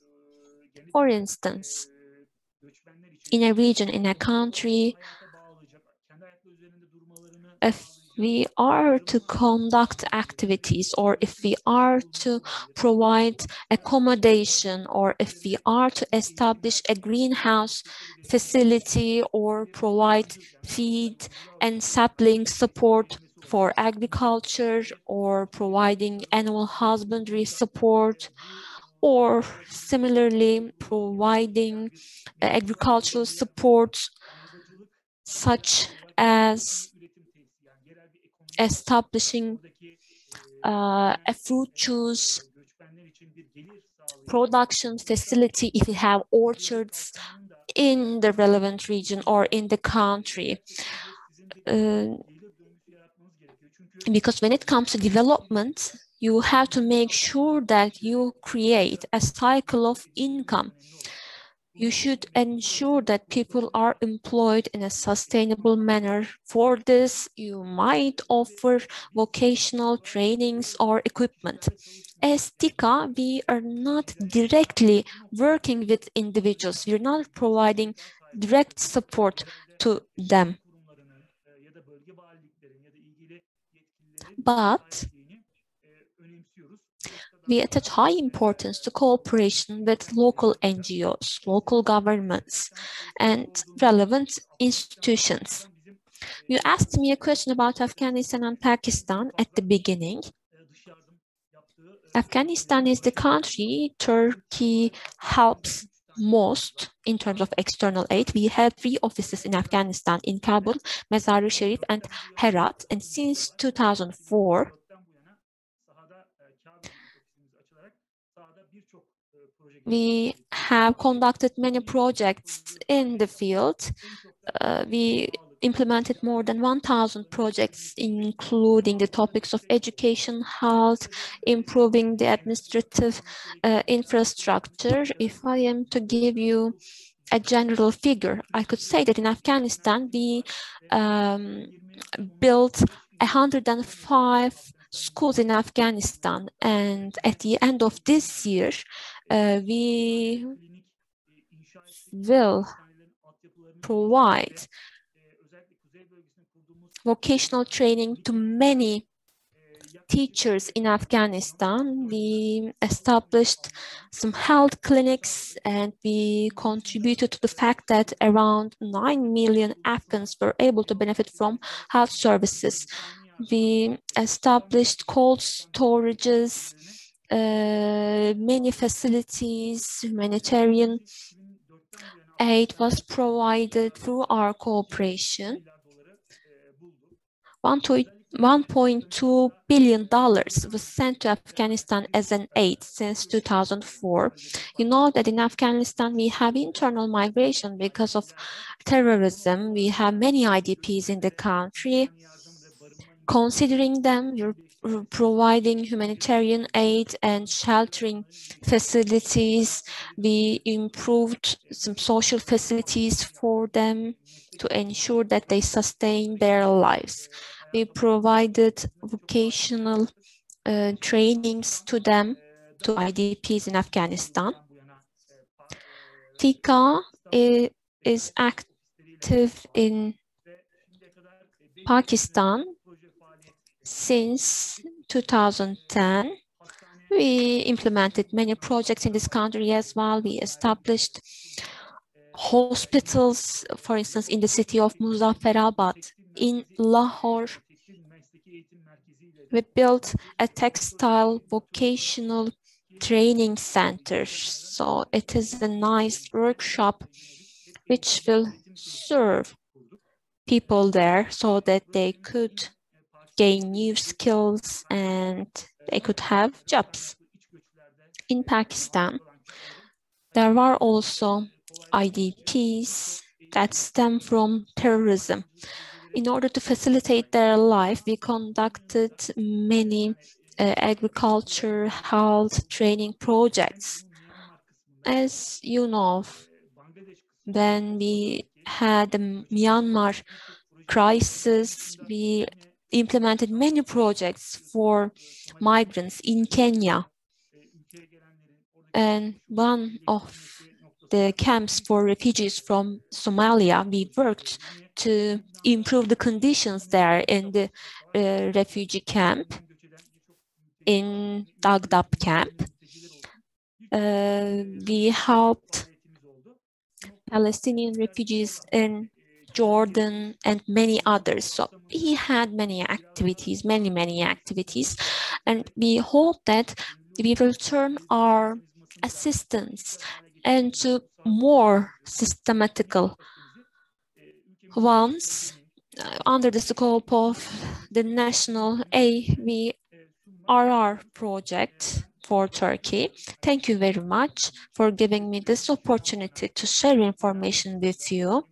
For instance, in a region, in a country, if we are to conduct activities, or if we are to provide accommodation, or if we are to establish a greenhouse facility or provide feed and sapling support for agriculture, or providing animal husbandry support, or similarly providing agricultural support such as establishing a fruit juice production facility if you have orchards in the relevant region or in the country. Because when it comes to development, you have to make sure that you create a cycle of income. You should ensure that people are employed in a sustainable manner. For this, you might offer vocational trainings or equipment. As TICA, we are not directly working with individuals. We are not providing direct support to them. But we attach high importance to cooperation with local NGOs, local governments, and relevant institutions. You asked me a question about Afghanistan and Pakistan at the beginning. Afghanistan is the country Turkey helps most in terms of external aid. We have 3 offices in Afghanistan, in Kabul, Mazar-i-Sharif, and Herat. And since 2004, we have conducted many projects in the field. We implemented more than 1,000 projects, including the topics of education, health, improving the administrative infrastructure. If I am to give you a general figure, I could say that in Afghanistan, we built 105 schools in Afghanistan, and at the end of this year, we will provide vocational training to many teachers in Afghanistan. We established some health clinics, and we contributed to the fact that around 9 million Afghans were able to benefit from health services. We established cold storages, many facilities, humanitarian aid was provided through our cooperation. $1.2 billion was sent to Afghanistan as an aid since 2004. You know that in Afghanistan, we have internal migration because of terrorism. We have many IDPs in the country. Considering them, we're providing humanitarian aid and sheltering facilities. We improved some social facilities for them to ensure that they sustain their lives. We provided vocational trainings to them, to IDPs in Afghanistan. TICA is active in Pakistan since 2010. We implemented many projects in this country as well. We established hospitals, for instance, in the city of Muzaffarabad, in Lahore. We built a textile vocational training center. So it is a nice workshop which will serve people there so that they could gain new skills and they could have jobs. In Pakistan, there are also IDPs that stem from terrorism. In order to facilitate their life, we conducted many agriculture, health training projects. As you know, when we had the Myanmar crisis, we implemented many projects for migrants in Kenya. And one of the camps for refugees from Somalia, we worked to improve the conditions there in the refugee camp, in Dagdab camp. We helped Palestinian refugees in Jordan and many others. So we had many activities, many activities, and we hope that we will turn our assistance into more systematical ones under the scope of the national AVRR project for Turkey. Thank you very much for giving me this opportunity to share information with you.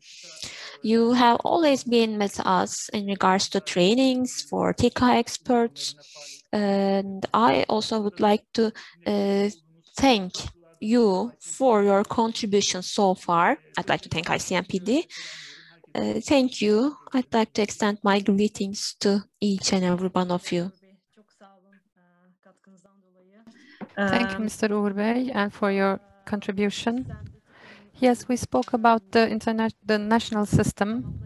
You have always been with us in regards to trainings for TICA experts. And I also would like to thank you for your contribution so far. I'd like to thank ICMPD. Thank you. I'd like to extend my greetings to each and every one of you. Thank you, Mr. Uğur Bey, and for your contribution. Yes, we spoke about the national system,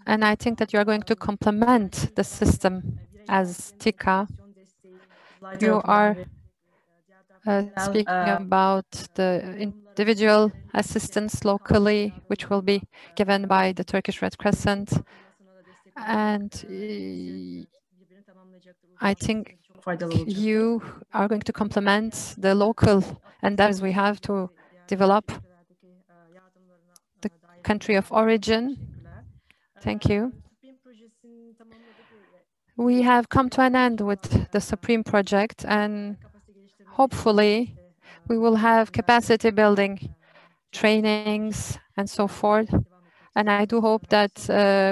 and I think that you are going to complement the system as TICA. You are speaking about the individual assistance locally, which will be given by the Turkish Red Crescent. And I think you are going to complement the local endeavors we have to develop the country of origin. Thank you. We have come to an end with the SUPREME project, and hopefully we will have capacity building trainings and so forth. And I do hope that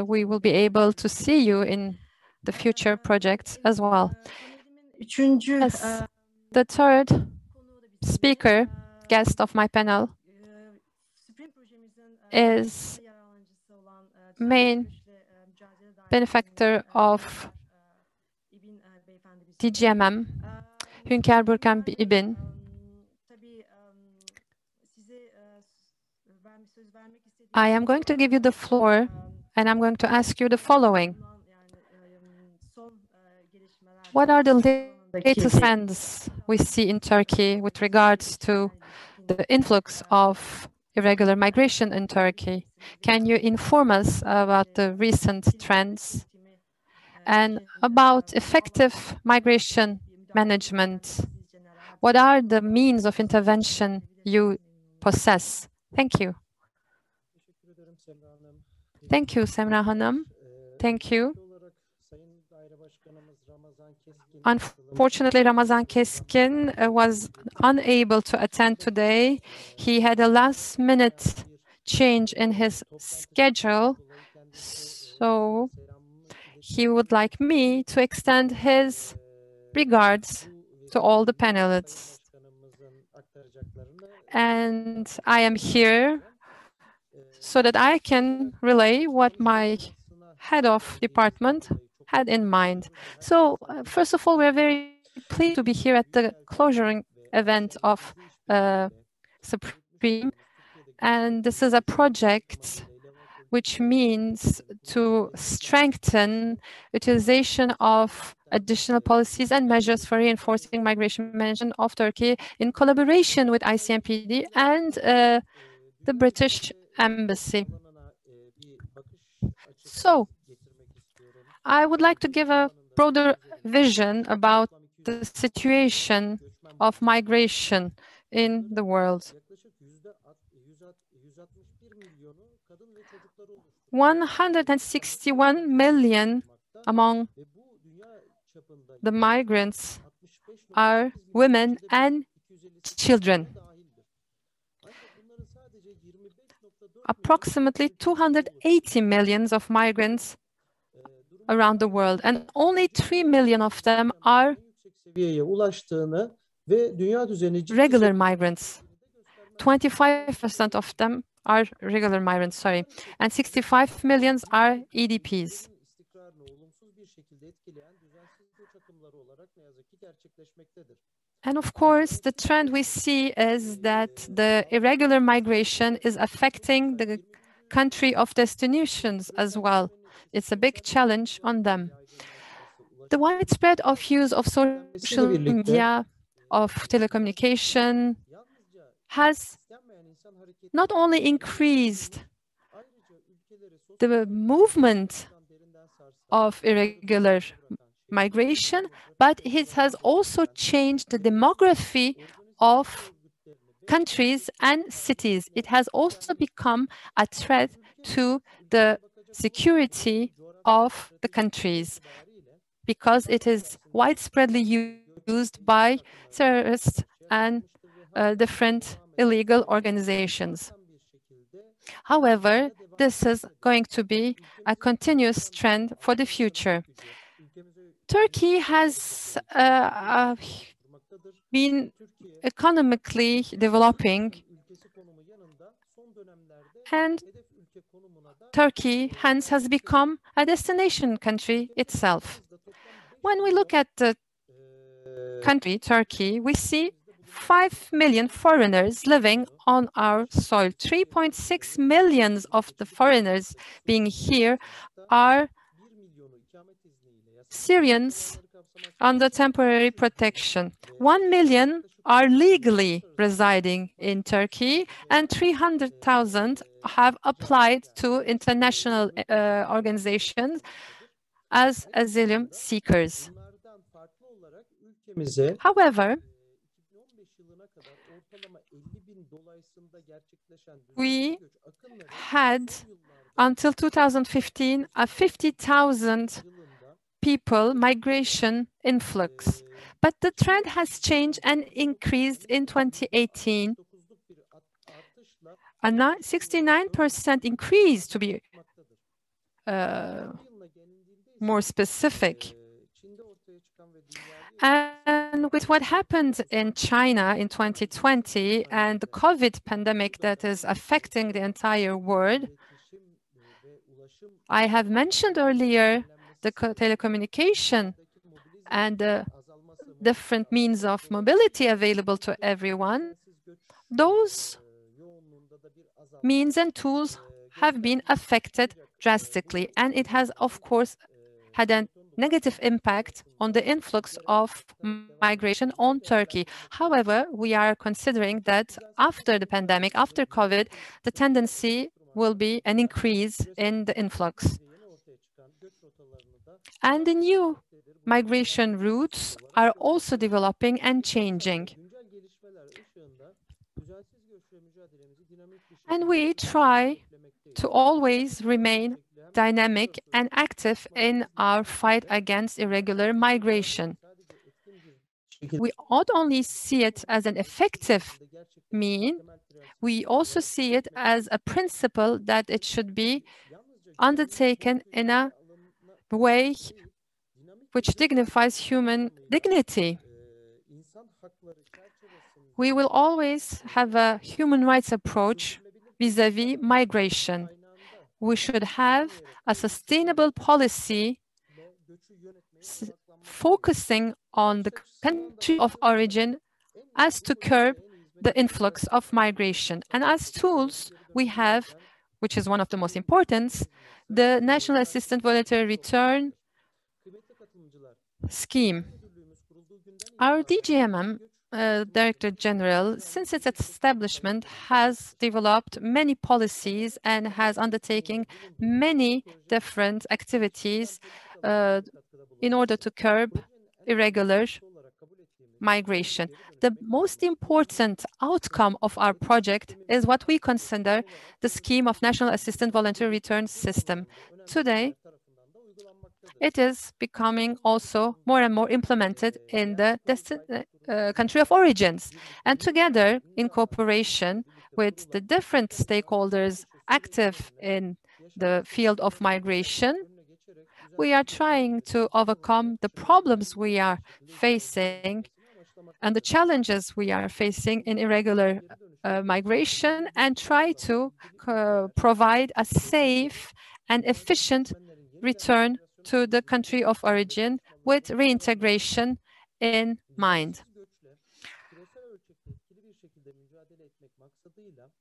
we will be able to see you in the future projects as well. As the third speaker, guest of my panel, is main benefactor of DGMM, Hünkar Burkan İbn. I am going to give you the floor, and I'm going to ask you the following. What are the latest trends we see in Turkey with regards to the influx of irregular migration in Turkey? Can you inform us about the recent trends and about effective migration management? What are the means of intervention you possess? Thank you. Thank you, Semra Hanım. Thank you. Unfortunately, Ramazan Keskin was unable to attend today. He had a last-minute change in his schedule, so he would like me to extend his regards to all the panelists. And I am here so that I can relay what my head of department had in mind. So first of all, we're very pleased to be here at the closing event of SUPREME. And this is a project which means to strengthen utilization of additional policies and measures for reinforcing migration management of Turkey in collaboration with ICMPD and the British Embassy. So, I would like to give a broader vision about the situation of migration in the world. 161 million among the migrants are women and children. Approximately 280 million of migrants around the world, and only 3 million of them are regular migrants. 25% of them are regular migrants, sorry, and 65 million are EDPs. And of course, the trend we see is that the irregular migration is affecting the country of destinations as well. It's a big challenge on them. The widespread of use of social media, of telecommunication, has not only increased the movement of irregular migration, but it has also changed the demography of countries and cities. It has also become a threat to the security of the countries because it is widespreadly used by terrorists and different illegal organizations. However, this is going to be a continuous trend for the future. Turkey has been economically developing, and Turkey hence has become a destination country itself. When we look at the country, Turkey, we see 5 million foreigners living on our soil. 3.6 million of the foreigners being here are Syrians under temporary protection. 1 million are legally residing in Turkey, and 300,000 have applied to international organizations as asylum seekers. However, we had, until 2015, a 50,000 people migration influx. But the trend has changed and increased in 2018. A 69% increase, to be more specific. And with what happened in China in 2020 and the COVID pandemic that is affecting the entire world, I have mentioned earlier the telecommunication and the different means of mobility available to everyone. Those means and tools have been affected drastically, and it has, of course, had a negative impact on the influx of migration on Turkey. However, we are considering that after the pandemic, after COVID, the tendency will be an increase in the influx. And the new migration routes are also developing and changing. And we try to always remain dynamic and active in our fight against irregular migration. We not only see it as an effective mean, we also see it as a principle that it should be undertaken in a way which dignifies human dignity. We will always have a human rights approach vis-à-vis migration. We should have a sustainable policy focusing on the country of origin as to curb the influx of migration. And as tools, we have, which is one of the most important, the National Assistant Voluntary Return scheme. Our DGMM, Director General, since its establishment, has developed many policies and has undertaken many different activities in order to curb irregular migration. The most important outcome of our project is what we consider the scheme of National Assistant Voluntary Return System. Today, it is becoming also more and more implemented in the country of origins. And together, in cooperation with the different stakeholders active in the field of migration, we are trying to overcome the problems we are facing and the challenges we are facing in irregular migration and try to provide a safe and efficient return to the country of origin with reintegration in mind.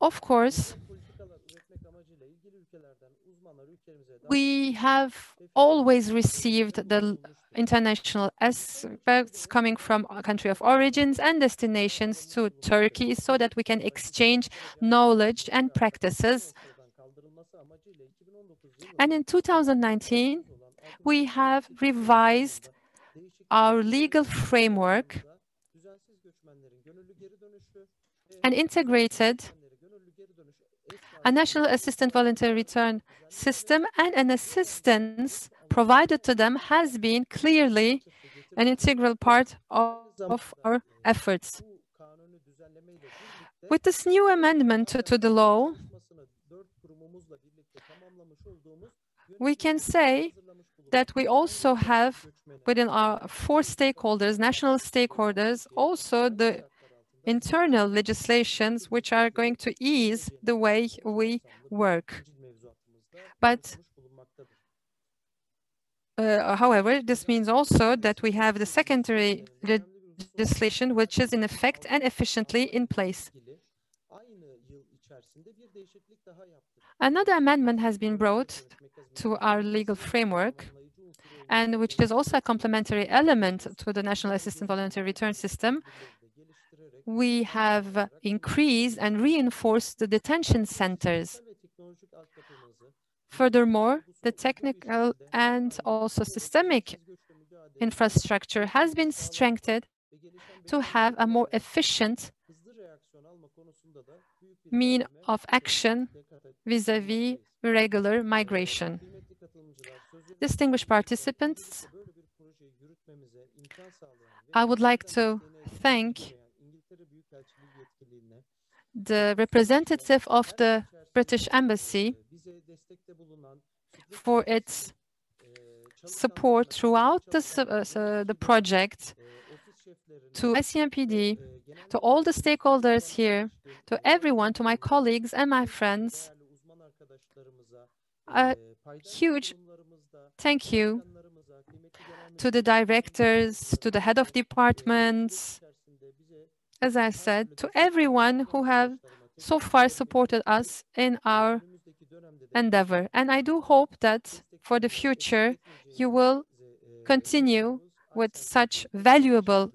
Of course, we have always received the international experts coming from a country of origins and destinations to Turkey so that we can exchange knowledge and practices. And in 2019, we have revised our legal framework and integrated a National Assistant Voluntary Return system, and an assistance provided to them has been clearly an integral part of our efforts. With this new amendment to the law, we can say that we also have within our 4 stakeholders, national stakeholders, also the internal legislations which are going to ease the way we work. But however, this means also that we have the secondary legislation which is in effect and efficiently in place. Another amendment has been brought to our legal framework, and which is also a complementary element to the National Assistant Voluntary Return System. We have increased and reinforced the detention centers. Furthermore, the technical and also systemic infrastructure has been strengthened to have a more efficient mean of action vis-à-vis irregular migration. Distinguished participants, I would like to thank the representative of the British Embassy for its support throughout the project, to ICMPD, to all the stakeholders here, to everyone, to my colleagues and my friends. A huge thank you to the directors, to the head of departments, as I said, to everyone who have so far supported us in our endeavor. And I do hope that for the future, you will continue with such valuable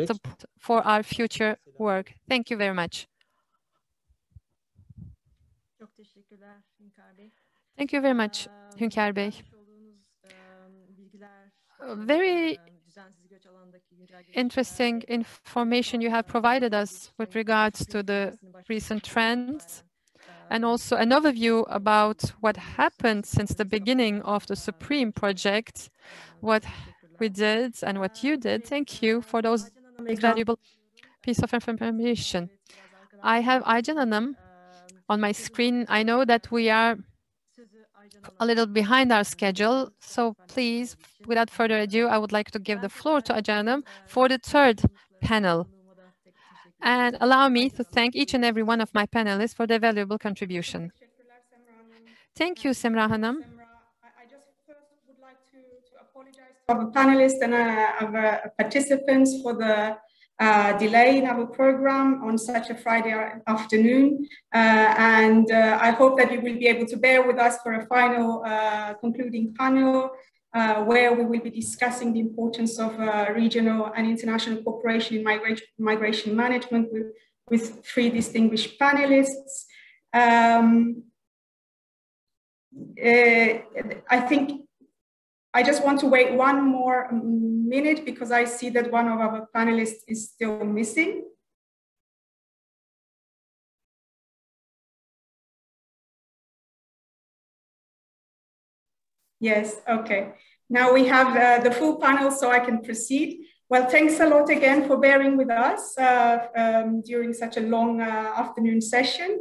support for our future work. Thank you very much. Thank you very much, Hünkar Bey. Very interesting information you have provided us with regards to the recent trends, and also an overview about what happened since the beginning of the SUPREME project, what we did and what you did. Thank you for those valuable piece of information. I have Aycan Hanım on my screen. I know that we are a little behind our schedule, so please, without further ado, I would like to give the floor to Aycan Hanım for the third panel. And allow me to thank each and every one of my panelists for their valuable contribution. Thank you, Semra Hanım. I just first would like to apologize to our panelists and our participants for the delay in our program on such a Friday afternoon. I hope that you will be able to bear with us for a final concluding panel where we will be discussing the importance of regional and international cooperation in migration management with three distinguished panelists. I think I just want to wait one more minute because I see that one of our panelists is still missing. Yes, okay. Now we have the full panel, so I can proceed. Well, thanks a lot again for bearing with us during such a long afternoon session.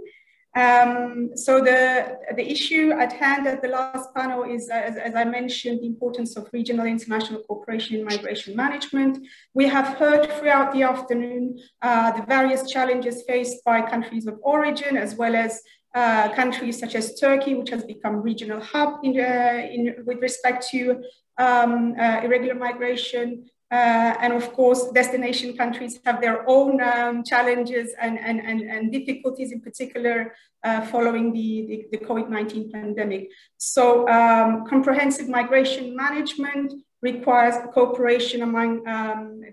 So the issue at hand at the last panel is, as I mentioned, the importance of regional international cooperation in migration management. We have heard throughout the afternoon the various challenges faced by countries of origin, as well as countries such as Turkey, which has become regional hub with respect to irregular migration. And of course, destination countries have their own challenges and difficulties, in particular, following the COVID-19 pandemic. So comprehensive migration management requires cooperation among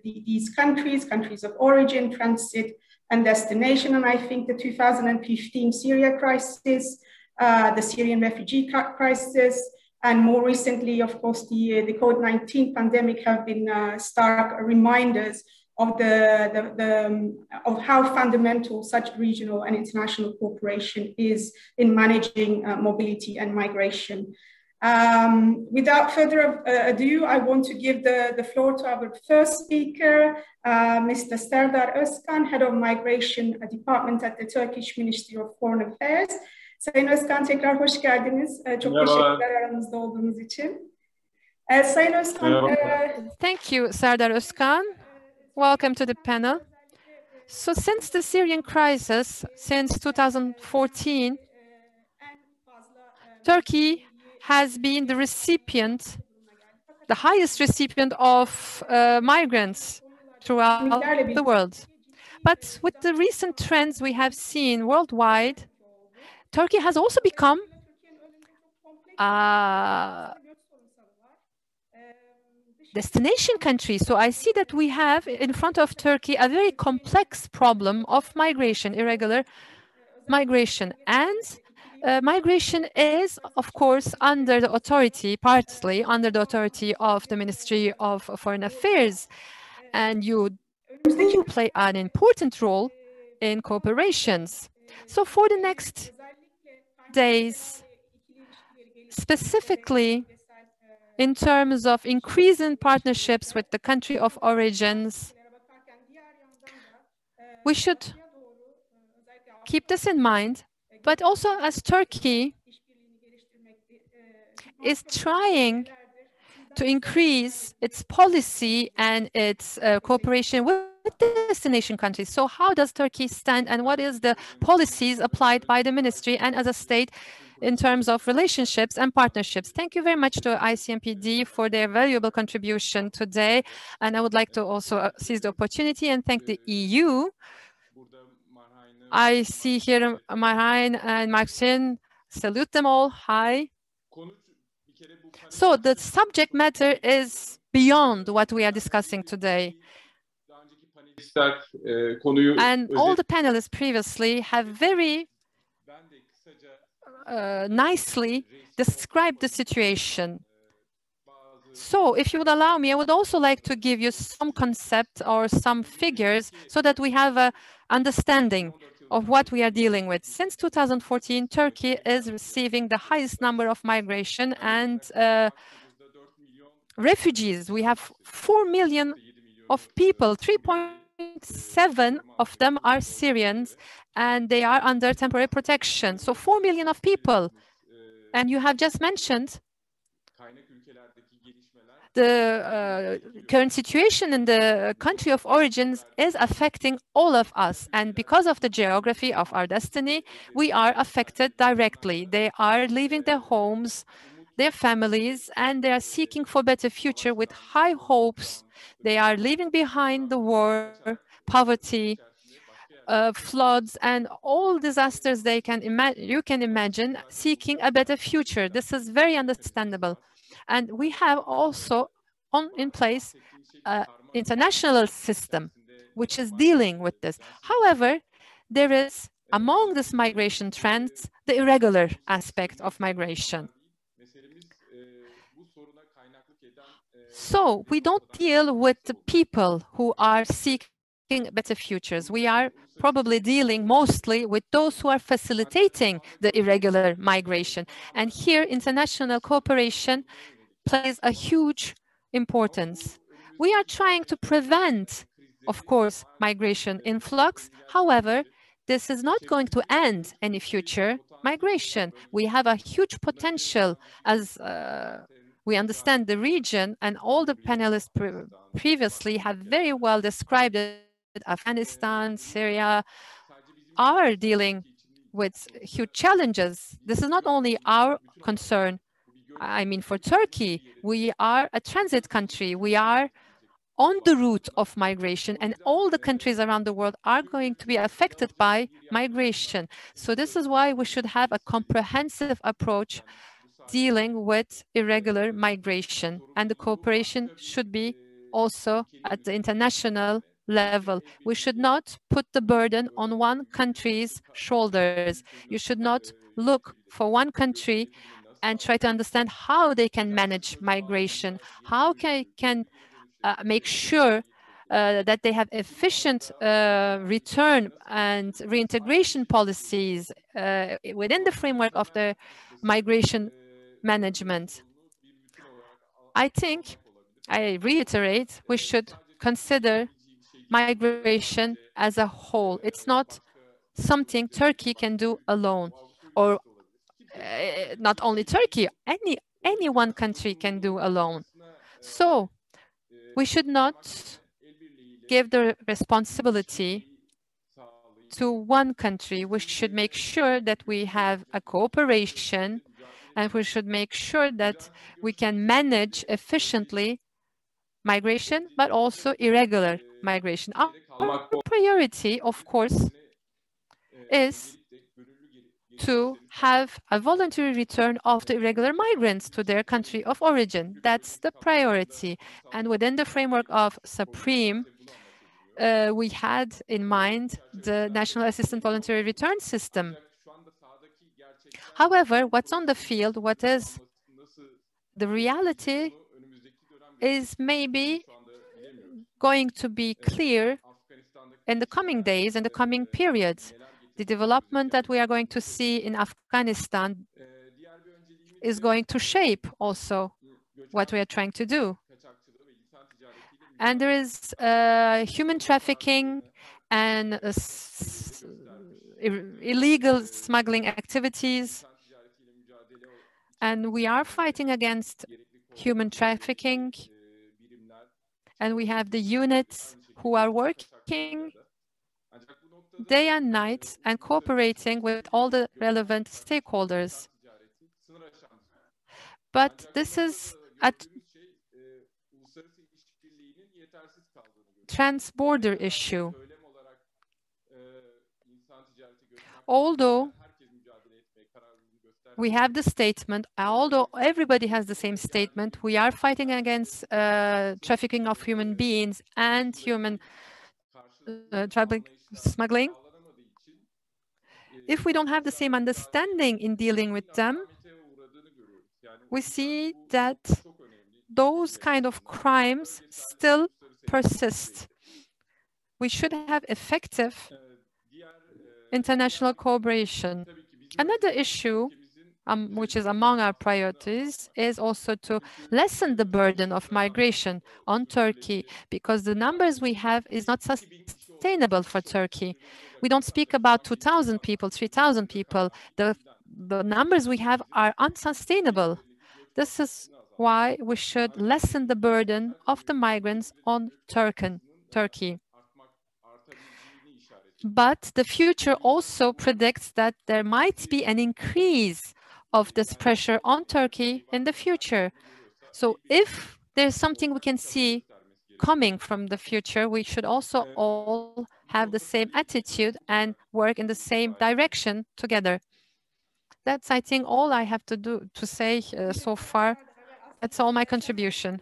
these countries of origin, transit, and destination. And I think the 2015 Syria crisis, the Syrian refugee crisis, and more recently, of course, the COVID-19 pandemic have been stark reminders of of how fundamental such regional and international cooperation is in managing mobility and migration. Without further ado, I want to give the floor to our first speaker, Mr. Serdar Özkan, Head of Migration Department at the Turkish Ministry of Foreign Affairs. Sayın Özkan, tekrar hoş geldiniz. Çok teşekkürler aramızda olduğunuz için. Sayın Özkan. Thank you, Serdar Özkan. Welcome to the panel. So since the Syrian crisis, since 2014, Turkey has been the recipient, the highest recipient of migrants throughout the world. But with the recent trends we have seen worldwide, Turkey has also become a destination country. So I see that we have in front of Turkey a very complex problem of migration, irregular migration. And migration is, of course, under the authority, partly under the authority of the Ministry of Foreign Affairs. And you do play an important role in cooperations. So for the next days, specifically in terms of increasing partnerships with the country of origins, we should keep this in mind, but also as Turkey is trying to increase its policy and its cooperation with destination countries. So how does Turkey stand and what is the policies applied by the ministry and as a state in terms of relationships and partnerships? Thank you very much to ICMPD for their valuable contribution today. And I would like to also seize the opportunity and thank the EU. I see here Marijn and Maxine. Salute them all. Hi. So the subject matter is beyond what we are discussing today. And all the panelists previously have very nicely described the situation. So if you would allow me, I would also like to give you some concept or some figures so that we have an understanding of what we are dealing with. Since 2014, Turkey is receiving the highest number of migration and refugees. We have 4 million of people, 3.7 of them are Syrians, and they are under temporary protection. So 4 million of people. And you have just mentioned the current situation in the country of origins is affecting all of us. And because of the geography of our destiny, we are affected directly. They are leaving their homes, their families, and they are seeking for a better future with high hopes. They are leaving behind the war, poverty, floods, and all disasters you can imagine, seeking a better future. This is very understandable. And we have also in place an international system which is dealing with this. However, there is, among this migration trends, the irregular aspect of migration. So we don't deal with the people who are seeking better futures. We are probably dealing mostly with those who are facilitating the irregular migration. And here, international cooperation plays a huge importance. We are trying to prevent, of course, migration influx. However, this is not going to end any future migration. We have a huge potential as we understand the region, and all the panelists previously have very well described it. Afghanistan, Syria are dealing with huge challenges. This is not only our concern. I mean, for Turkey, we are a transit country. We are on the route of migration, and all the countries around the world are going to be affected by migration. So this is why we should have a comprehensive approach dealing with irregular migration, and the cooperation should be also at the international level. We should not put the burden on one country's shoulders. You should not look for one country and try to understand how they can manage migration, how can make sure that they have efficient return and reintegration policies within the framework of the migration management. I think, I reiterate, we should consider migration as a whole. It's not something Turkey can do alone, or not only Turkey, any one country can do alone. So we should not give the responsibility to one country. We should make sure that we have a cooperation, and we should make sure that we can manage efficiently migration, but also irregular migration. Our priority, of course, is to have a voluntary return of the irregular migrants to their country of origin. That's the priority. And within the framework of SUPREME, we had in mind the National Assistant Voluntary Return System. However, what's on the field, what is the reality, is maybe going to be clear in the coming days, in the coming periods. The development that we are going to see in Afghanistan is going to shape also what we are trying to do. And there is human trafficking and illegal smuggling activities. And we are fighting against human trafficking. And we have the units who are working day and night and cooperating with all the relevant stakeholders. But this is a trans-border issue. Although we have the statement, although everybody has the same statement, we are fighting against trafficking of human beings and human smuggling. If we don't have the same understanding in dealing with them, we see that those kind of crimes still persist. We should have effective international cooperation. Another issue, which is among our priorities, is also to lessen the burden of migration on Turkey, because the numbers we have is not sustainable for Turkey. We don't speak about 2,000 people, 3,000 people. The numbers we have are unsustainable. This is why we should lessen the burden of the migrants on Turkey. But the future also predicts that there might be an increase of this pressure on Turkey in the future. So if there's something we can see coming from the future, we should also all have the same attitude and work in the same direction together. That's, I think, all I have to say so far. That's all my contribution.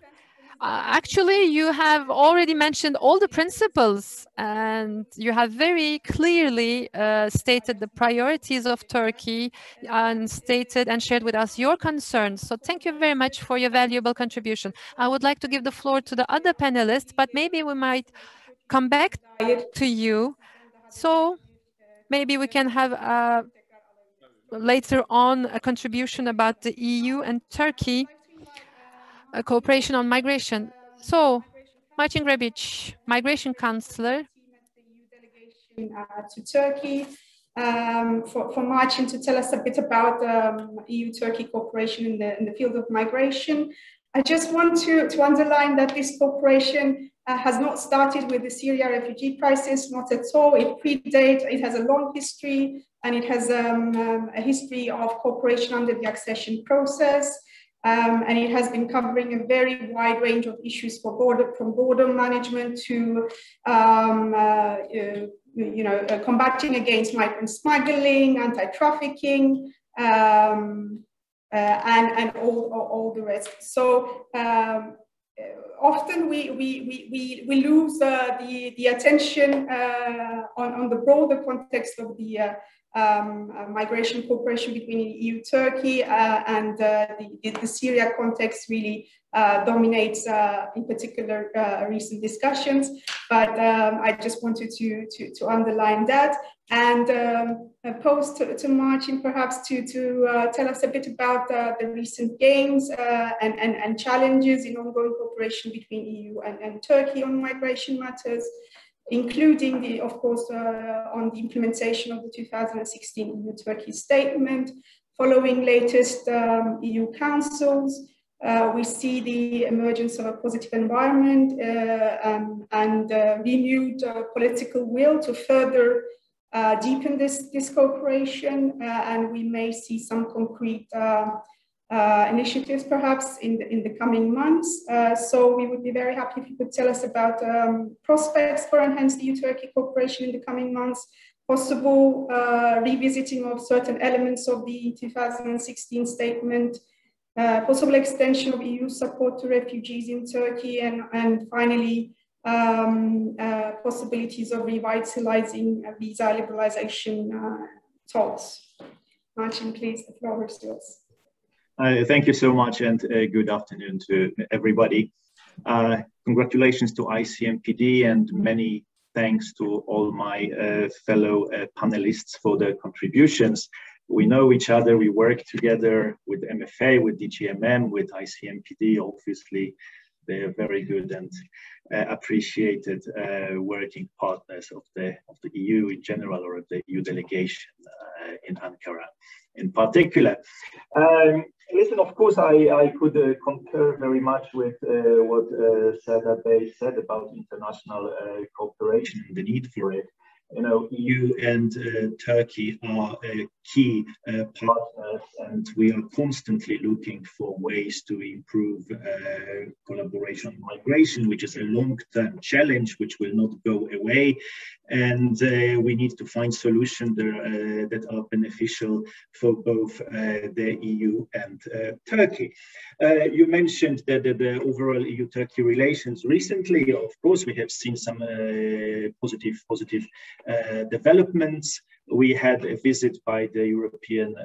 Actually, you have already mentioned all the principles, and you have very clearly stated the priorities of Turkey and stated and shared with us your concerns. So thank you very much for your valuable contribution. I would like to give the floor to the other panelists, but maybe we might come back to you. So maybe we can have later on a contribution about the EU and Turkey cooperation on migration. So, Martin Rebic, Migration Counselor. To Turkey, for Martin to tell us a bit about EU-Turkey cooperation in the field of migration. I just want to underline that this cooperation has not started with the Syria refugee crisis, not at all. It predates, it has a long history, and it has a history of cooperation under the accession process. And it has been covering a very wide range of issues from border management to combating against migrant smuggling, anti-trafficking, and all the rest. So often we lose the attention on the broader context of the migration cooperation between EU Turkey and the Syria context really dominates in particular recent discussions. But I just wanted to underline that and pose to Martin perhaps to tell us a bit about the recent gains and challenges in ongoing cooperation between EU and Turkey on migration matters, including, of course, on the implementation of the 2016 EU-Turkey statement. Following latest EU councils, we see the emergence of a positive environment and renewed political will to further deepen this cooperation, and we may see some concrete initiatives perhaps in the coming months. So we would be very happy if you could tell us about prospects for enhanced EU-Turkey cooperation in the coming months, possible revisiting of certain elements of the 2016 statement, possible extension of EU support to refugees in Turkey, and finally possibilities of revitalizing visa liberalization talks. Martin, please, the floor is yours. Thank you so much, and good afternoon to everybody. Congratulations to ICMPD, and many thanks to all my fellow panelists for their contributions. We know each other, we work together with MFA, with DGMM, with ICMPD. Obviously, they're very good and appreciated working partners of the EU in general, or of the EU delegation in Ankara in particular. Listen, of course, I could concur very much with what Seda Bey said about international cooperation and the need for it. You know, EU and Turkey are key partners, and we are constantly looking for ways to improve collaboration on migration, which is a long-term challenge which will not go away. And we need to find solutions that are beneficial for both the EU and Turkey. You mentioned that the overall EU-Turkey relations recently, of course, we have seen some positive developments. we had a visit by the European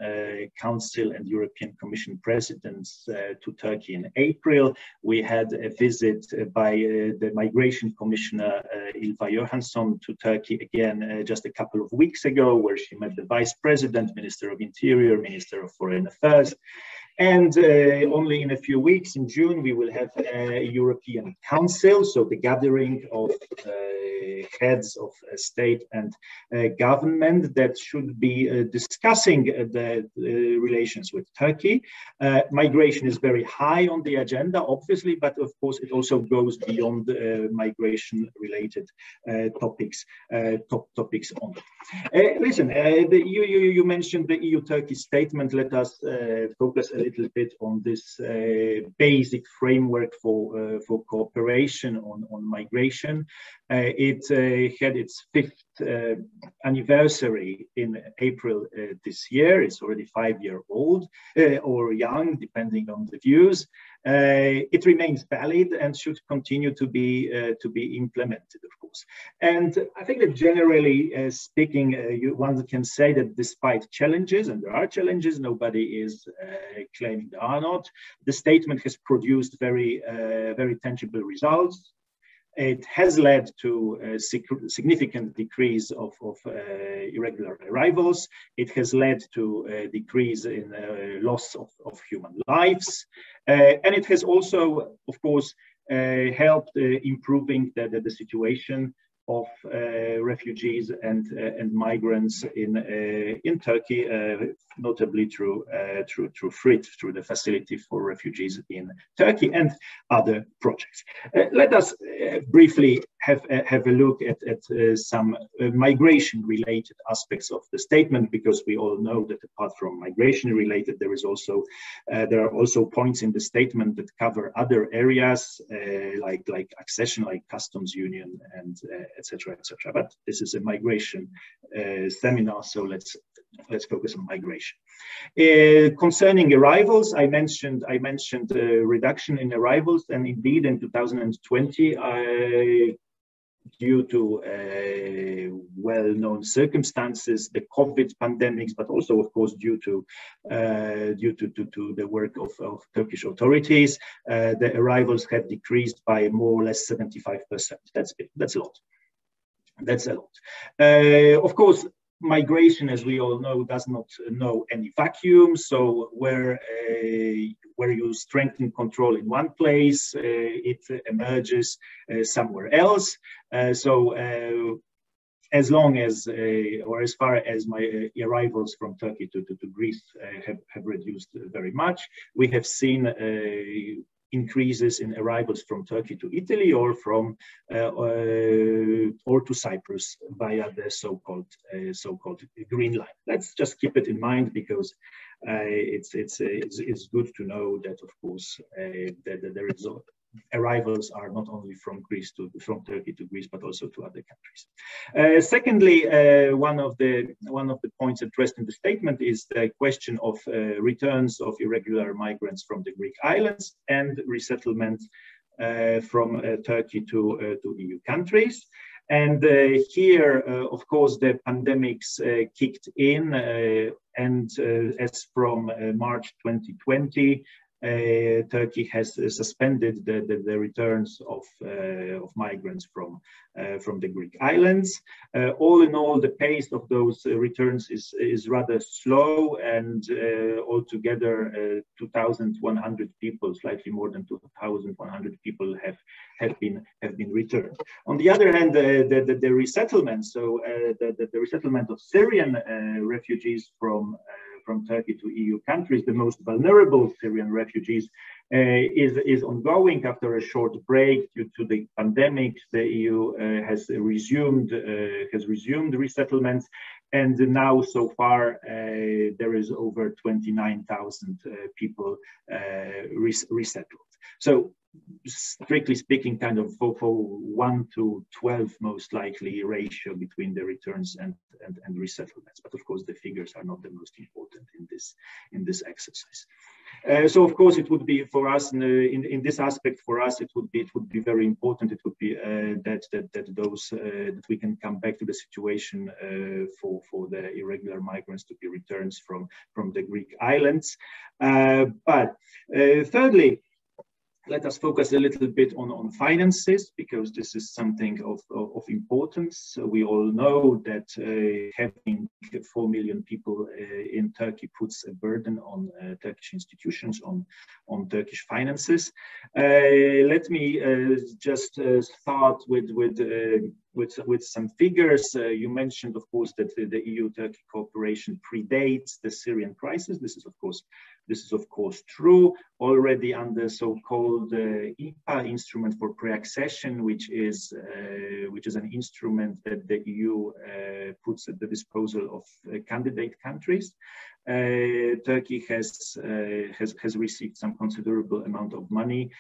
Council and European Commission presidents to Turkey in April. We had a visit by the Migration Commissioner Ylva Johansson to Turkey again just a couple of weeks ago, where she met the Vice President, Minister of Interior, Minister of Foreign Affairs. And only in a few weeks, in June, we will have a European Council, so the gathering of heads of state and government that should be discussing the relations with Turkey. Migration is very high on the agenda, obviously, but of course it also goes beyond migration-related topics. Listen, you mentioned the EU-Turkey statement. Let us focus a little bit on this basic framework for cooperation on migration. It had its 5th anniversary in April this year. It's already 5-year-old or young, depending on the views. It remains valid and should continue to be implemented, of course. And I think that generally speaking, one can say that despite challenges, and there are challenges, nobody is claiming there are not, the statement has produced very tangible results. It has led to a significant decrease of irregular arrivals. It has led to a decrease in loss of human lives. And it has also, of course, helped improving the situation of refugees and migrants in Turkey, notably through FRIT, through the Facility for Refugees in Turkey, and other projects. Let us briefly have a look at some migration-related aspects of the statement, because we all know that apart from migration-related, there are also points in the statement that cover other areas like accession, like customs union, and etc. etc. But this is a migration seminar, so let's focus on migration. Concerning arrivals, I mentioned reduction in arrivals, and indeed in 2020, due to well-known circumstances, the COVID pandemics, but also, of course, due to the work of Turkish authorities, the arrivals have decreased by more or less 75%. That's a lot. That's a lot. Of course, migration, as we all know, does not know any vacuum. So where you strengthen control in one place, it emerges somewhere else. As long as, or as far as my arrivals from Turkey to Greece have reduced very much, we have seen increases in arrivals from Turkey to Italy or to Cyprus via the so-called Green Line. Let's just keep it in mind, because it's good to know that, of course, that there is arrivals are not only from Turkey to Greece, but also to other countries. Secondly, one of the points addressed in the statement is the question of returns of irregular migrants from the Greek islands and resettlement from Turkey to EU countries. And here, of course, the pandemics kicked in, and as from March 2020, Turkey has suspended the returns of migrants from the Greek islands. All in all, the pace of those returns is rather slow, and altogether 2,100 people, slightly more than 2,100 people have been returned. On the other hand, the resettlement, so the resettlement of Syrian refugees from Turkey to EU countries, the most vulnerable Syrian refugees, is ongoing. After a short break due to the pandemic, the EU has resumed resettlements, and now so far there is over 29,000 people resettled. So, strictly speaking, kind of for 1 to 12 most likely ratio between the returns and resettlements. But of course, the figures are not the most important in this exercise. So of course it would be for us in this aspect, for us it would be very important. It would be that we can come back to the situation for the irregular migrants to be returned from the Greek islands. But thirdly, let us focus a little bit on finances, because this is something of importance. We all know that having 4 million people in Turkey puts a burden on Turkish institutions, on Turkish finances. Let me just start with some figures. You mentioned, of course, that the EU-Turkey cooperation predates the Syrian crisis. This is of course true. Already under so-called IPA, Instrument for Pre-Accession, which is an instrument that the EU puts at the disposal of candidate countries. Turkey has received some considerable amount of money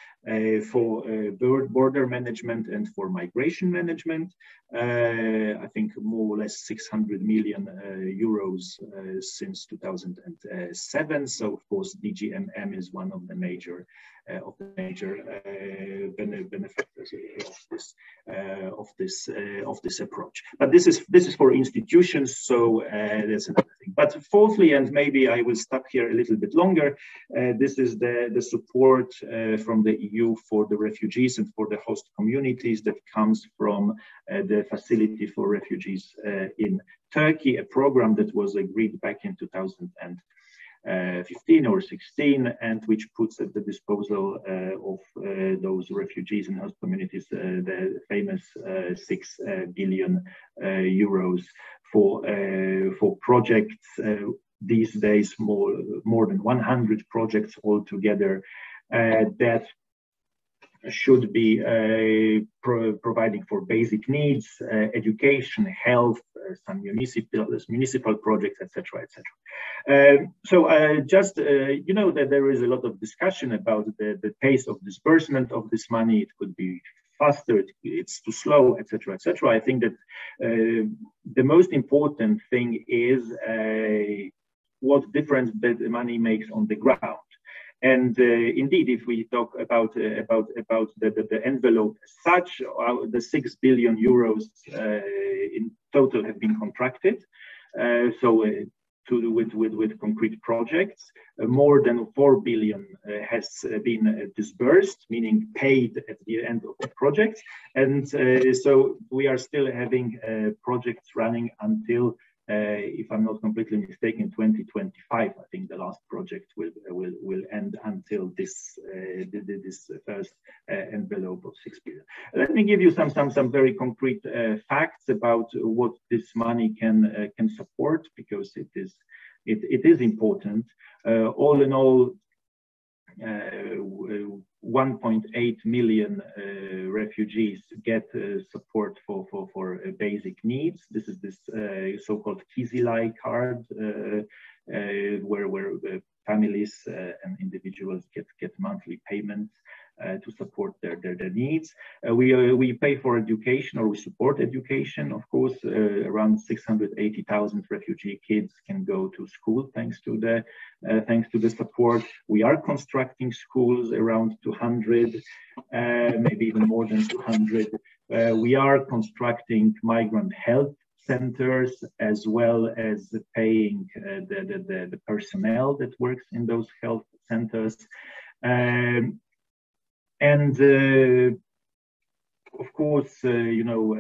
for border management and for migration management. I think more or less 600 million euros since 2007. So of course, DGMM is one of the major benefactors of this approach. But this is for institutions, so that's another thing. But fourthly, and maybe I will stop here a little bit longer, this is the support from the EU for the refugees and for the host communities that comes from the Facility for Refugees in Turkey, a program that was agreed back in 2015 or 16, and which puts at the disposal of those refugees and host communities the famous 6 billion euros for projects. These days, more than 100 projects altogether that should be providing for basic needs, education, health, some municipal projects, etc., etc. So just you know that there is a lot of discussion about the pace of disbursement of this money. It could be faster, it's too slow, etc., etc. I think that the most important thing is what difference that the money makes on the ground. And indeed, if we talk about the envelope as such, the 6 billion euros in total have been contracted. With concrete projects, more than 4 billion has been disbursed, meaning paid at the end of the project. And so we are still having projects running until, if I'm not completely mistaken, 2025. I think the last project will end until this first envelope of 6 billion. Let me give you some very concrete facts about what this money can support, because it is important. All in all, 1.8 million refugees get support for basic needs. This is this so-called Kizilay card, where families and individuals get monthly payments to support their needs. We pay for education, or we support education. Of course, around 680,000 refugee kids can go to school thanks to the support. We are constructing schools, around 200, maybe even more than 200. We are constructing migrant health centers, as well as paying the personnel that works in those health centers. And of course, you know,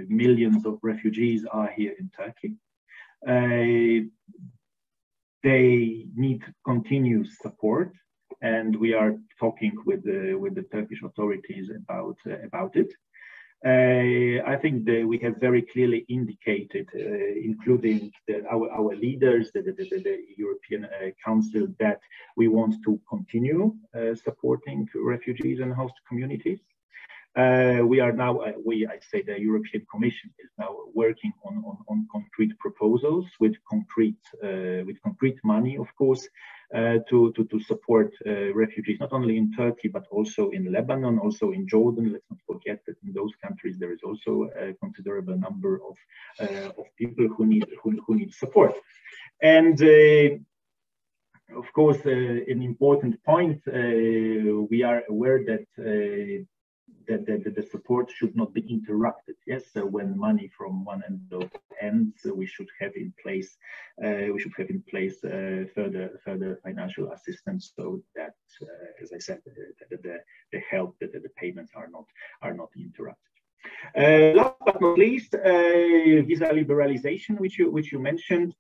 millions of refugees are here in Turkey. They need continuous support, and we are talking with the Turkish authorities about it. I think that we have very clearly indicated, including our leaders, the European Council, that we want to continue supporting refugees and host communities. We are now, I say the European Commission is now working on concrete proposals with concrete money, of course, to support refugees, not only in Turkey, but also in Lebanon, also in Jordan. Let's not forget that in those countries there is also a considerable number of people who need support. And of course, an important point, we are aware that the support should not be interrupted. Yes, so when money from one end ends, we should have in place further financial assistance, so that, as I said, the help, the payments are not interrupted. Last but not least, visa liberalization, which you mentioned.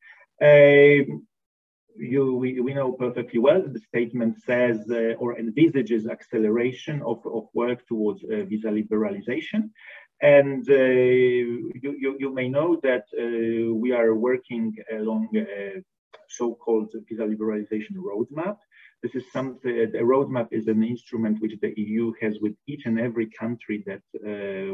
We know perfectly well that the statement says or envisages acceleration of work towards visa liberalization. And you may know that we are working along a so-called visa liberalization roadmap. This is something, a roadmap is an instrument which the EU has with each and every country that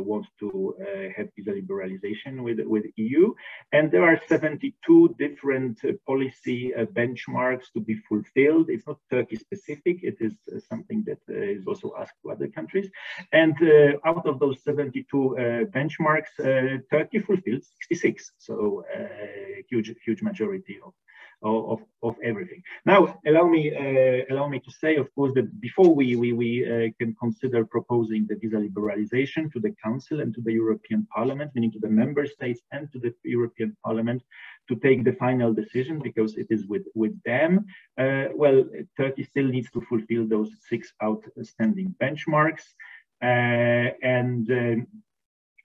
wants to have visa liberalization with EU. And there are 72 different policy benchmarks to be fulfilled. It's not Turkey specific, it is something that is also asked to other countries. And out of those 72 benchmarks, Turkey fulfilled 66. So huge majority of everything. Now, allow me to say, of course, that before we can consider proposing the visa liberalization to the Council and to the European Parliament, meaning to the member states and to the European Parliament, to take the final decision, because it is with them. Well, Turkey still needs to fulfill those 6 outstanding benchmarks, and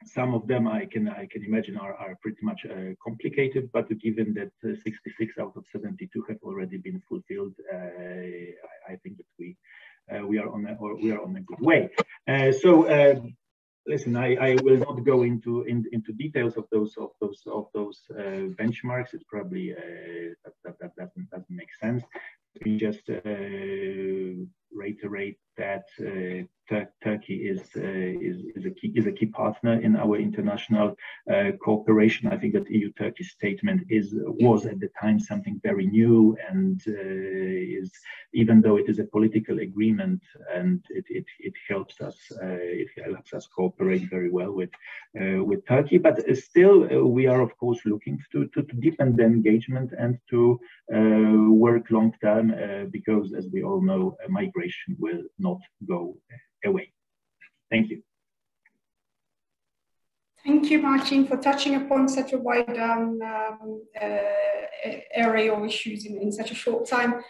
some of them I can imagine are pretty much complicated, but given that 66 out of 72 have already been fulfilled, I think that we are on a good way. Listen, I will not go into details of those benchmarks. It's probably that doesn't make sense. We just reiterate that Turkey is a key partner in our international cooperation. I think that EU-Turkey statement was at the time something very new, and is, even though it is a political agreement, and it helps us cooperate very well with Turkey. But still, we are of course looking to deepen the engagement and to work long term, because as we all know, migration will not go away. Thank you. Thank you, Martin, for touching upon such a wide area of issues in such a short time.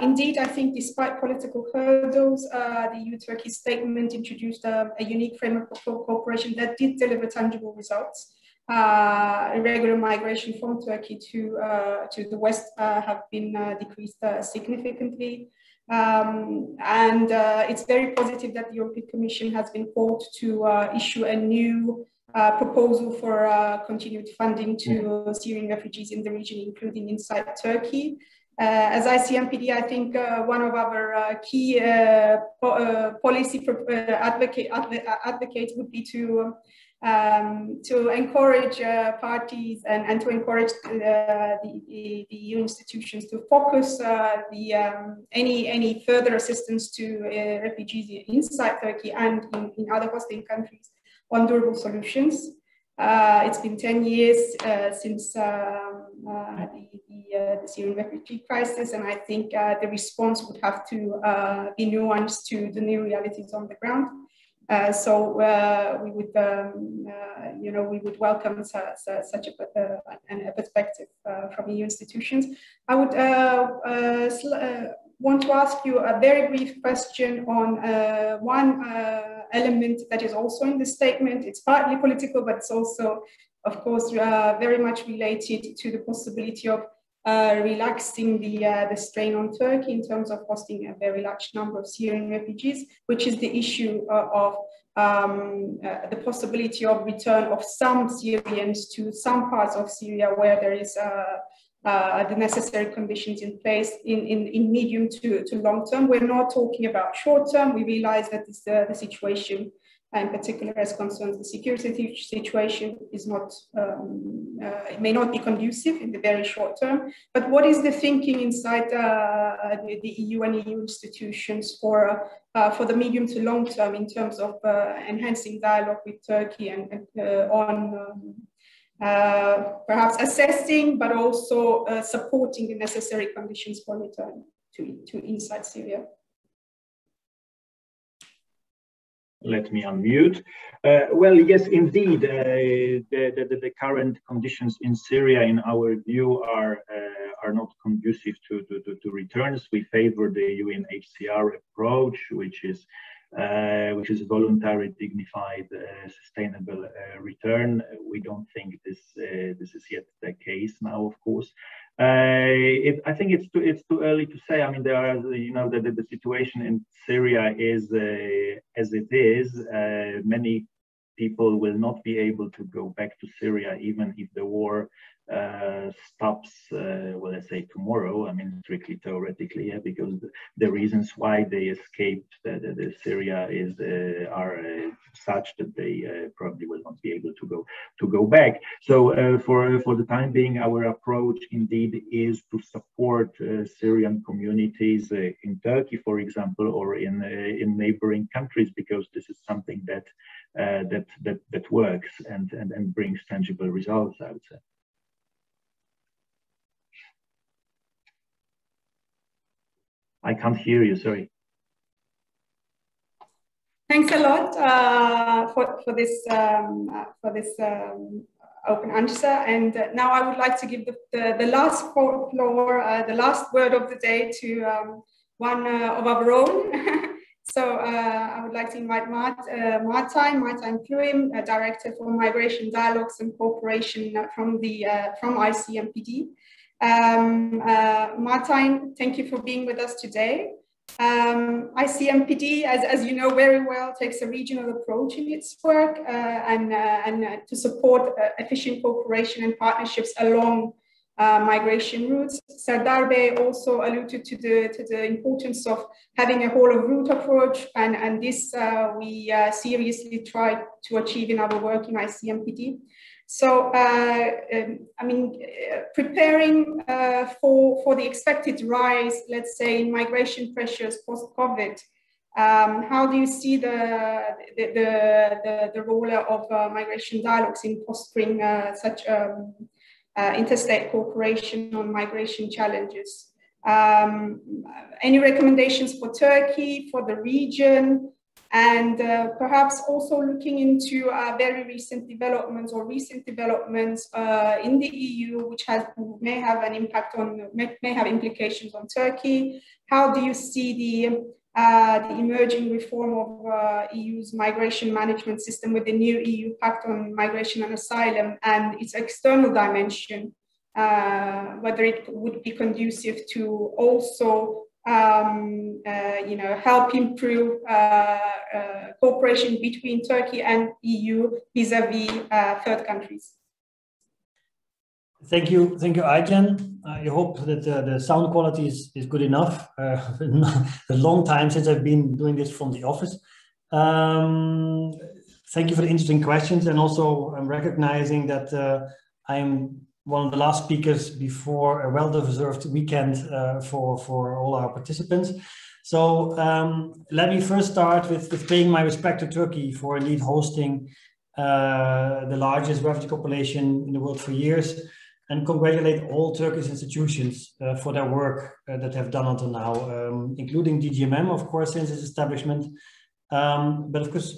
Indeed, I think despite political hurdles, the EU-Turkey statement introduced a unique framework for cooperation that did deliver tangible results. Irregular migration from Turkey to the West have been decreased significantly. And it's very positive that the European Commission has been called to issue a new proposal for continued funding to Syrian refugees in the region, including inside Turkey. As ICMPD, I think one of our key policy advocates would be to encourage parties and to encourage the EU institutions to focus any further assistance to refugees inside Turkey and in other hosting countries on durable solutions. It's been 10 years since the Syrian refugee crisis, and I think the response would have to be nuanced to the new realities on the ground. So we would welcome such a perspective from EU institutions. I would want to ask you a very brief question on one element that is also in the statement. It's partly political, but it's also, of course, very much related to the possibility of relaxing the strain on Turkey in terms of hosting a very large number of Syrian refugees, which is the issue of the possibility of return of some Syrians to some parts of Syria where there is the necessary conditions in place in medium to long term. We're not talking about short term. We realize that the situation, in particular as concerns the security situation, is not, it may not be conducive in the very short term. But what is the thinking inside the EU and EU institutions for the medium to long term in terms of enhancing dialogue with Turkey and on perhaps assessing, but also supporting the necessary conditions for return to inside Syria. Let me unmute. Well, yes, indeed, the current conditions in Syria, in our view, are not conducive to returns. We favor the UNHCR approach, which is voluntary, dignified, sustainable return. We don't think this is yet the case now, of course. I think it's too early to say. I mean, there are, the situation in Syria is as it is. Many people will not be able to go back to Syria even if the war stops, well, let's say tomorrow. I mean, strictly theoretically, yeah, because the reasons why they escaped the Syria are such that they probably will not be able to go back. So for the time being, our approach indeed is to support Syrian communities in Turkey, for example, or in neighboring countries, because this is something that works and brings tangible results, I would say. I can't hear you, sorry. Thanks a lot for this open answer. And now I would like to give the last floor, the last word of the day to one of our own. So I would like to invite Martijn Pluim, Director for Migration Dialogues and Cooperation from ICMPD. Martijn, thank you for being with us today. ICMPD, as you know very well, takes a regional approach in its work and to support efficient cooperation and partnerships along migration routes. Serdar Bey also alluded to the importance of having a whole-of-route approach, and this we seriously try to achieve in our work in ICMPD. So, I mean, preparing for the expected rise, let's say, in migration pressures post-COVID, how do you see the role of migration dialogues in fostering such interstate cooperation on migration challenges? Any recommendations for Turkey, for the region? And perhaps also looking into very recent developments in the EU, which may have an impact on, may have implications on Turkey. How do you see the emerging reform of EU's migration management system with the new EU Pact on Migration and Asylum and its external dimension, whether it would be conducive to also help improve cooperation between Turkey and EU vis-a-vis third countries? Thank you, Ayten. I hope that the sound quality is good enough. A long time since I've been doing this from the office. Thank you for the interesting questions, and also I'm recognizing that I'm one of the last speakers before a well-deserved weekend for all our participants. So let me first start with paying my respect to Turkey for indeed hosting the largest refugee population in the world for years, and congratulate all Turkish institutions for their work that they have done until now, including DGMM, of course, since its establishment. But of course,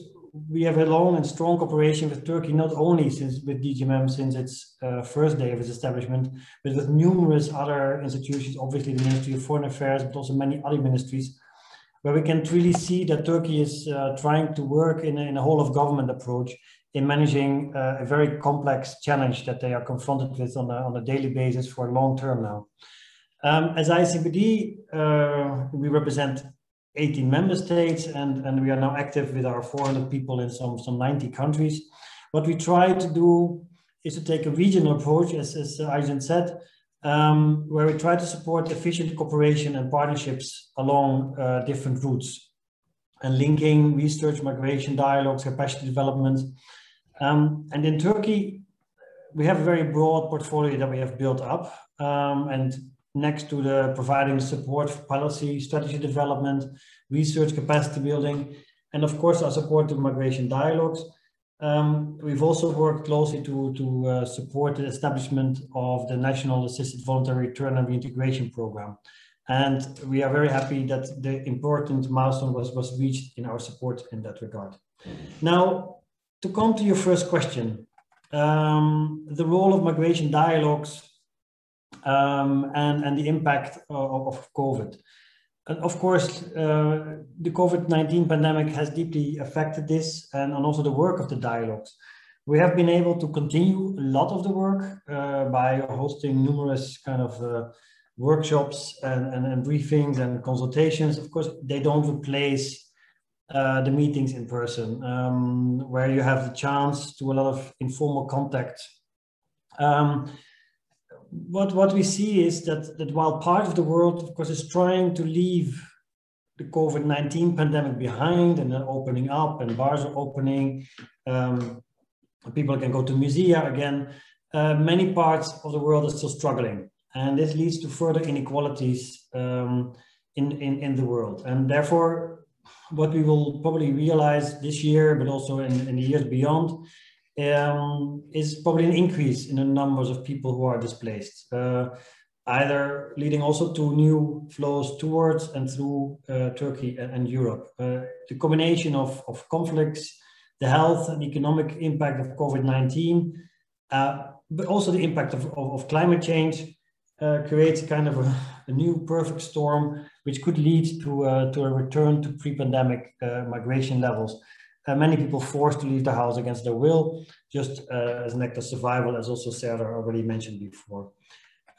we have a long and strong cooperation with Turkey, not only with DGMM since its first day of its establishment, but with numerous other institutions, obviously the Ministry of Foreign Affairs, but also many other ministries, where we can really see that Turkey is trying to work in a whole of government approach in managing a very complex challenge that they are confronted with on a daily basis for a long term now. As ICMPD, we represent 18 member states, and we are now active with our 400 people in some 90 countries. What we try to do is to take a regional approach, as Ayten said, where we try to support efficient cooperation and partnerships along different routes, and linking research, migration dialogues, capacity development. And in Turkey, we have a very broad portfolio that we have built up, and next to the providing support for policy, strategy development, research, capacity building, and of course our support to migration dialogues. We've also worked closely to support the establishment of the National Assisted Voluntary Return and Reintegration Program. And we are very happy that the important milestone was reached in our support in that regard. Now, to come to your first question, the role of migration dialogues and the impact of COVID. And of course, the COVID-19 pandemic has deeply affected this and also the work of the dialogues. We have been able to continue a lot of the work by hosting numerous kind of workshops and briefings and consultations. Of course, they don't replace the meetings in person, where you have the chance to a lot of informal contact. What we see is that while part of the world, of course, is trying to leave the COVID-19 pandemic behind and then opening up and bars are opening, people can go to musea again, many parts of the world are still struggling. And this leads to further inequalities in the world. And therefore, what we will probably realize this year, but also in the years beyond, is probably an increase in the numbers of people who are displaced, either leading also to new flows towards and through Turkey and Europe. The combination of conflicts, the health and economic impact of COVID-19, but also the impact of climate change creates kind of a new perfect storm, which could lead to a return to pre-pandemic migration levels. Many people forced to leave the house against their will, just as an act of survival, as also Sarah already mentioned before.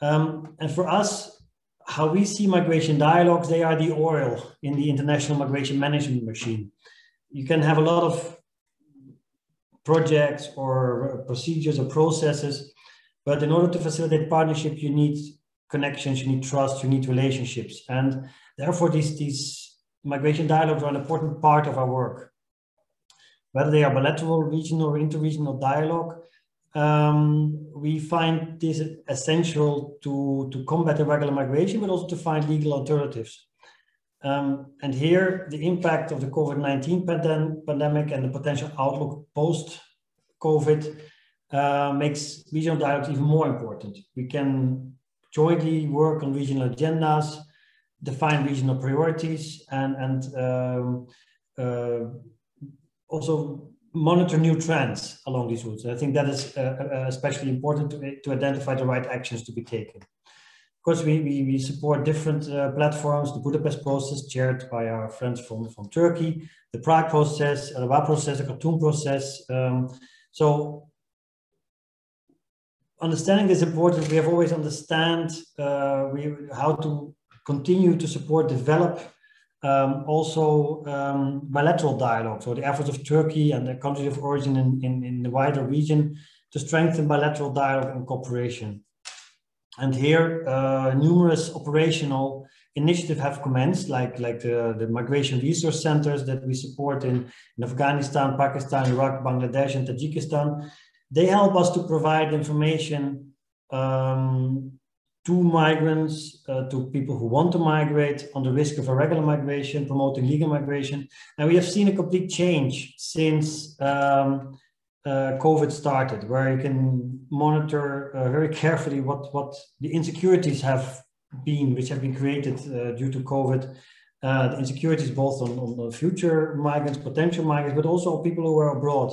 And for us, how we see migration dialogues, they are the oil in the international migration management machine. You can have a lot of projects or procedures or processes, but in order to facilitate partnership, you need connections, you need trust, you need relationships. And therefore, these migration dialogues are an important part of our work. Whether they are bilateral, regional, or interregional dialogue, we find this essential to combat irregular migration, but also to find legal alternatives. And here, the impact of the COVID-19 pandemic and the potential outlook post-COVID makes regional dialogues even more important. We can jointly work on regional agendas, define regional priorities, and also monitor new trends along these routes. I think that is especially important to identify the right actions to be taken. Of course, we support different platforms, the Budapest process chaired by our friends from Turkey, the Prague process, the Rabat process, the Khartoum process. So understanding this is important. We have always understand how to continue to support, develop also bilateral dialogue. So the efforts of Turkey and the countries of origin in the wider region to strengthen bilateral dialogue and cooperation. And here, numerous operational initiatives have commenced, like the migration resource centers that we support in Afghanistan, Pakistan, Iraq, Bangladesh, and Tajikistan. They help us to provide information to migrants, to people who want to migrate, on the risk of irregular migration, promoting legal migration. And we have seen a complete change since COVID started, where you can monitor very carefully what the insecurities have been, which have been created due to COVID. The insecurities both on the future migrants, potential migrants, but also people who are abroad.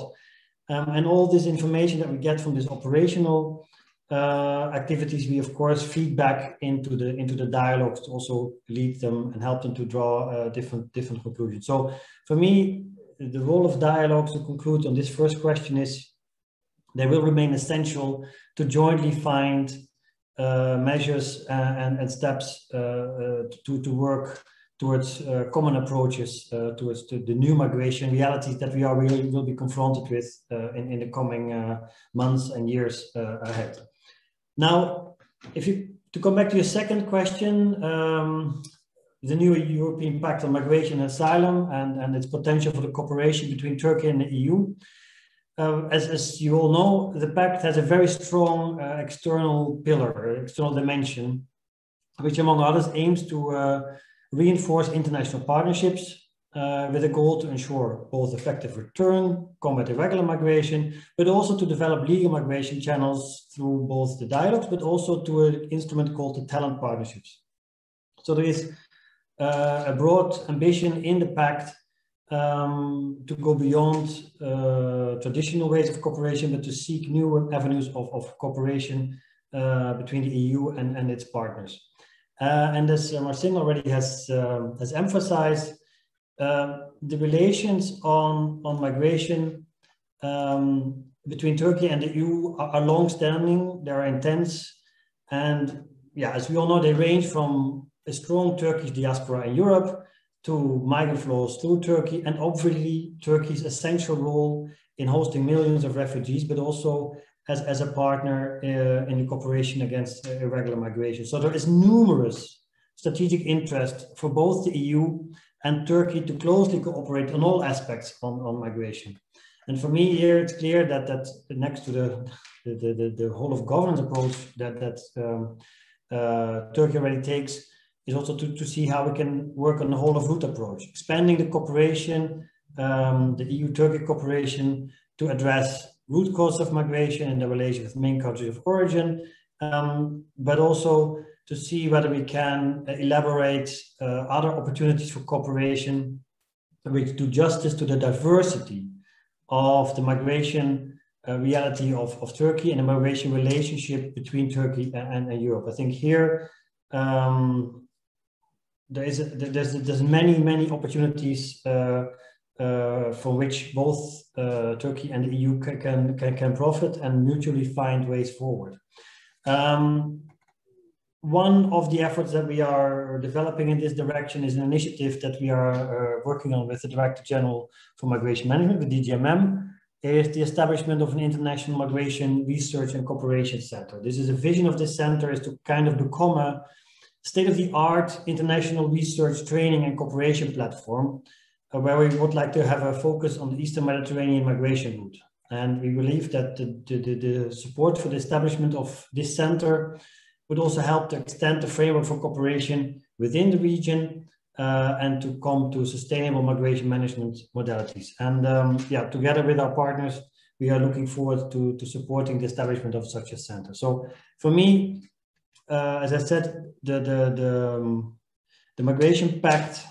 And all this information that we get from this operational activities, we of course feed back into the dialogues to also lead them and help them to draw different conclusions. So for me, the role of dialogues, to conclude on this first question, is they will remain essential to jointly find measures and steps to work towards common approaches towards the new migration realities that we will be confronted with in the coming months and years ahead. Now, to come back to your second question, the new European Pact on Migration and Asylum and its potential for the cooperation between Turkey and the EU. As you all know, the pact has a very strong external pillar, external dimension, which among others aims to reinforce international partnerships, with a goal to ensure both effective return, combat irregular migration, but also to develop legal migration channels through both the dialogues, but also to an instrument called the talent partnerships. So there is a broad ambition in the pact to go beyond traditional ways of cooperation, but to seek new avenues of cooperation between the EU and its partners. And as Marcin already has emphasized, the relations on migration between Turkey and the EU are long-standing, they are intense, and yeah, as we all know, they range from a strong Turkish diaspora in Europe to migrant flows through Turkey, and obviously Turkey's essential role in hosting millions of refugees, but also as a partner in the cooperation against irregular migration. So there is numerous strategic interest for both the EU and Turkey to closely cooperate on all aspects on migration. And for me here, it's clear that next to the whole of governance approach that Turkey already takes, is also to see how we can work on the whole of route approach, expanding the cooperation, the EU-Turkey cooperation to address root causes of migration and the relation with main countries of origin, but also to see whether we can elaborate other opportunities for cooperation which do justice to the diversity of the migration reality of Turkey and the migration relationship between Turkey and Europe. I think here there's many opportunities from which both Turkey and the EU can profit and mutually find ways forward. One of the efforts that we are developing in this direction is an initiative that we are working on with the Director General for Migration Management, the DGMM, is the establishment of an international migration research and cooperation center. This is a vision of this center, is to kind of become a state-of-the-art international research, training and cooperation platform where we would like to have a focus on the Eastern Mediterranean migration route. And we believe that the support for the establishment of this center would also help to extend the framework for cooperation within the region and to come to sustainable migration management modalities. And yeah, together with our partners, we are looking forward to supporting the establishment of such a center. So for me, as I said, the Migration Pact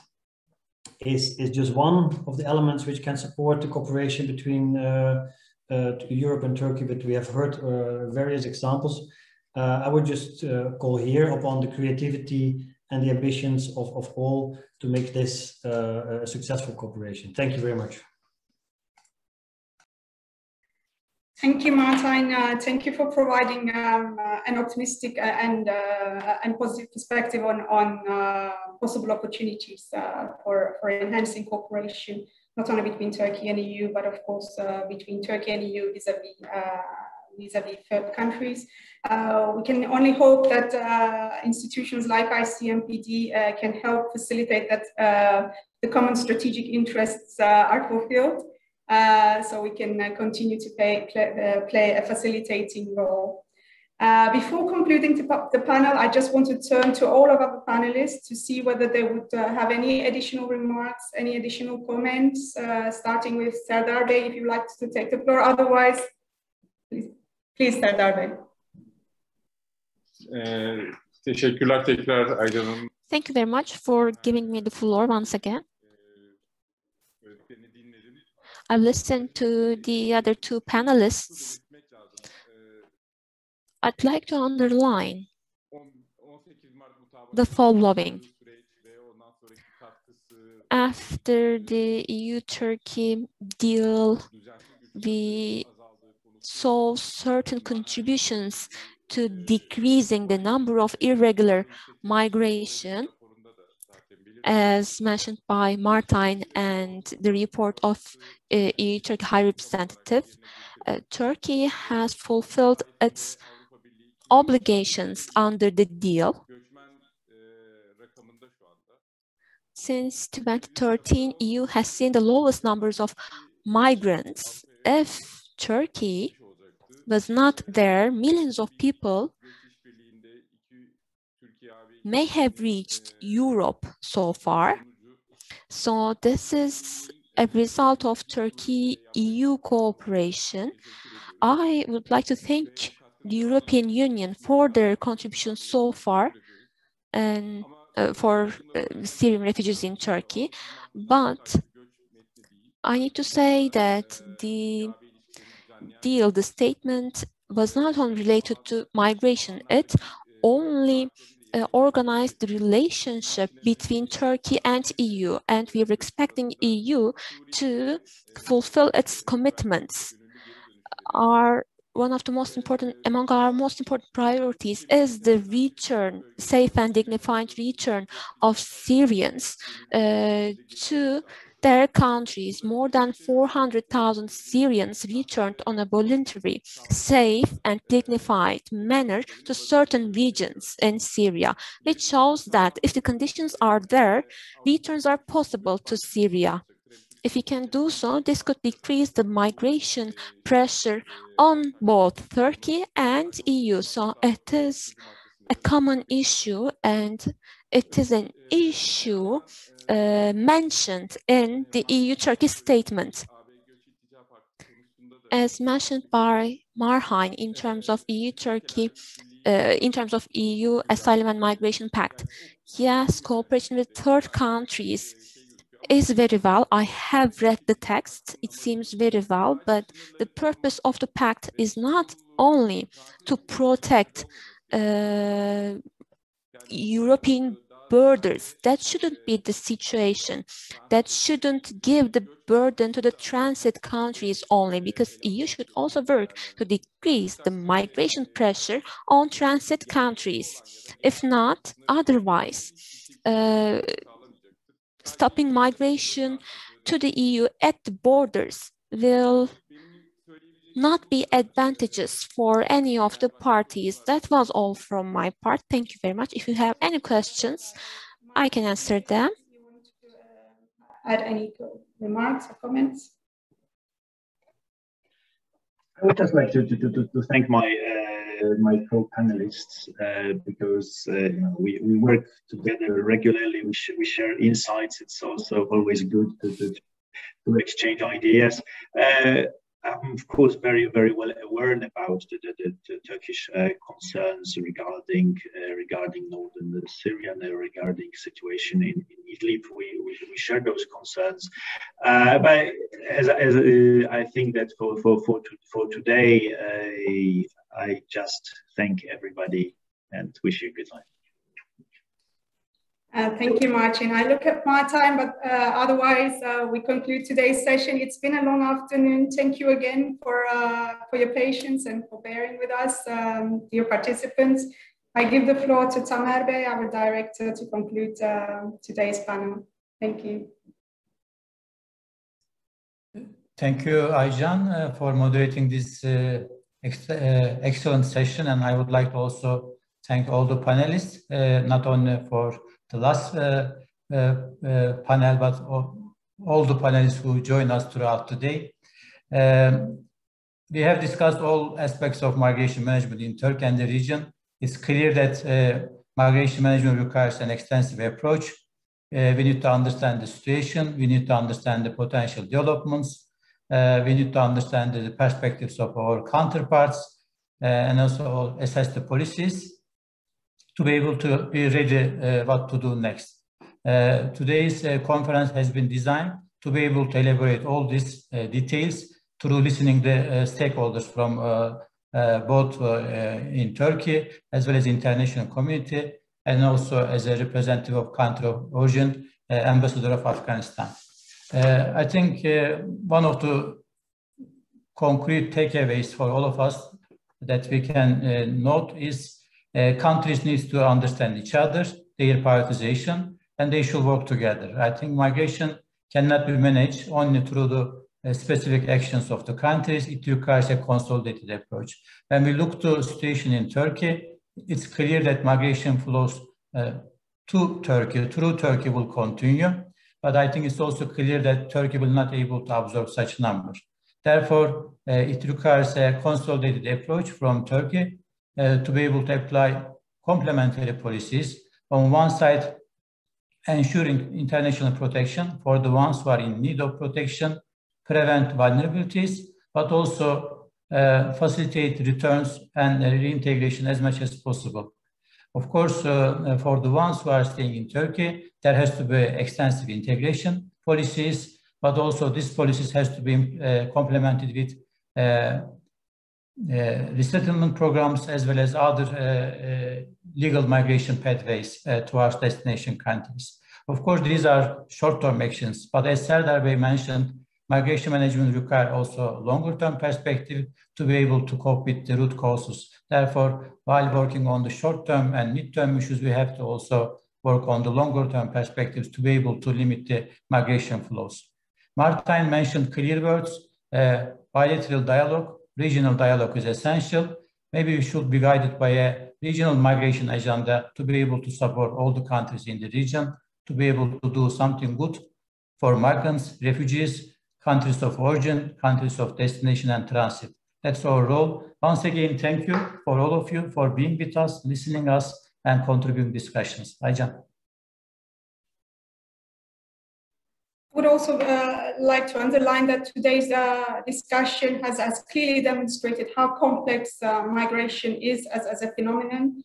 is just one of the elements which can support the cooperation between Europe and Turkey, but we have heard various examples. I would just call here upon the creativity and the ambitions of all to make this a successful cooperation. Thank you very much. Thank you, Martijn. Thank you for providing an optimistic and positive perspective on possible opportunities for enhancing cooperation, not only between Turkey and EU, but of course between Turkey and EU vis-a-vis third countries. We can only hope that institutions like ICMPD can help facilitate that the common strategic interests are fulfilled. So we can continue to play a facilitating role. Before concluding the panel, I just want to turn to all of our panelists to see whether they would have any additional remarks, any additional comments, starting with Serdar Bey, if you'd like to take the floor. Otherwise, please Serdar Bey. Thank you very much for giving me the floor once again. I've listened to the other two panelists. I'd like to underline the following. After the EU-Turkey deal, we saw certain contributions to decreasing the number of irregular migration, as mentioned by Martijn and the report of EU-Turkey High Representative. Turkey has fulfilled its obligations under the deal. Since 2013, EU has seen the lowest numbers of migrants. If Turkey was not there, millions of people may have reached Europe so far. So this is a result of Turkey-EU cooperation. I would like to thank the European Union for their contribution so far and for Syrian refugees in Turkey. But I need to say that the statement was not only related to migration, it only organized the relationship between Turkey and EU, and we are expecting EU to fulfill its commitments. One of the most important, among our most important priorities is the return, safe and dignified return of Syrians to their countries. More than 400,000 Syrians returned on a voluntary, safe and dignified manner to certain regions in Syria, which shows that if the conditions are there, returns are possible to Syria. If we can do so, this could decrease the migration pressure on both Turkey and EU. So it is a common issue, and it is an issue mentioned in the EU-Turkey statement. As mentioned by Marhain in terms of EU-Turkey, in terms of EU Asylum and Migration Pact, yes, cooperation with third countries is very well. I have read the text. It seems very well, but the purpose of the pact is not only to protect European borders. That shouldn't be the situation. That shouldn't give the burden to the transit countries only, because EU should also work to decrease the migration pressure on transit countries. If not, otherwise, stopping migration to the EU at the borders will not be advantageous for any of the parties. That was all from my part. Thank you very much. If you have any questions, I can answer them. You want to add any remarks or comments? I would just like to thank my co-panelists because you know, we work together regularly. We share insights. It's also always good to exchange ideas. I'm of course very well aware about the Turkish concerns regarding northern Syria and regarding situation in Idlib. We share those concerns, but as I think that for today, I just thank everybody and wish you a good night. Thank you, Martin. I look at my time, but otherwise we conclude today's session. It's been a long afternoon. Thank you again for your patience and for bearing with us, dear participants. I give the floor to Tamer Bey, our director, to conclude today's panel. Thank you. Thank you, Ayjan, for moderating this excellent session. And I would like to also thank all the panelists, not only for the last panel, but all the panelists who joined us throughout the day. We have discussed all aspects of migration management in Turkey and the region. It's clear that migration management requires an extensive approach. We need to understand the situation. We need to understand the potential developments. We need to understand the perspectives of our counterparts and also assess the policies to be able to be ready what to do next. Today's conference has been designed to be able to elaborate all these details through listening the stakeholders from both in Turkey as well as international community, and also as a representative of country of origin, ambassador of Afghanistan. I think one of the concrete takeaways for all of us that we can note is countries need to understand each other, their prioritization, and they should work together. I think migration cannot be managed only through the specific actions of the countries. It requires a consolidated approach. When we look to the situation in Turkey, it's clear that migration flows to Turkey, through Turkey will continue. But I think it's also clear that Turkey will not be able to absorb such numbers. Therefore, it requires a consolidated approach from Turkey to be able to apply complementary policies. On one side, ensuring international protection for the ones who are in need of protection, prevent vulnerabilities, but also facilitate returns and reintegration as much as possible. Of course, for the ones who are staying in Turkey, there has to be extensive integration policies, but also these policies has to be complemented with resettlement programs as well as other legal migration pathways towards destination countries. Of course, these are short-term actions, but as Serdar Bey mentioned, migration management requires also longer-term perspective to be able to cope with the root causes. Therefore, while working on the short-term and mid-term issues, we have to also work on the longer-term perspectives to be able to limit the migration flows. Martijn mentioned clear words, bilateral dialogue, regional dialogue is essential. Maybe we should be guided by a regional migration agenda to be able to support all the countries in the region, to be able to do something good for migrants, refugees, countries of origin, countries of destination and transit. That's our role. Once again, thank you for all of you for being with us, listening us, and contributing discussions. Aycan. Would also like to underline that today's discussion has clearly demonstrated how complex migration is as a phenomenon.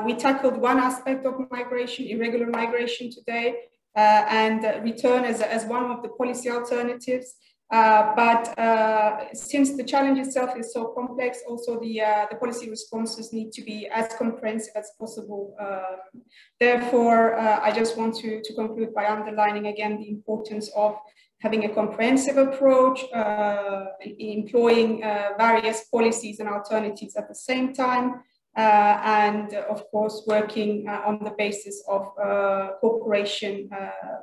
We tackled one aspect of migration, irregular migration today, and return as one of the policy alternatives. But since the challenge itself is so complex, also the policy responses need to be as comprehensive as possible. Therefore, I just want to conclude by underlining again the importance of having a comprehensive approach, employing various policies and alternatives at the same time, and of course working on the basis of cooperation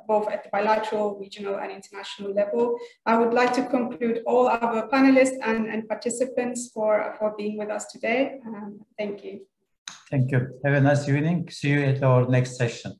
both at the bilateral, regional and international level. I would like to conclude all our panelists and participants for being with us today. Thank you. Thank you. Have a nice evening. See you at our next session.